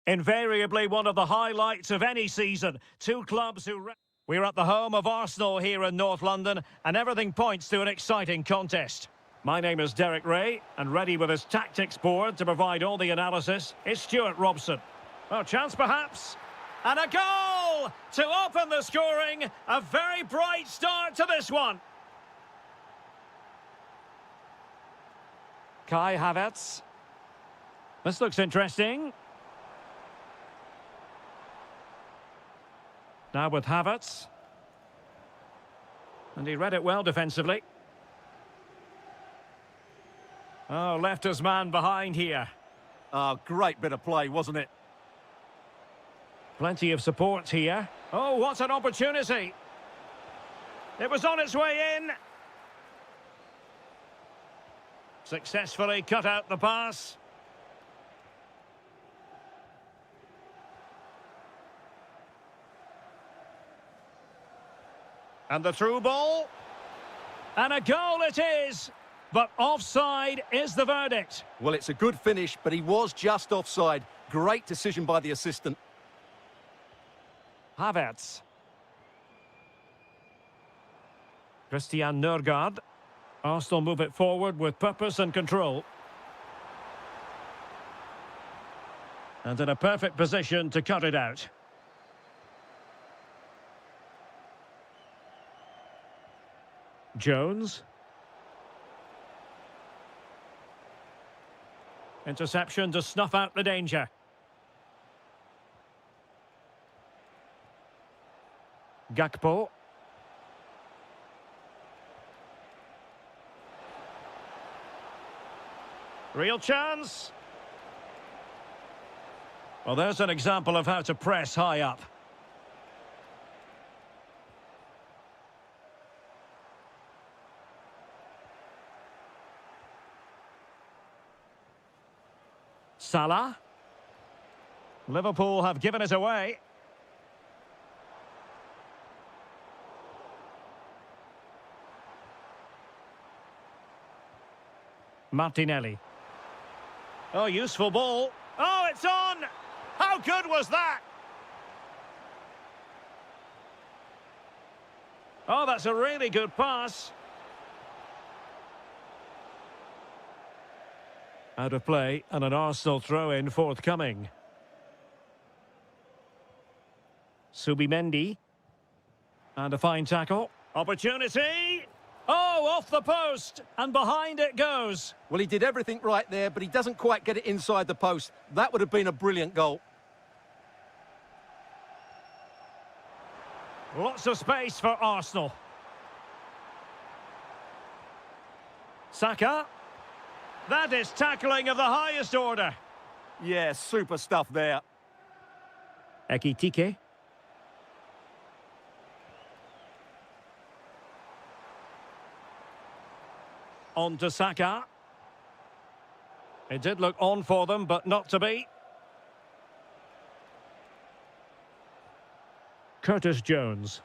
Invariably one of the highlights of any season. Two clubs who... We're at the home of Arsenal here in North London, and everything points to an exciting contest. My name is Derek Ray, and ready with his tactics board to provide all the analysis is Stuart Robson. Oh, chance perhaps. And a goal to open the scoring. A very bright start to this one. Kai Havertz. This looks interesting. Now with Havertz. And he read it well defensively. Oh, left his man behind here. Oh, great bit of play, wasn't it? Plenty of support here. Oh, what an opportunity. It was on its way in. Successfully cut out the pass. And the through ball. And a goal it is. But offside is the verdict. Well, it's a good finish, but he was just offside. Great decision by the assistant. Havertz. Christian Nørgaard. Arsenal move it forward with purpose and control. And in a perfect position to cut it out. Jones. Interception to snuff out the danger. Gakpo. Real chance. Well, there's an example of how to press high up. Salah. Liverpool have given it away. Martinelli. Oh, useful ball. Oh, it's on! How good was that? Oh, that's a really good pass. Out of play, and an Arsenal throw-in forthcoming. Subimendi. And a fine tackle. Opportunity! Oh, off the post, and behind it goes. Well, he did everything right there, but he doesn't quite get it inside the post. That would have been a brilliant goal. Lots of space for Arsenal. Saka. That is tackling of the highest order. Yeah, super stuff there. Ekitike. On to Saka. It did look on for them, but not to be. Curtis Jones.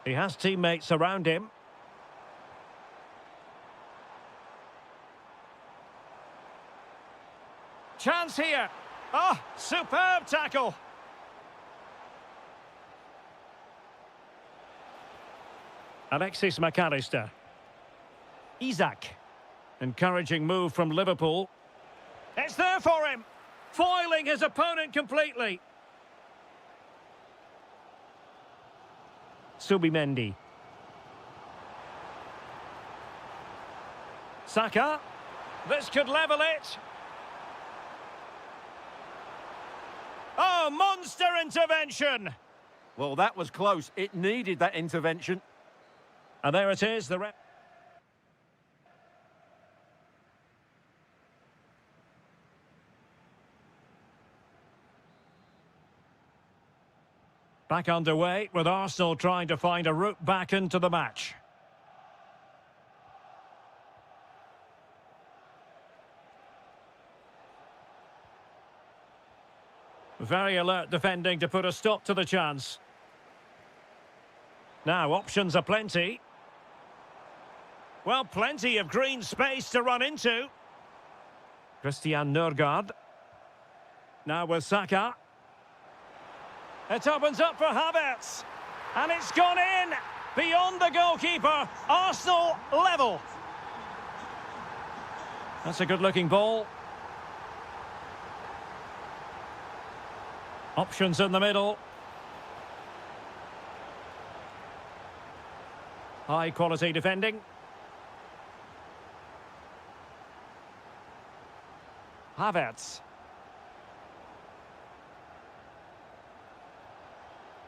He has teammates around him. Chance here. Oh, superb tackle. Alexis McAllister. Isak. Encouraging move from Liverpool. It's there for him. Foiling his opponent completely. Subimendi. Saka. This could level it. Oh, monster intervention. Well, that was close. It needed that intervention. And there it is, the back underway with Arsenal trying to find a route back into the match. Very alert defending to put a stop to the chance. Now options are plenty. Well, plenty of green space to run into. Christian Nørgaard. Now with Saka. It opens up for Havertz. And it's gone in. Beyond the goalkeeper. Arsenal level. That's a good-looking ball. Options in the middle. High-quality defending. Havertz.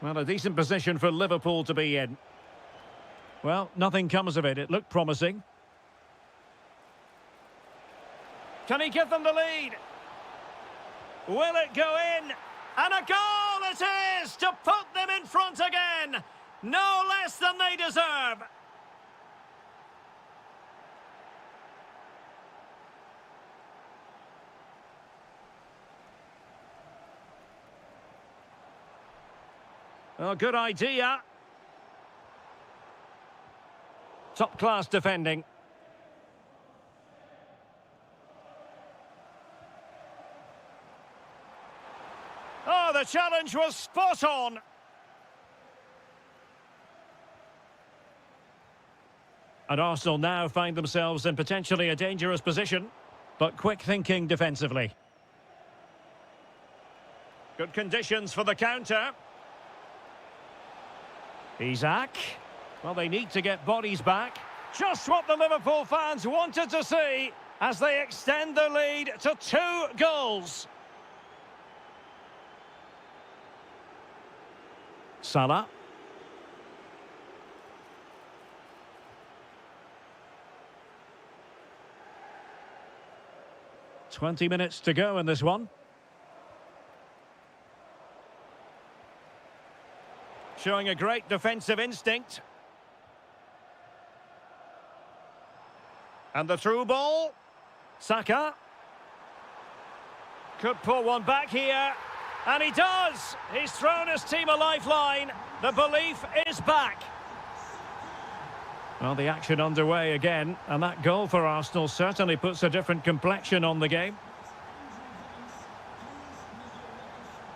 Well, a decent position for Liverpool to be in. Well, nothing comes of it. It looked promising. Can he give them the lead? Will it go in? And a goal it is to put them in front again. No less than they deserve. Oh, good idea. Top-class defending. Oh, the challenge was spot on. And Arsenal now find themselves in potentially a dangerous position, but quick thinking defensively. Good conditions for the counter. Isak. Well, they need to get bodies back. Just what the Liverpool fans wanted to see as they extend the lead to 2 goals. Salah. "20 minutes to go in this one. Showing a great defensive instinct. And the through ball. Saka. Could pull one back here. And he does! He's thrown his team a lifeline. The belief is back. Well, the action underway again. And that goal for Arsenal certainly puts a different complexion on the game.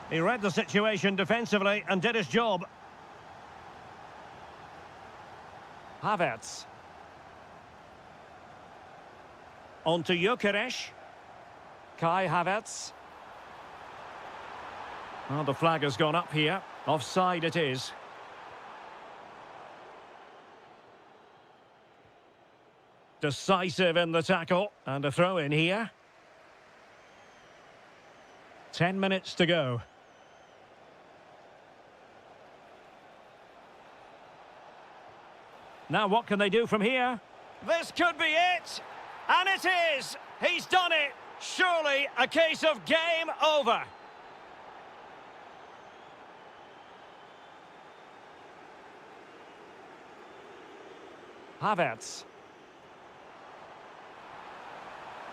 He read the situation defensively and did his job. Havertz. On to Gyökeres. Kai Havertz. Well, the flag has gone up here. Offside it is. Decisive in the tackle. And a throw in here. 10 minutes to go. Now what can they do from here? This could be it! And it is! He's done it! Surely a case of game over. Havertz.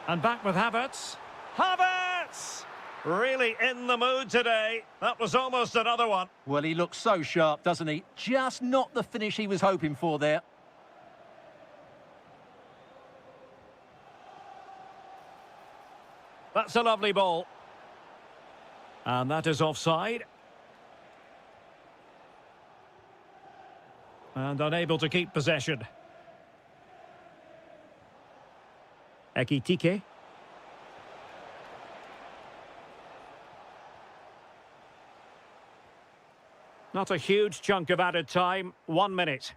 And back with Havertz. Havertz! Really in the mood today. That was almost another one. Well, he looks so sharp, doesn't he? Just not the finish he was hoping for there. That's a lovely ball. And that is offside. And unable to keep possession. Ekitike. Not a huge chunk of added time. 1 minute.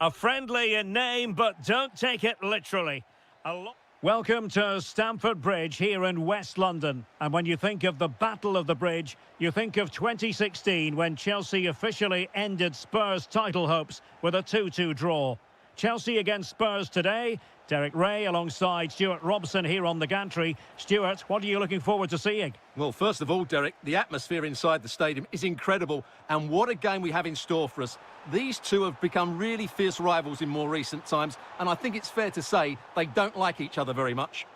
A friendly in name, but don't take it literally. Welcome to Stamford Bridge here in West London. And when you think of the Battle of the Bridge, you think of 2016 when Chelsea officially ended Spurs' title hopes with a 2-2 draw. Chelsea against Spurs today. Derek Ray alongside Stuart Robson here on the gantry. Stuart, what are you looking forward to seeing? Well, first of all, Derek, the atmosphere inside the stadium is incredible. And what a game we have in store for us. These two have become really fierce rivals in more recent times. And I think it's fair to say they don't like each other very much.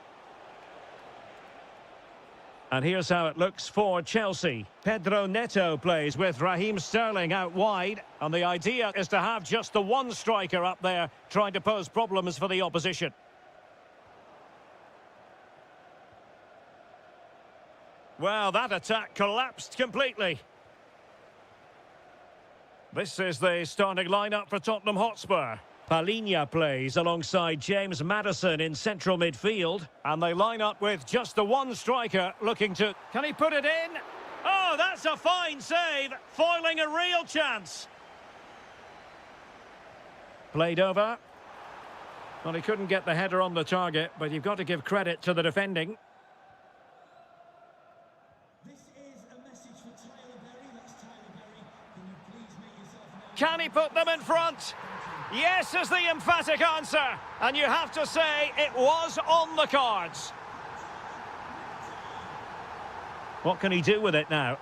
And here's how it looks for Chelsea. Pedro Neto plays with Raheem Sterling out wide. And the idea is to have just the one striker up there trying to pose problems for the opposition. Well, that attack collapsed completely. This is the starting lineup for Tottenham Hotspur. Palhinha plays alongside James Maddison in central midfield. And they line up with just the one striker looking to... Can he put it in? Oh, that's a fine save, foiling a real chance. Played over. Well, he couldn't get the header on the target, but you've got to give credit to the defending. Can he put them in front? Yes is the emphatic answer. And you have to say it was on the cards. What can he do with it now?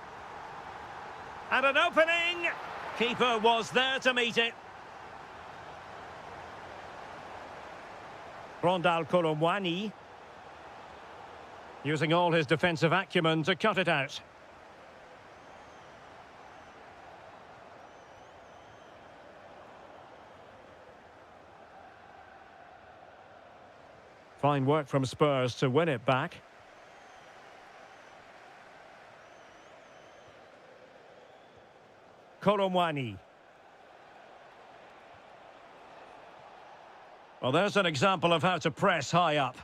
And an opening. Keeper was there to meet it. Rondal Colomwani. Using all his defensive acumen to cut it out. Fine work from Spurs to win it back. Colomwani. Well, there's an example of how to press high up.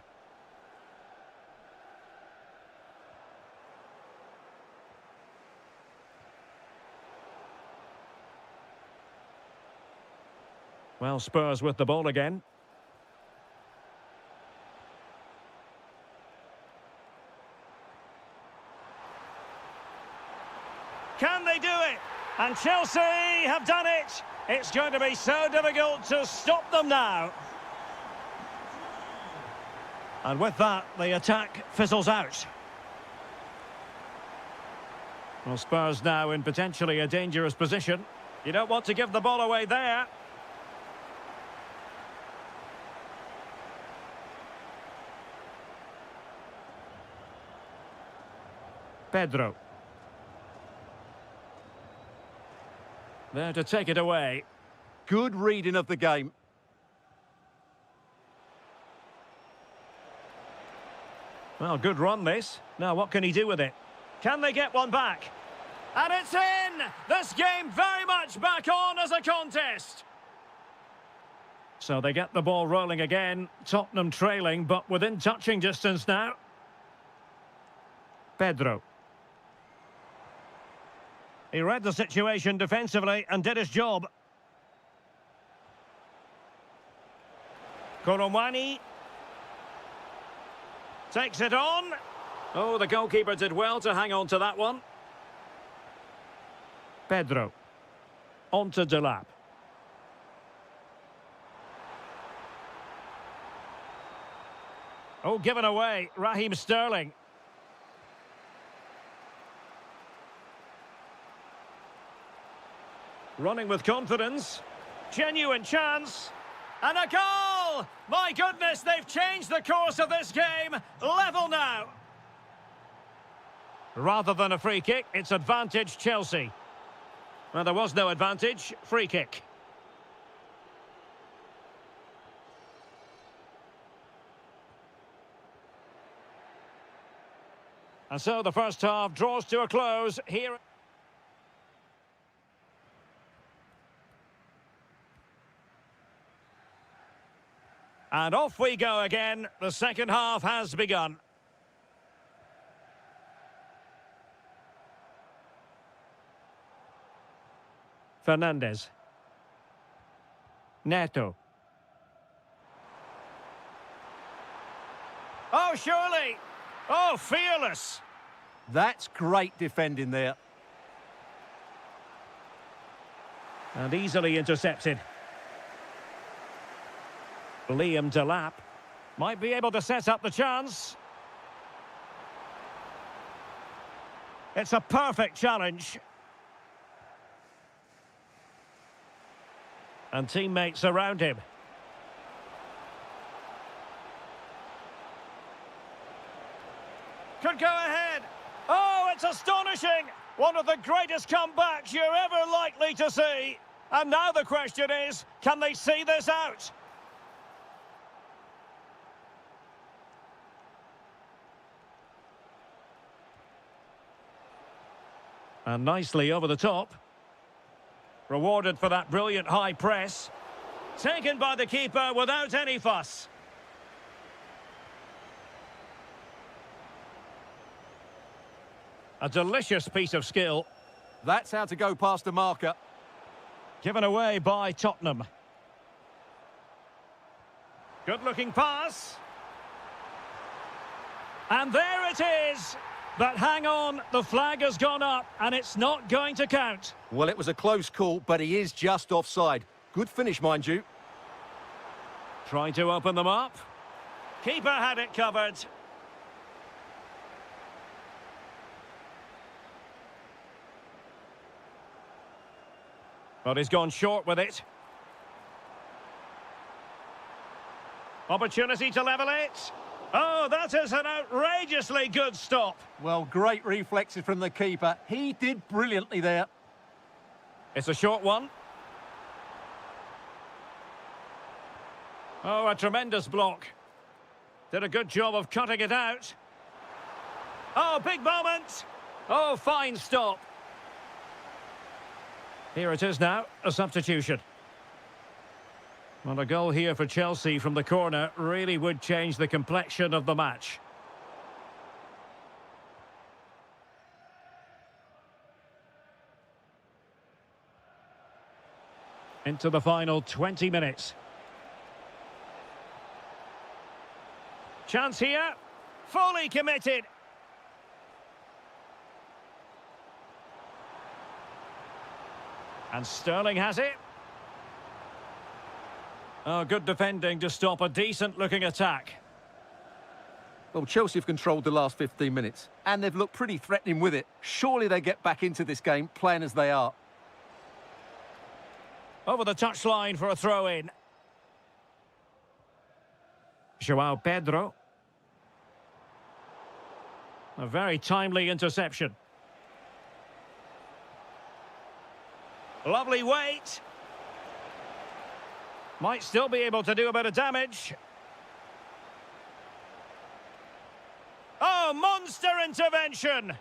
Well, Spurs with the ball again. Can they do it? And Chelsea have done it. It's going to be so difficult to stop them now. And with that, the attack fizzles out. Well, Spurs now in potentially a dangerous position. You don't want to give the ball away there. Pedro. There to take it away. Good reading of the game. Well, good run this. Now what can he do with it? Can they get one back? And it's in! This game very much back on as a contest. So they get the ball rolling again. Tottenham trailing, but within touching distance now. Pedro. He read the situation defensively and did his job. Colomwani takes it on. Oh, the goalkeeper did well to hang on to that one. Pedro. On to Delap. Oh, given away. Raheem Sterling. Running with confidence. Genuine chance. And a goal! My goodness, they've changed the course of this game. Level now. Rather than a free kick, it's advantage Chelsea. Well, there was no advantage. Free kick. And so the first half draws to a close here. And off we go again. The second half has begun. Fernandez. Neto. Oh, surely. Oh, fearless. That's great defending there. And easily intercepted. Liam Delap might be able to set up the chance. It's a perfect challenge. And teammates around him. Could go ahead. Oh, it's astonishing. One of the greatest comebacks you're ever likely to see. And now the question is, can they see this out? And nicely over the top. Rewarded for that brilliant high press. Taken by the keeper without any fuss. A delicious piece of skill. That's how to go past the marker. Given away by Tottenham. Good-looking pass. And there it is. But hang on, the flag has gone up and it's not going to count. Well, it was a close call, but he is just offside. Good finish, mind you. Trying to open them up. Keeper had it covered. But he's gone short with it. Opportunity to level it. Oh, that is an outrageously good stop. Well, great reflexes from the keeper. He did brilliantly there. It's a short one. Oh, a tremendous block. Did a good job of cutting it out. Oh, big moment. Oh, fine stop. Here it is now, a substitution. Well, a goal here for Chelsea from the corner really would change the complexion of the match. Into the final 20 minutes. Chance here. Fully committed. And Sterling has it. Oh, good defending to stop a decent-looking attack. Well, Chelsea have controlled the last 15 minutes, and they've looked pretty threatening with it. Surely they get back into this game, playing as they are. Over the touchline for a throw-in. João Pedro. A very timely interception. Lovely weight. Might still be able to do a bit of damage. Oh, monster intervention!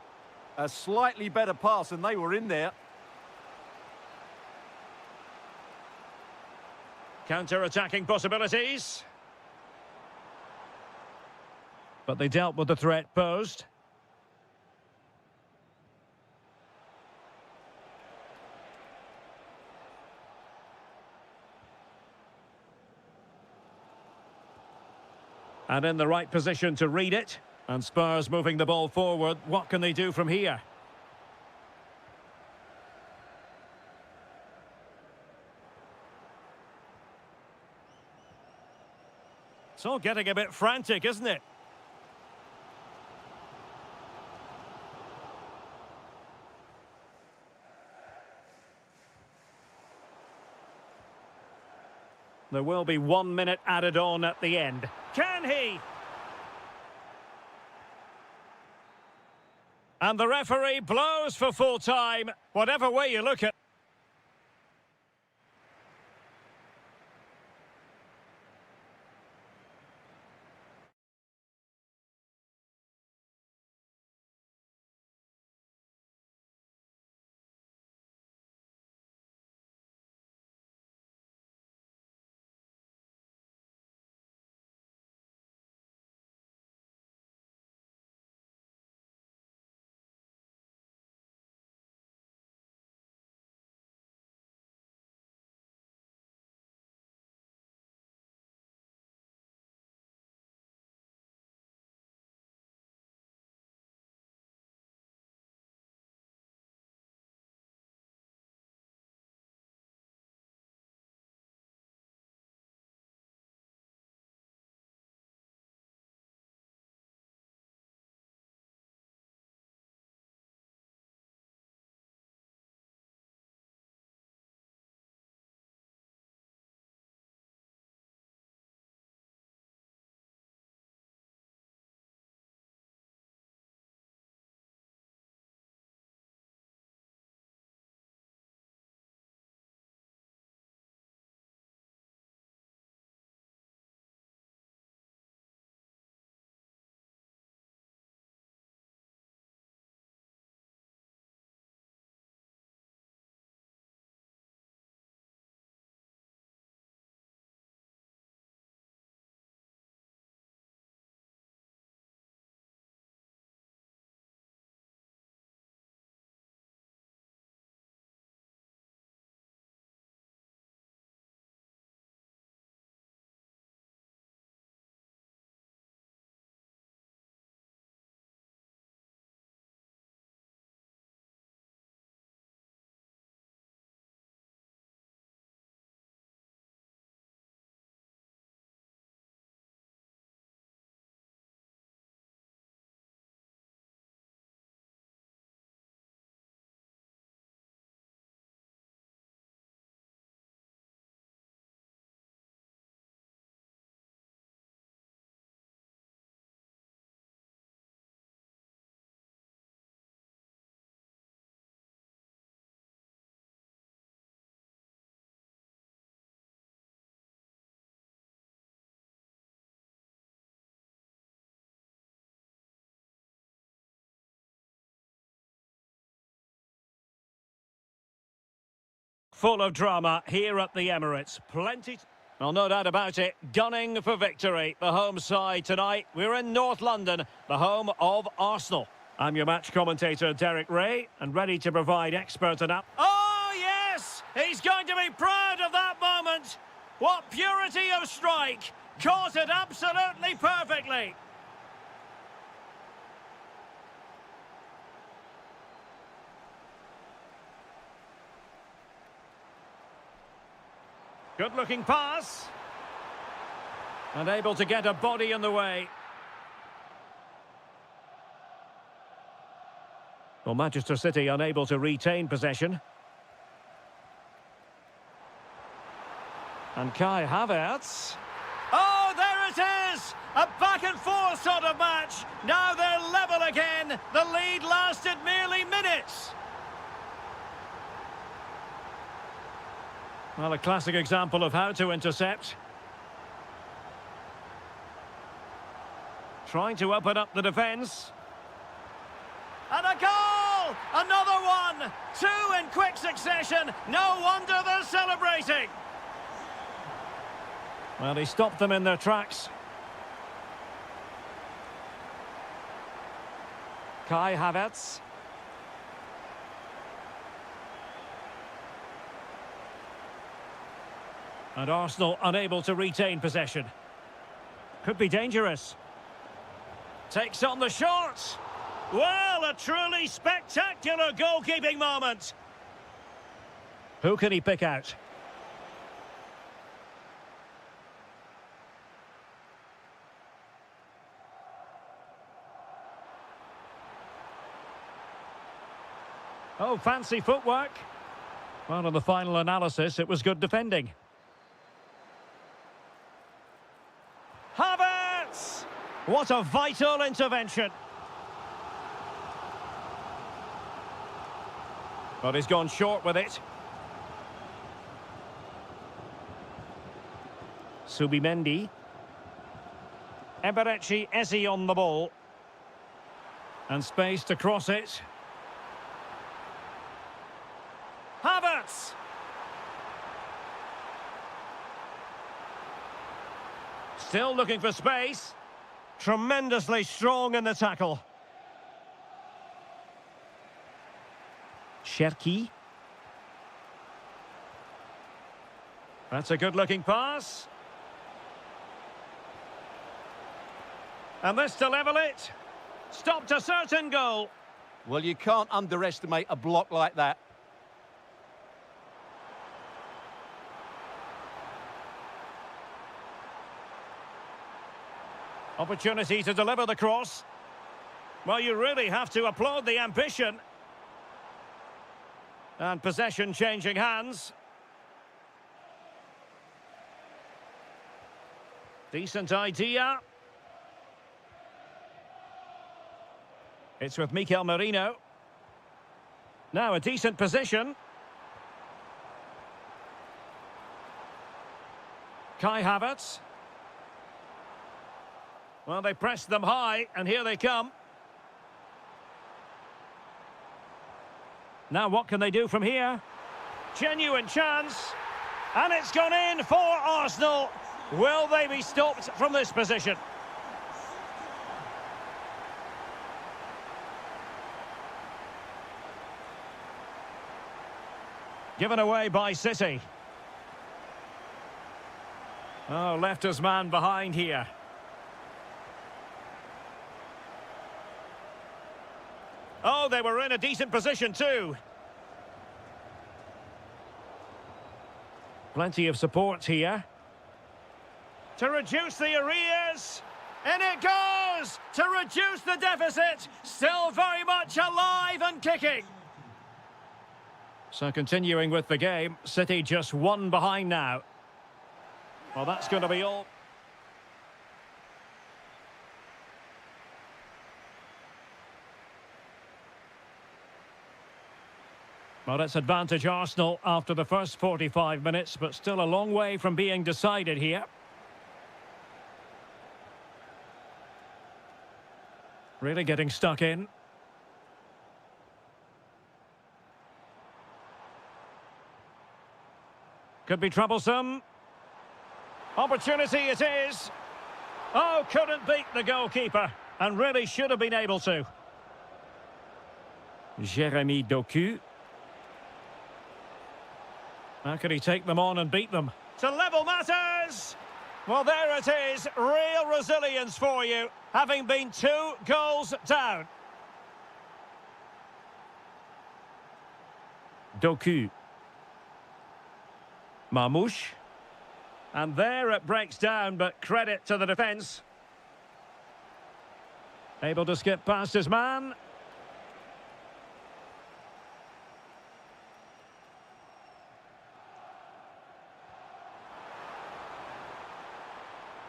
A slightly better pass, and they were in there. Counter-attacking possibilities. But they dealt with the threat posed. And in the right position to read it. And Spurs moving the ball forward. What can they do from here? It's all getting a bit frantic, isn't it? There will be 1 minute added on at the end. Can he? And the referee blows for full time, whatever way you look at it. full of drama here at the Emirates. Plenty... Well, no doubt about it, gunning for victory. The home side tonight. We're in North London, the home of Arsenal. I'm your match commentator, Derek Ray, and ready to provide expert analysis. Oh, yes! He's going to be proud of that moment. What purity of strike. Caught it absolutely perfectly. Good-looking pass. And able to get a body in the way. Well, Manchester City unable to retain possession. And Kai Havertz. Oh, there it is! A back-and-forth sort of match. Now they're level again. The lead lasted merely minutes. Well, a classic example of how to intercept. Trying to open up the defence. And a goal! Another one! Two in quick succession. No wonder they're celebrating. Well, he stopped them in their tracks. Kai Havertz. And Arsenal unable to retain possession. Could be dangerous. Takes on the shot. Well, a truly spectacular goalkeeping moment. Who can he pick out? Oh, fancy footwork. Well, in the final analysis, it was good defending. Havertz! What a vital intervention. But he's gone short with it. Subimendi. Eberechi Eze on the ball. And space to cross it. Havertz! Still looking for space. Tremendously strong in the tackle. Cherki. That's a good-looking pass. And this to level it. Stopped a certain goal. Well, you can't underestimate a block like that. Opportunity to deliver the cross. Well, you really have to applaud the ambition. And possession changing hands. Decent idea. It's with Mikel Merino. Now a decent position. Kai Havertz. Well, they pressed them high, and here they come. Now what can they do from here? Genuine chance. And it's gone in for Arsenal. Will they be stopped from this position? Given away by City. Oh, left his man behind here. Oh, they were in a decent position too. Plenty of support here. To reduce the arrears. In it goes! To reduce the deficit. Still very much alive and kicking. So continuing with the game, City just one behind now. Well, that's going to be all. Well, it's advantage Arsenal after the first 45 minutes, but still a long way from being decided here. Really getting stuck in. Could be troublesome. Opportunity it is. Oh, couldn't beat the goalkeeper. And really should have been able to. Jeremy Doku. How could he take them on and beat them? To level matters! Well, there it is. Real resilience for you, having been 2 goals down. Doku. Marmouche. And there it breaks down, but credit to the defence. Able to skip past his man.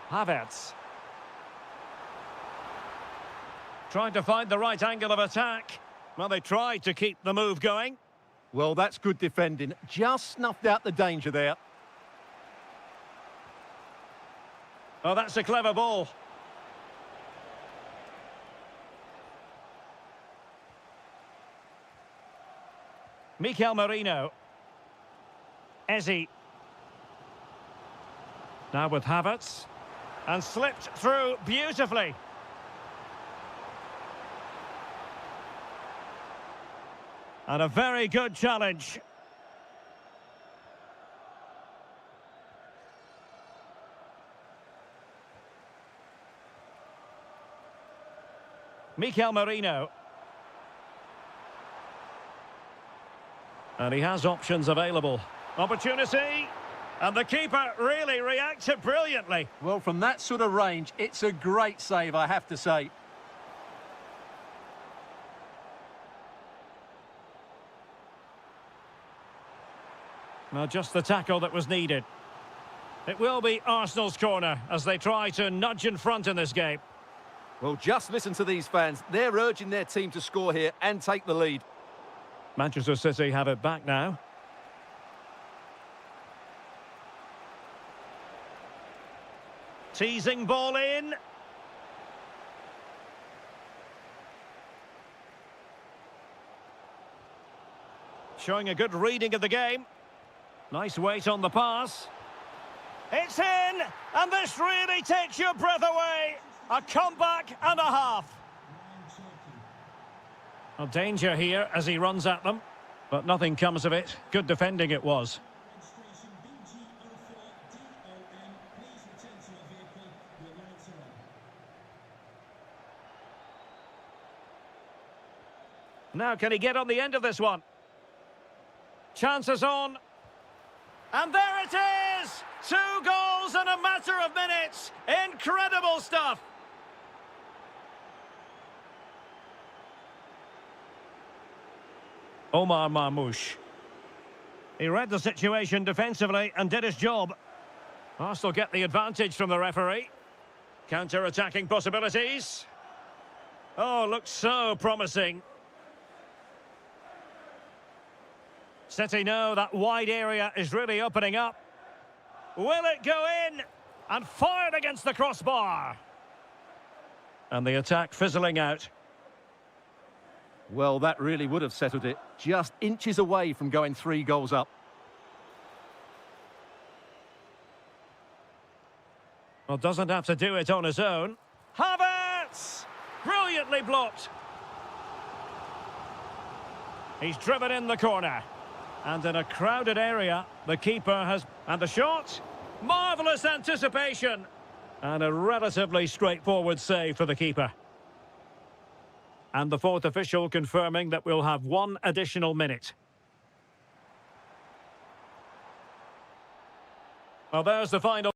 Havertz. Trying to find the right angle of attack. Well, they tried to keep the move going. Well, that's good defending. Just snuffed out the danger there. Oh, that's a clever ball. Mikel Merino. Ezzy. Now with Havertz. And slipped through beautifully. And a very good challenge. Mikel Merino. And he has options available. Opportunity. And the keeper really reacted brilliantly. Well, from that sort of range, it's a great save, I have to say. Well, just the tackle that was needed. It will be Arsenal's corner as they try to nudge in front in this game. Well, just listen to these fans. They're urging their team to score here and take the lead. Manchester City have it back now. Teasing ball in. Showing a good reading of the game. Nice weight on the pass. It's in! And this really takes your breath away. A comeback and a half. A danger here as he runs at them. But nothing comes of it. Good defending it was. Now, can he get on the end of this one? Chances on. And there it is! 2 goals in a matter of minutes. Incredible stuff. Omar Marmouche. He read the situation defensively and did his job. Arsenal get the advantage from the referee. Counter-attacking possibilities. Oh, looks so promising. City know that wide area is really opening up. Will it go in? And fired against the crossbar. And the attack fizzling out. Well, that really would have settled it. Just inches away from going 3 goals up. Well, doesn't have to do it on his own. Havertz! Brilliantly blocked. He's driven in the corner. And in a crowded area, the keeper has... And the shot? Marvellous anticipation. And a relatively straightforward save for the keeper. And the 4th official confirming that we'll have 1 additional minute. Well, there's the final.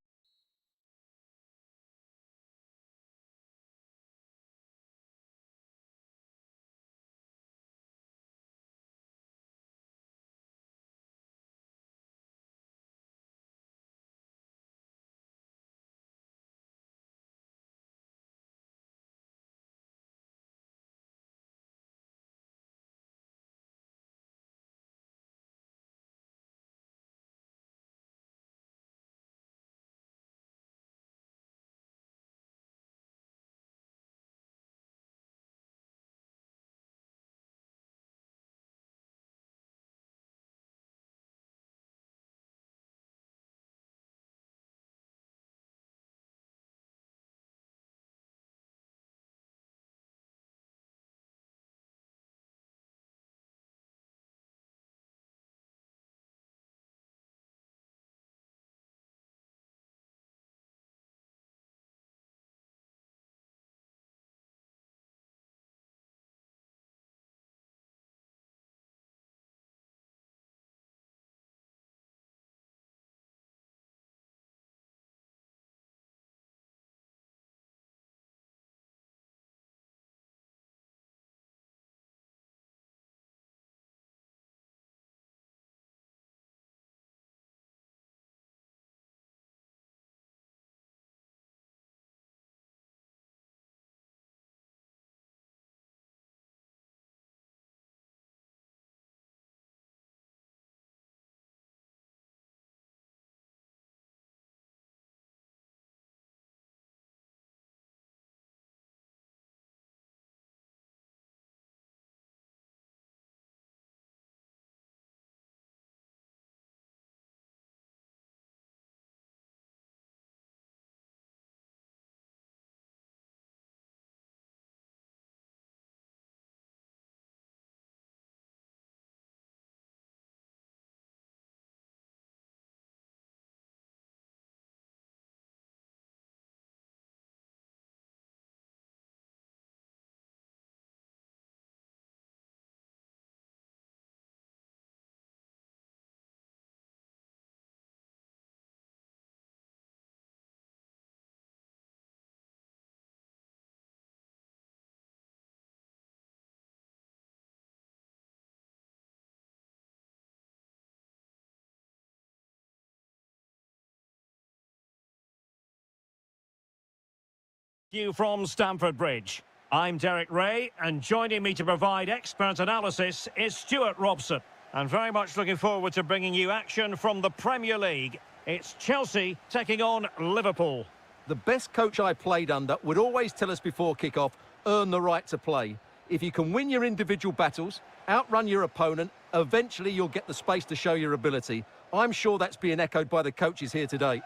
You from Stamford Bridge. I'm Derek Ray, and joining me to provide expert analysis is Stuart Robson. And very much looking forward to bringing you action from the Premier League. It's Chelsea taking on Liverpool. The best coach I played under would always tell us before kick-off, earn the right to play. If you can win your individual battles, outrun your opponent, eventually you'll get the space to show your ability. I'm sure that's being echoed by the coaches here today.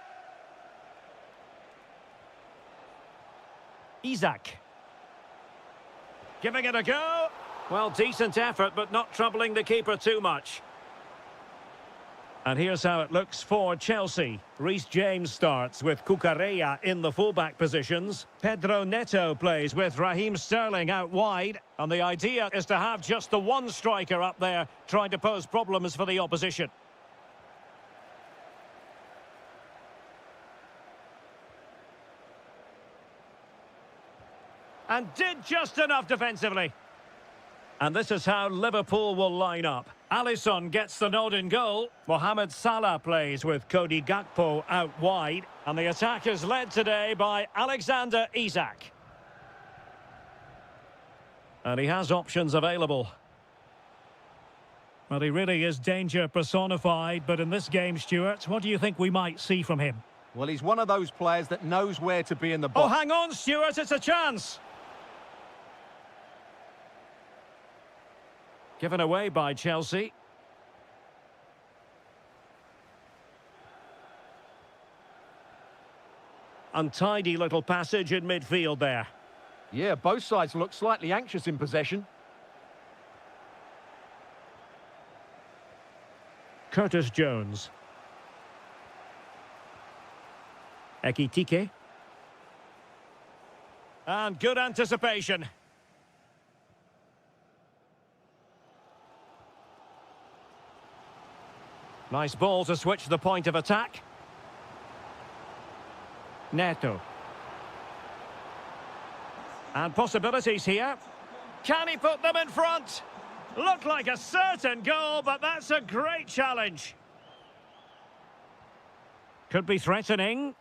Isak. Giving it a go. Well, decent effort, but not troubling the keeper too much. And here's how it looks for Chelsea. Reece James starts with Cucurella in the fullback positions. Pedro Neto plays with Raheem Sterling out wide. And the idea is to have just the one striker up there trying to pose problems for the opposition. And did just enough defensively. And this is how Liverpool will line up. Alisson gets the nod in goal. Mohamed Salah plays with Cody Gakpo out wide. And the attack is led today by Alexander Isak. And he has options available. Well, he really is danger personified. But in this game, Stuart, what do you think we might see from him? Well, he's one of those players that knows where to be in the Oh, box. hang on, Stuart, it's a chance. Given away by Chelsea. Untidy little passage in midfield there. Yeah, both sides look slightly anxious in possession. Curtis Jones. Ekitike. And good anticipation. Nice ball to switch the point of attack. Neto. And possibilities here. Can he put them in front? Looked like a certain goal, but that's a great challenge. Could be threatening.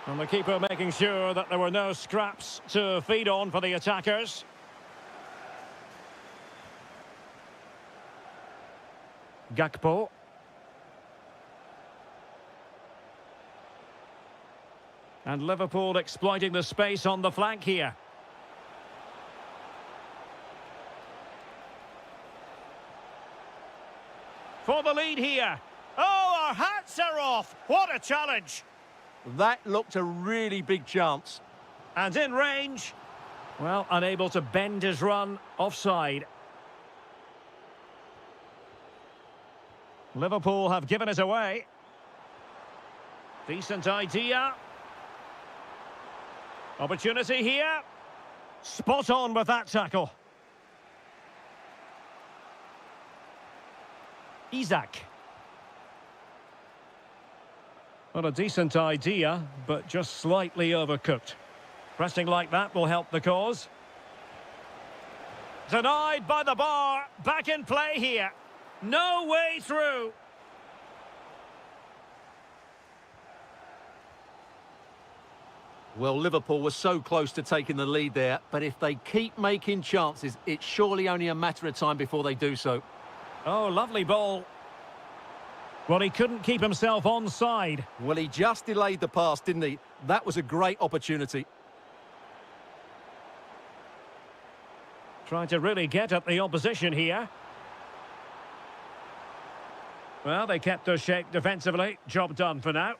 And the keeper making sure that there were no scraps to feed on for the attackers. Gakpo. And Liverpool exploiting the space on the flank here. For the lead here. Oh, our hats are off. What a challenge. That looked a really big chance. And in range. Well, unable to bend his run. Offside. Liverpool have given it away. Decent idea. Opportunity here. Spot on with that tackle. Isak. Well, a decent idea, but just slightly overcooked. Pressing like that will help the cause. Denied by the bar. Back in play here. No way through. Well, Liverpool was so close to taking the lead there, but if they keep making chances, it's surely only a matter of time before they do so. Oh, lovely ball. Well, he couldn't keep himself onside. Well, he just delayed the pass, didn't he? That was a great opportunity. Trying to really get at the opposition here. Well, they kept their shape defensively. Job done for now.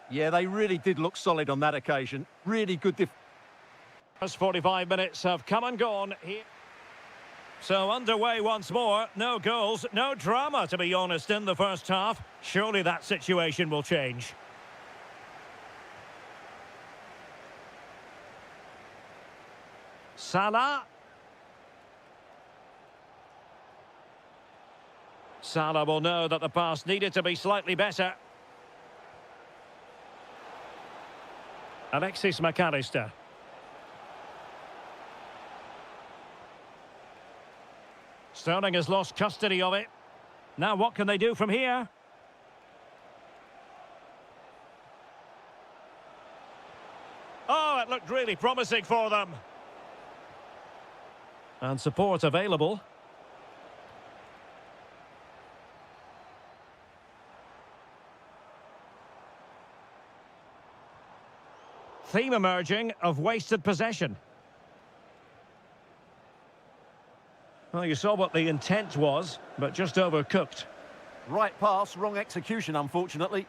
Yeah, they really did look solid on that occasion. Really good First 45 minutes have come and gone here. So underway once more. No goals, no drama, to be honest, in the first half. Surely that situation will change. Salah. Salah will know that the pass needed to be slightly better. Alexis McAllister. Sterling has lost custody of it. Now what can they do from here? Oh, it looked looked really promising for them. And support available. Theme emerging of wasted possession. Well, you saw what the intent was, but just overcooked. Right pass, wrong execution, unfortunately.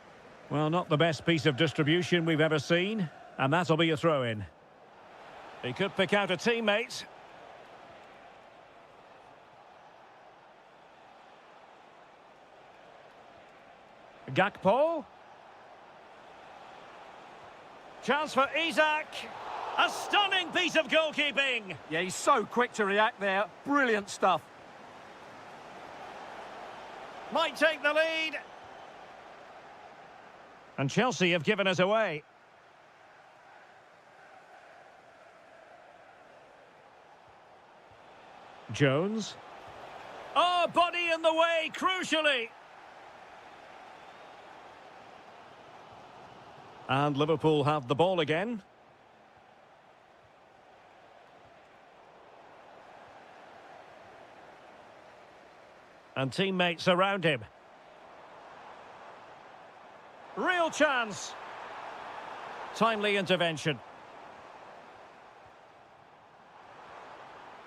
Well, not the best piece of distribution we've ever seen, and that'll be a throw-in. He could pick out a teammate. Gakpo. Chance for Isak. A stunning piece of goalkeeping. Yeah, he's so quick to react there. Brilliant stuff. Might take the lead. And Chelsea have given us away. Jones. Oh, body in the way, crucially. And Liverpool have the ball again. And teammates around him. Real chance. Timely intervention.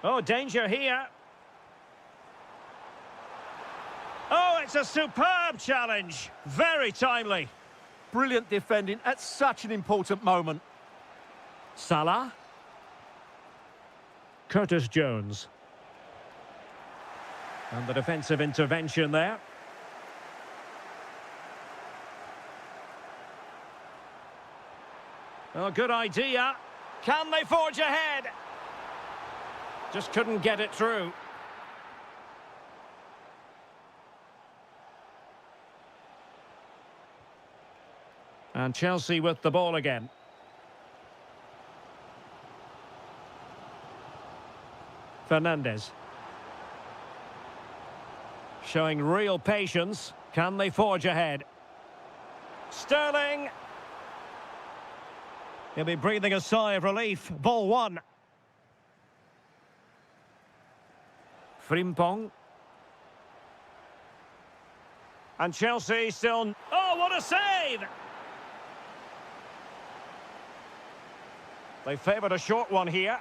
Oh, danger here. Oh, it's a superb challenge. Very timely. Brilliant defending at such an important moment. Salah. Curtis Jones. And the defensive intervention there. Oh, good idea. Can they forge ahead? Just couldn't get it through. And Chelsea with the ball again. Fernandes. Showing real patience. Can they forge ahead? Sterling. He'll be breathing a sigh of relief. Ball one. Frimpong. And Chelsea still... Oh, what a save! They favoured a short one here.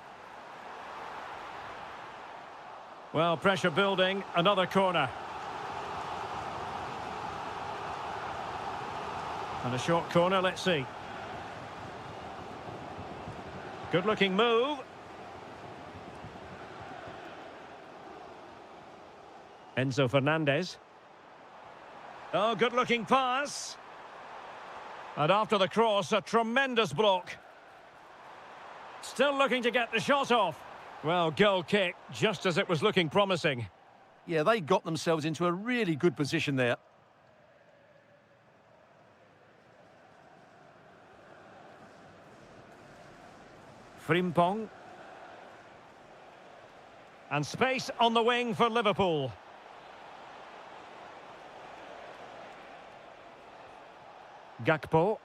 Well, pressure building. Another corner. And a short corner, let's see. Good-looking move. Enzo Fernandez. Oh, good-looking pass. And after the cross, a tremendous block. Still looking to get the shot off. Well, goal kick, just as it was looking promising. Yeah, they got themselves into a really good position there. Frimpong. And space on the wing for Liverpool. Gakpo.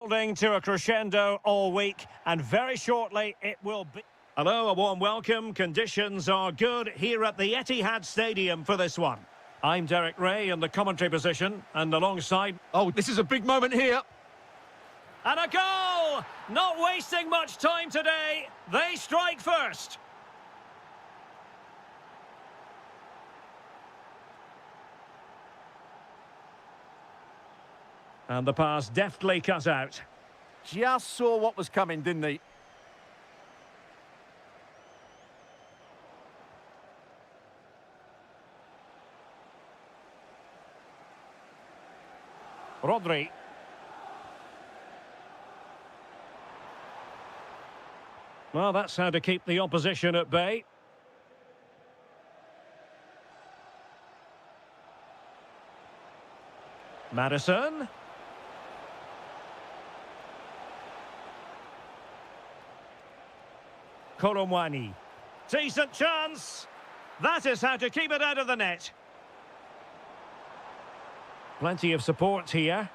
Building to a crescendo all week, and very shortly it will be. Hello, a warm welcome. Conditions are good here at the Etihad Stadium for this one. I'm Derek Ray in the commentary position, and alongside... Oh, this is a big moment here. And a goal! Not wasting much time today. They strike first. And the pass deftly cut out. Just saw what was coming, didn't he? Rodri. Well, that's how to keep the opposition at bay. Madison. Kolomwani. Decent chance. That is how to keep it out of the net. Plenty of support here,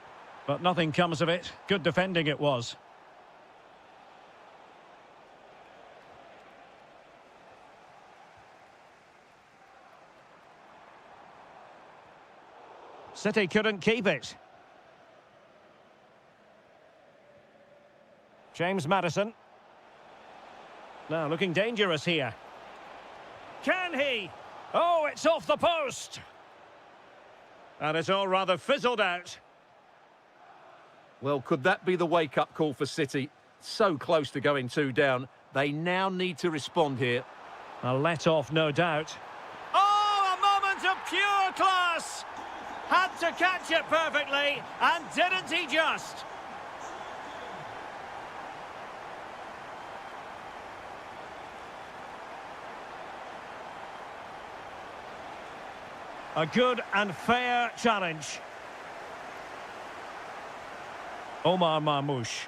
but nothing comes of it. Good defending it was. City couldn't keep it. James Madison. Now looking dangerous here. Can he? Oh, it's off the post. And it's all rather fizzled out. Well, could that be the wake-up call for City? So close to going 2 down. They now need to respond here. A let-off, no doubt. Oh, a moment of pure class! Had to catch it perfectly, and didn't he just? A good and fair challenge. Omar Marmoush.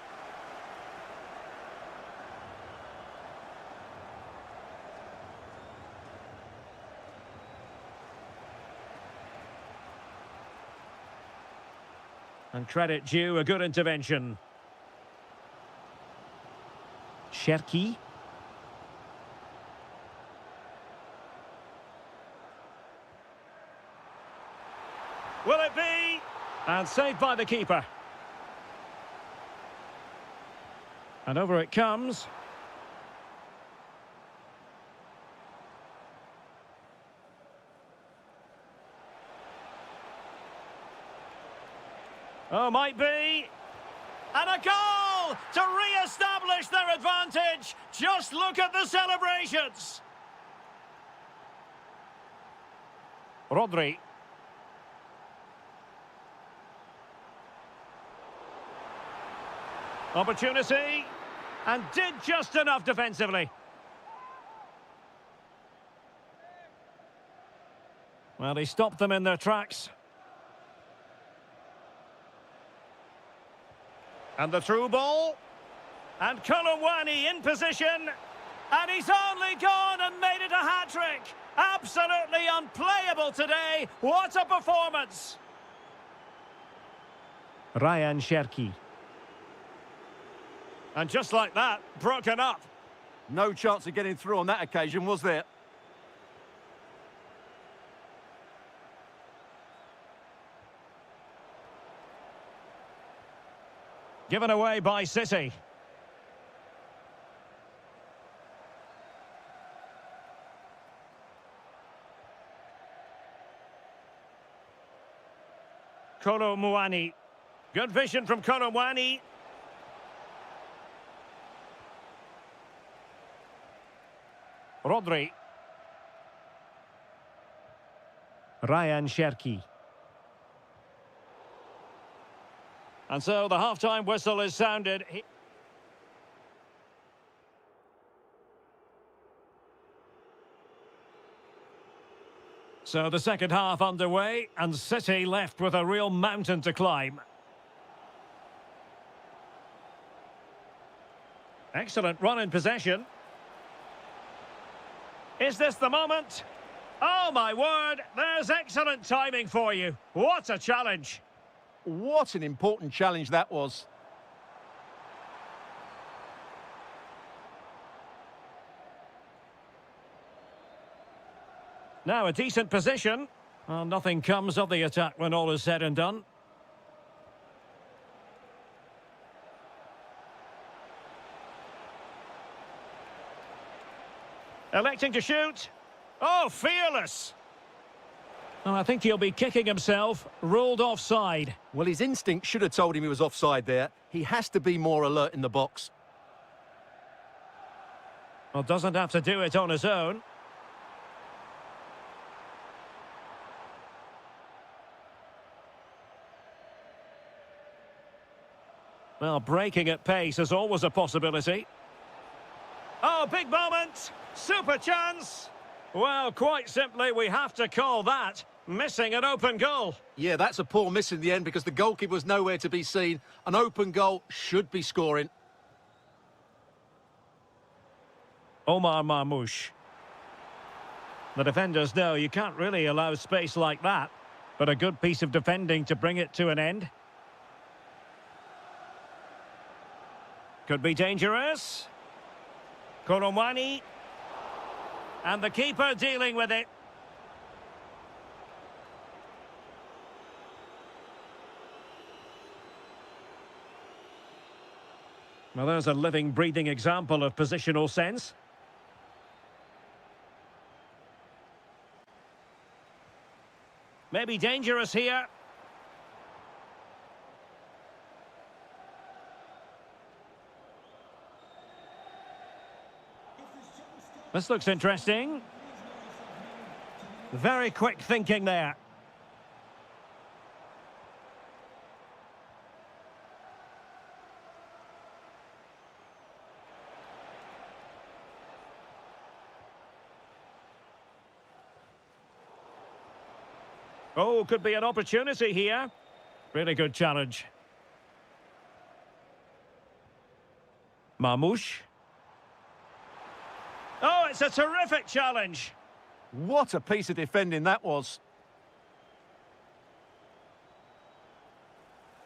And credit due, a good intervention. Cherki. Will it be? And saved by the keeper. And over it comes. Oh, might be. And a goal to re-establish their advantage. Just look at the celebrations. Rodri. Opportunity, and did just enough defensively. Well, he stopped them in their tracks. And the through ball. And Kolomwani in position. And he's only gone and made it a hat-trick. Absolutely unplayable today. What a performance. Ryan Cherki. And just like that, broken up. No chance of getting through on that occasion, was there? Given away by City. Kolomwani. Good vision from Kolomwani. Rodri. Ryan Cherki. And so the half-time whistle is sounded. So the second half underway, and City left with a real mountain to climb. Excellent run in possession. Is this the moment? Oh, my word, there's excellent timing for you. What a challenge. What an important challenge that was. Now a decent position. Well, nothing comes of the attack when all is said and done. Electing to shoot. Oh, fearless. Well, I think he'll be kicking himself. Ruled offside. Well, his instinct should have told him he was offside there. He has to be more alert in the box. Well, doesn't have to do it on his own. Well, breaking at pace is always a possibility. Oh, big moment! Super chance! Well, quite simply, we have to call that missing an open goal. Yeah, that's a poor miss in the end because the goalkeeper was nowhere to be seen. An open goal should be scoring. Omar Marmoush. The defenders know you can't really allow space like that, but a good piece of defending to bring it to an end. Could be dangerous. Koromwani. And the keeper dealing with it. Well, there's a living, breathing example of positional sense. Maybe dangerous here. This looks interesting. Very quick thinking there. Oh, could be an opportunity here. Really good challenge. Marmoush. Oh, it's a terrific challenge. What a piece of defending that was.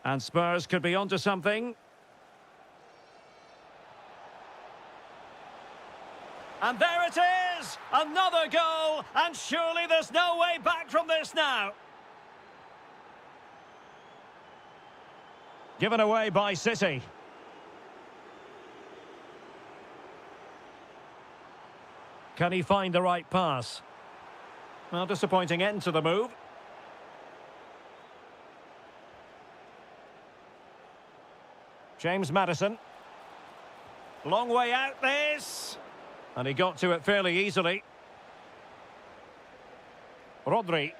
And Spurs could be onto something. And there it is! Another goal! And surely there's no way back from this now. Given away by City. Can he find the right pass? Well, disappointing end to the move. James Maddison. Long way out this. And he got to it fairly easily. Rodri.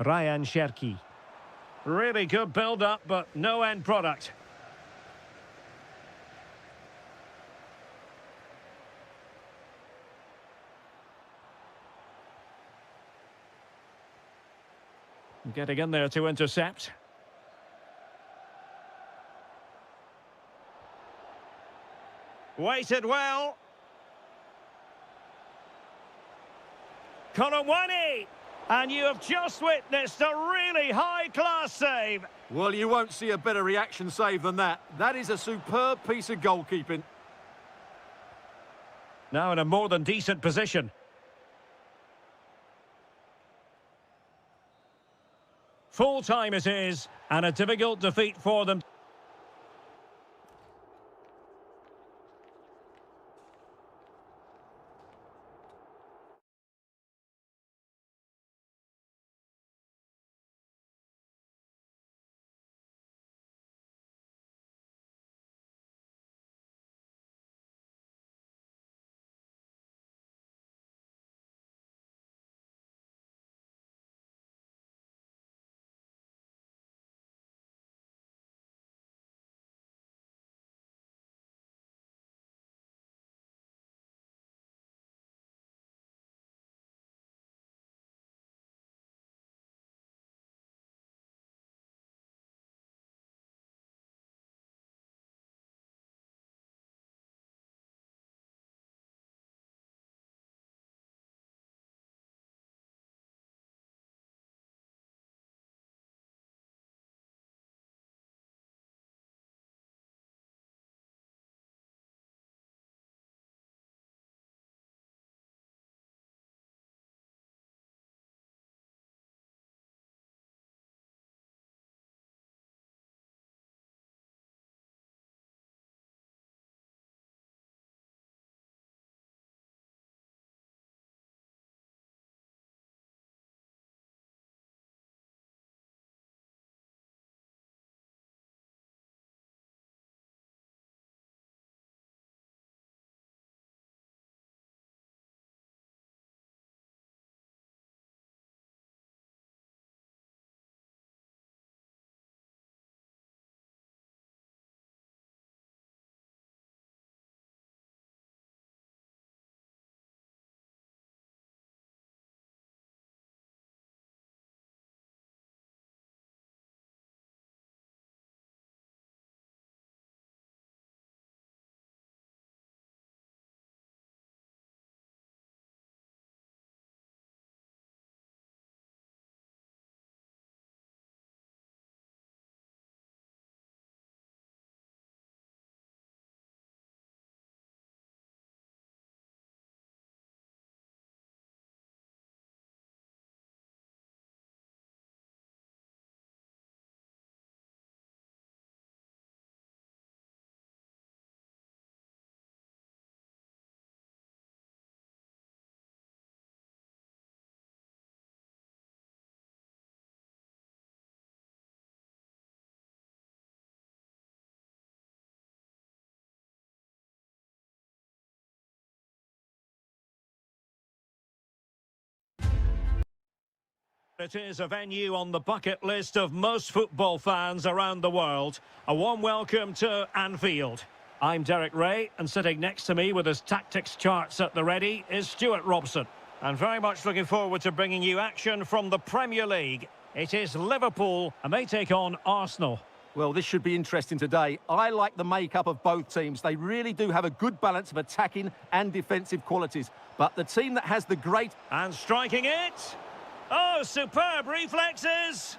Ryan Cherki. Really good build-up, but no end product. Getting in there to intercept. Waited well. Koromwani! And you have just witnessed a really high-class save. Well, you won't see a better reaction save than that. That is a superb piece of goalkeeping. Now in a more than decent position. Full time it is, and a difficult defeat for them. It is a venue on the bucket list of most football fans around the world. A warm welcome to Anfield. I'm Derek Ray, and sitting next to me with his tactics charts at the ready is Stuart Robson. And very much looking forward to bringing you action from the Premier League. It is Liverpool, and they take on Arsenal. Well, this should be interesting today. I like the makeup of both teams. They really do have a good balance of attacking and defensive qualities. But the team that has the great... And striking it! Oh, superb reflexes!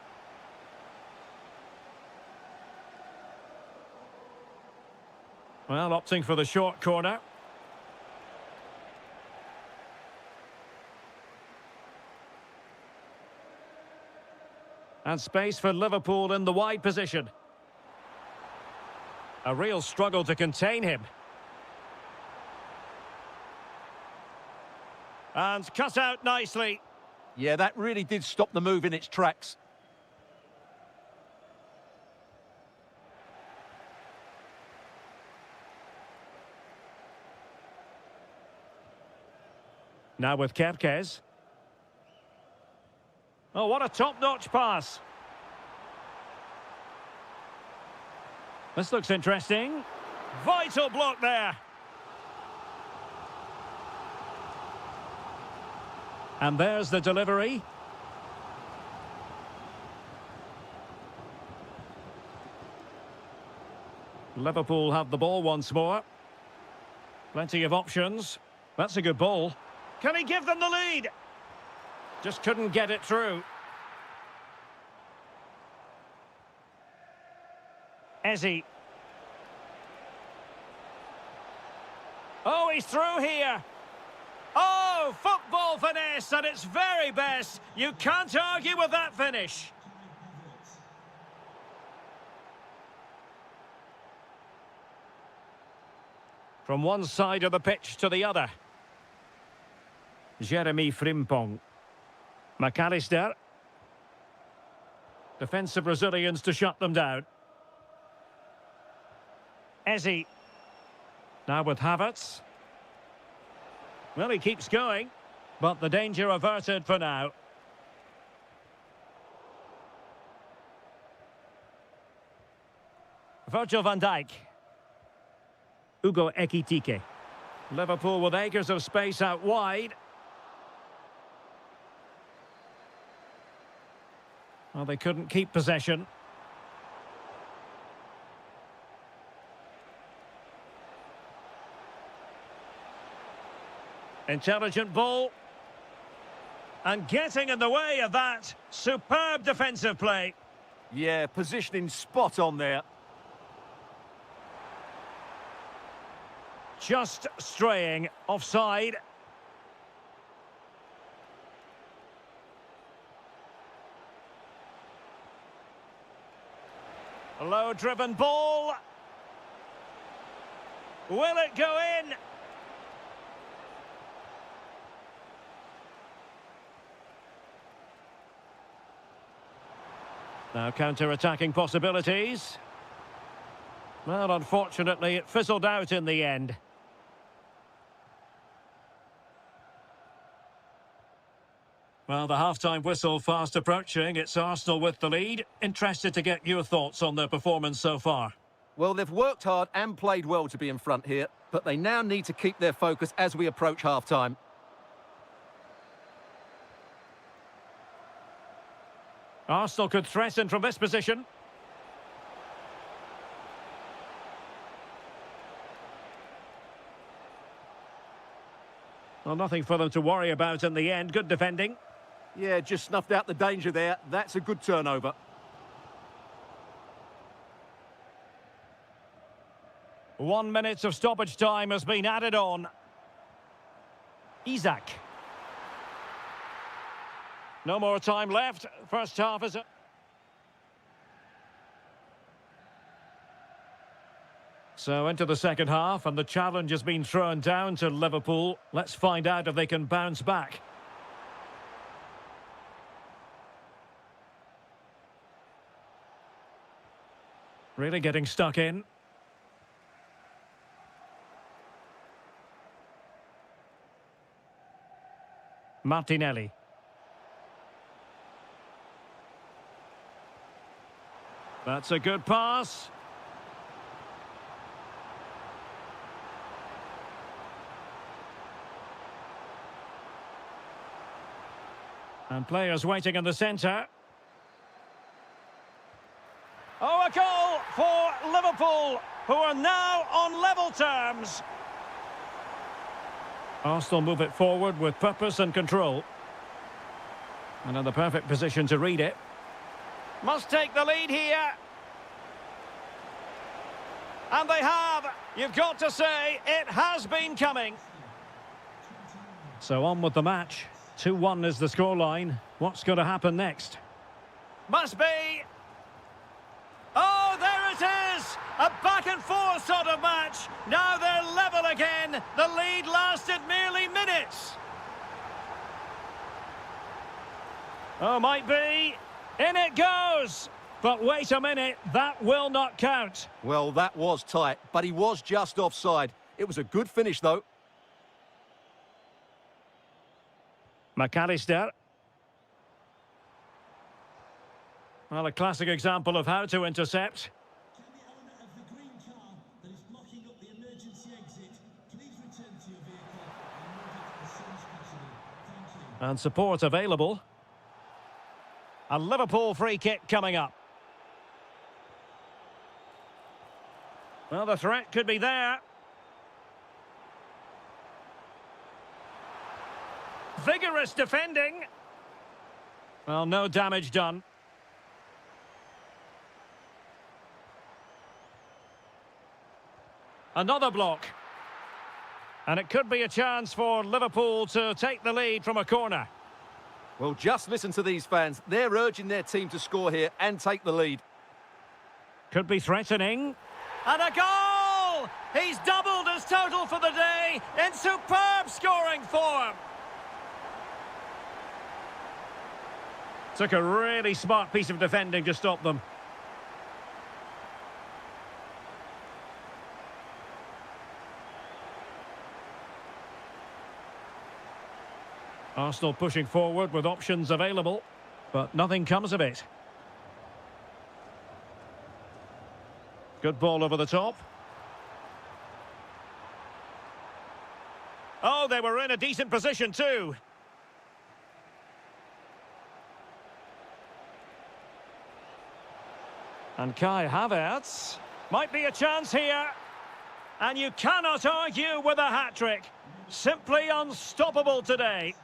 Well, opting for the short corner. And space for Liverpool in the wide position. A real struggle to contain him. And cut out nicely. Yeah, that really did stop the move in its tracks. Now with Kerkez. Oh, what a top-notch pass. This looks interesting. Vital block there. And there's the delivery. Liverpool have the ball once more. Plenty of options. That's a good ball. Can he give them the lead? Just couldn't get it through. Ezzy. Oh, he's through here. Oh, football finesse at its very best. You can't argue with that finish. From one side of the pitch to the other. Jeremy Frimpong. McAllister. Defensive Brazilians to shut them down. Ezzy. Now with Havertz. Well, he keeps going, but the danger averted for now. Virgil van Dijk. Ugo Ekitike. Liverpool with acres of space out wide. Well, they couldn't keep possession. Intelligent ball. And getting in the way of that. Superb defensive play. Yeah, positioning spot on there. Just straying offside. A low-driven ball. Will it go in? Now counter-attacking possibilities. Well, unfortunately, it fizzled out in the end. Well, the half-time whistle fast approaching. It's Arsenal with the lead. Interested to get your thoughts on their performance so far. Well, they've worked hard and played well to be in front here, but they now need to keep their focus as we approach half-time. Arsenal could threaten from this position. Well, nothing for them to worry about in the end. Good defending. Yeah, just snuffed out the danger there. That's a good turnover. One minute of stoppage time has been added on. Isak. No more time left. First half is... So into the second half, and the challenge has been thrown down to Liverpool. Let's find out if they can bounce back. Really getting stuck in. Martinelli. That's a good pass. And players waiting in the centre. Oh, a goal for Liverpool, who are now on level terms. Arsenal move it forward with purpose and control. And in the perfect position to read it. Must take the lead here. And they have. You've got to say, it has been coming. So on with the match. 2-1 is the scoreline. What's going to happen next? Must be. Oh, there it is! A back-and-forth sort of match. Now they're level again. The lead lasted merely minutes. Oh, might be. In it goes! But wait a minute, that will not count. Well, that was tight, but he was just offside. It was a good finish, though. McAllister. Well, a classic example of how to intercept. And support available. A Liverpool free kick coming up. Well, the threat could be there. Vigorous defending. Well, no damage done. Another block. And it could be a chance for Liverpool to take the lead from a corner. Well, just listen to these fans. They're urging their team to score here and take the lead. Could be threatening. And a goal! He's doubled his total for the day in superb scoring form. Took a really smart piece of defending to stop them. Arsenal pushing forward with options available, but nothing comes of it. Good ball over the top. Oh, they were in a decent position too. And Kai Havertz. Might be a chance here. And you cannot argue with a hat-trick. Simply unstoppable today.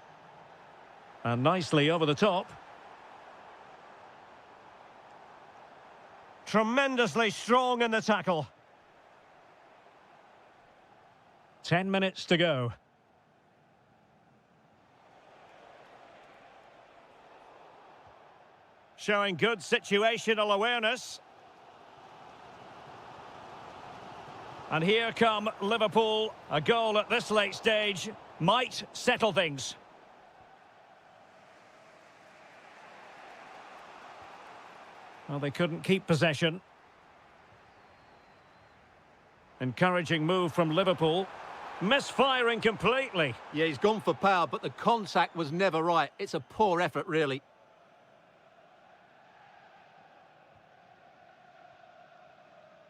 And nicely over the top. Tremendously strong in the tackle. 10 minutes to go. Showing good situational awareness. And here come Liverpool. A goal at this late stage might settle things. Well, they couldn't keep possession. Encouraging move from Liverpool. Misfiring completely. Yeah, he's gone for power, but the contact was never right. It's a poor effort, really.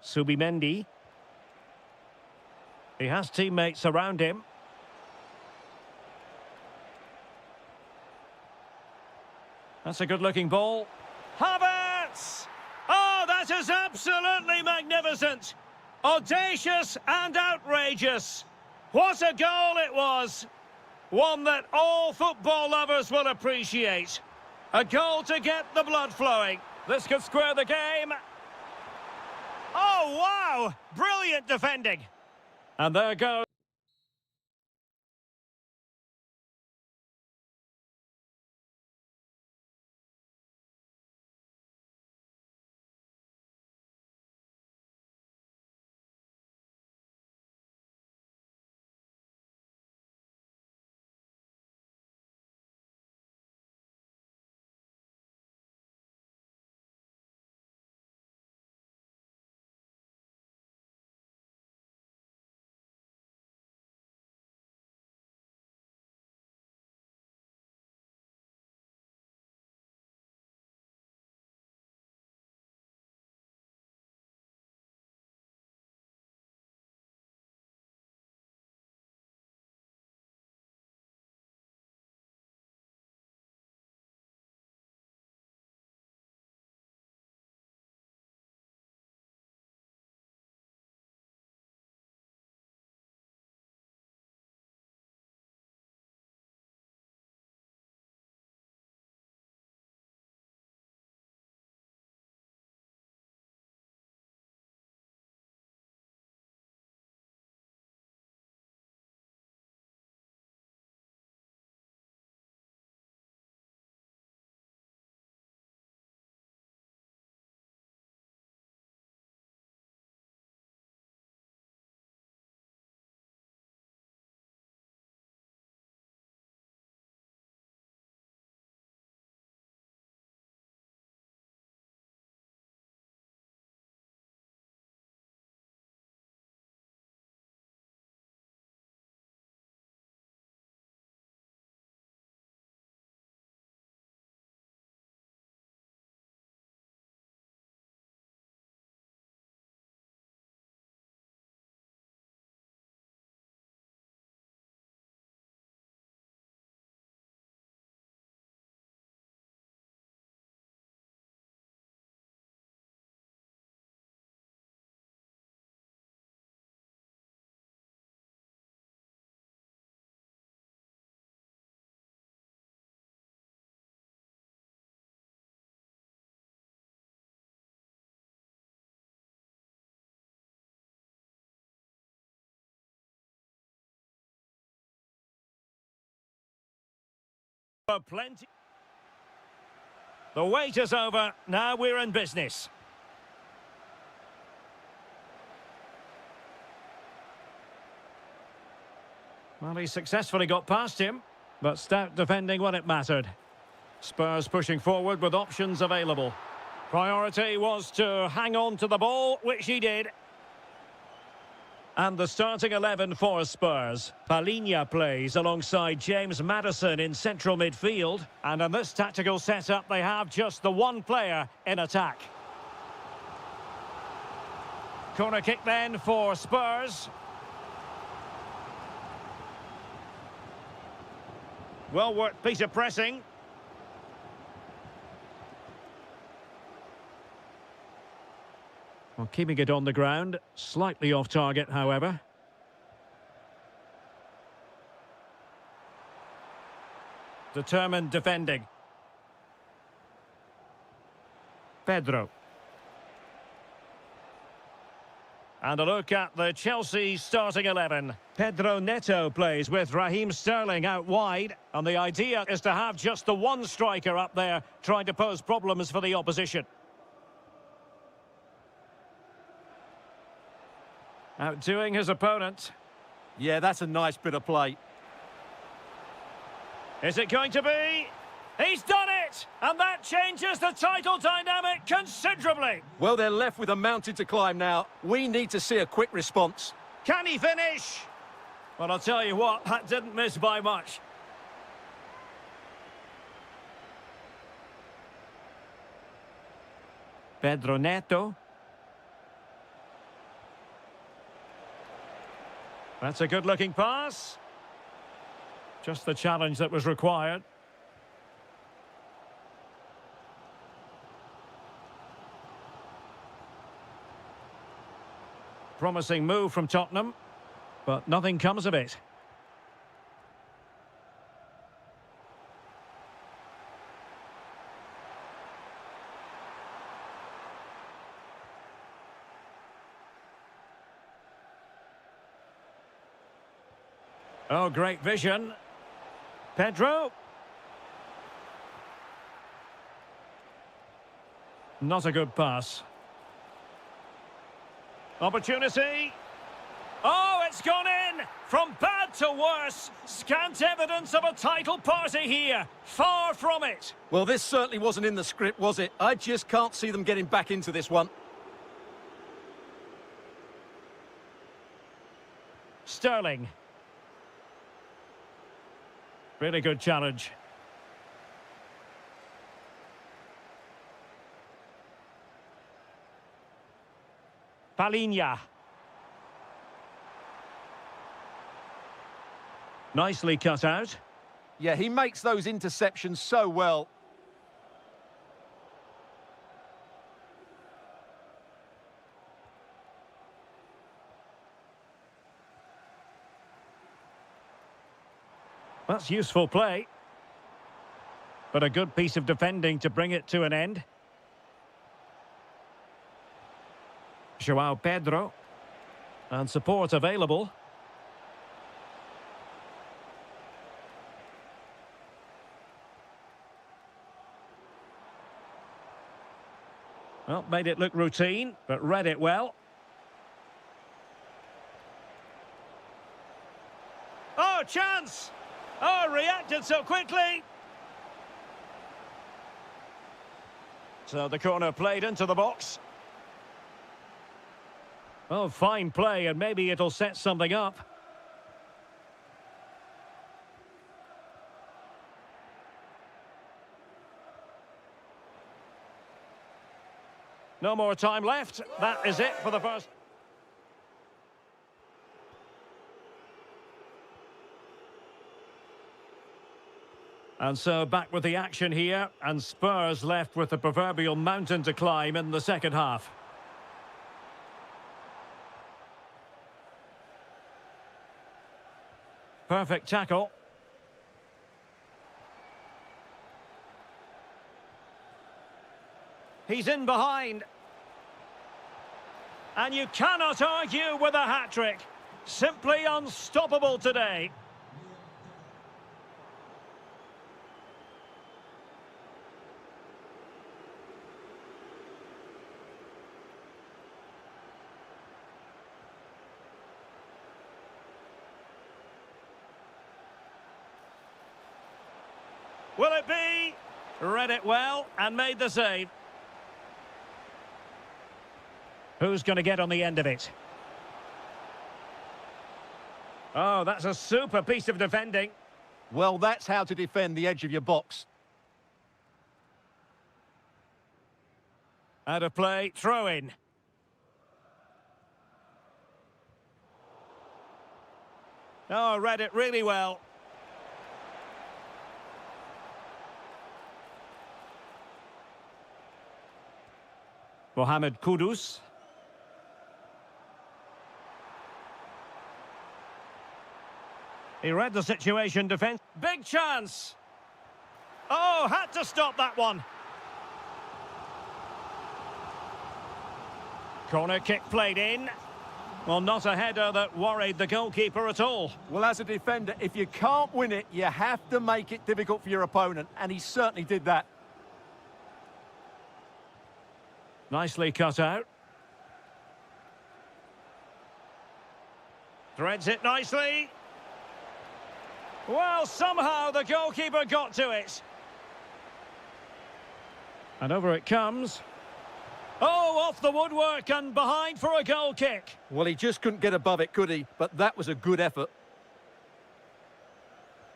Subimendi. He has teammates around him. That's a good-looking ball. Havertz! Oh, that is absolutely magnificent! Audacious and outrageous. What a goal it was! One that all football lovers will appreciate. A goal to get the blood flowing. This could square the game. Oh, wow! Brilliant defending. And there goes. Plenty. The wait is over. Now we're in business. Well, he successfully got past him, but stout defending when it mattered. Spurs pushing forward with options available. Priority was to hang on to the ball, which he did. And the starting 11 for Spurs. Palinha plays alongside James Maddison in central midfield. And in this tactical setup, they have just the one player in attack. Corner kick then for Spurs. Well worked piece of pressing. Well, keeping it on the ground, slightly off target, however. Determined defending. Pedro. And a look at the Chelsea starting 11. Pedro Neto plays with Raheem Sterling out wide. And the idea is to have just the one striker up there trying to pose problems for the opposition. Outdoing his opponent. Yeah, that's a nice bit of play. Is it going to be? He's done it! And that changes the title dynamic considerably. Well, they're left with a mountain to climb now. We need to see a quick response. Can he finish? Well, I'll tell you what, that didn't miss by much. Pedro Neto. That's a good-looking pass. Just the challenge that was required. Promising move from Tottenham, but nothing comes of it. Oh, great vision. Pedro. Not a good pass. Opportunity. Oh, it's gone in! From bad to worse. Scant evidence of a title party here. Far from it. Well, this certainly wasn't in the script, was it? I just can't see them getting back into this one. Sterling. Really good challenge. Palinha. Nicely cut out. Yeah, he makes those interceptions so well. That's useful play. But a good piece of defending to bring it to an end. João Pedro. And support available. Well, made it look routine, but read it well. Oh, chance! Oh, reacted so quickly. So the corner played into the box. Oh, fine play, and maybe it'll set something up. No more time left. That is it for the first. And so back with the action here, and Spurs left with the proverbial mountain to climb in the second half. Perfect tackle. He's in behind. And you cannot argue with a hat-trick. Simply unstoppable today. Will it be? Read it well and made the save. Who's going to get on the end of it? Oh, that's a super piece of defending. Well, that's how to defend the edge of your box. Out of play, throw in. Oh, read it really well. Mohamed Kudus. He read the situation, defense. Big chance. Oh, had to stop that one. Corner kick played in. Well, not a header that worried the goalkeeper at all. Well, as a defender, if you can't win it, you have to make it difficult for your opponent, and he certainly did that. Nicely cut out. Threads it nicely. Well, somehow the goalkeeper got to it. And over it comes. Oh, off the woodwork and behind for a goal kick. Well, he just couldn't get above it, could he? But that was a good effort.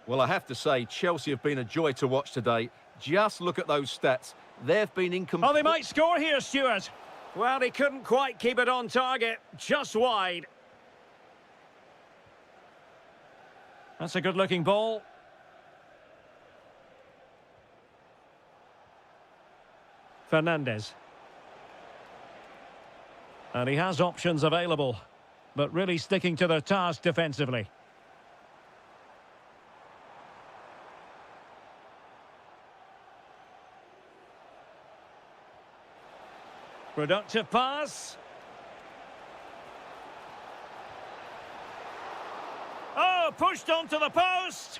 Well, I have to say, Chelsea have been a joy to watch today. Just look at those stats. They've been incomplete. Oh, they might score here, Stuart. Well, he couldn't quite keep it on target. Just wide. That's a good-looking ball. Fernandez. And he has options available, but really sticking to their task defensively. Productive pass. Oh, pushed onto the post.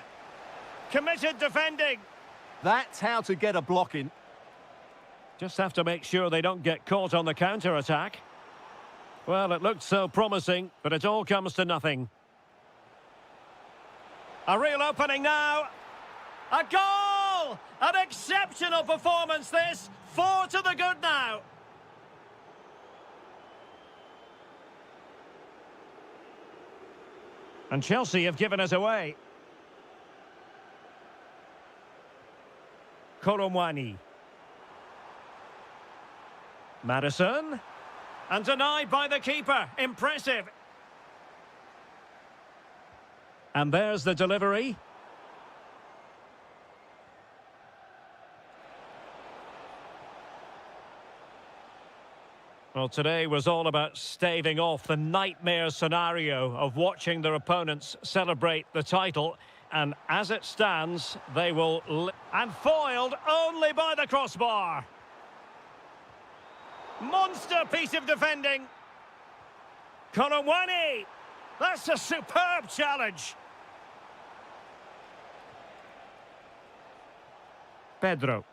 Committed defending. That's how to get a block in. Just have to make sure they don't get caught on the counter-attack. Well, it looked so promising, but it all comes to nothing. A real opening now. A goal! An exceptional performance, this. 4 to the good now. And Chelsea have given us away. Koromwani. Madison. And denied by the keeper. Impressive. And there's the delivery. Well, today was all about staving off the nightmare scenario of watching their opponents celebrate the title. And as it stands, they will... And foiled only by the crossbar. Monster piece of defending. Koromwani. That's a superb challenge. Pedro.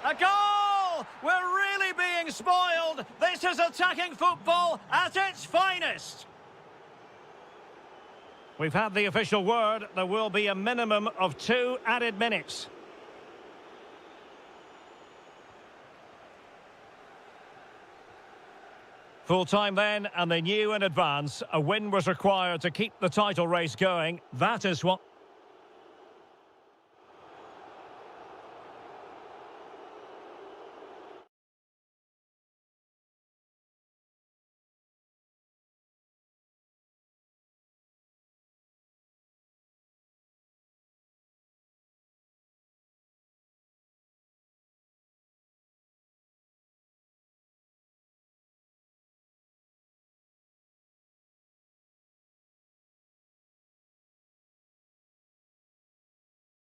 A goal! We're really being spoiled. This is attacking football at its finest. We've had the official word. There will be a minimum of 2 added minutes. Full time then, and they knew in advance a win was required to keep the title race going. That is what...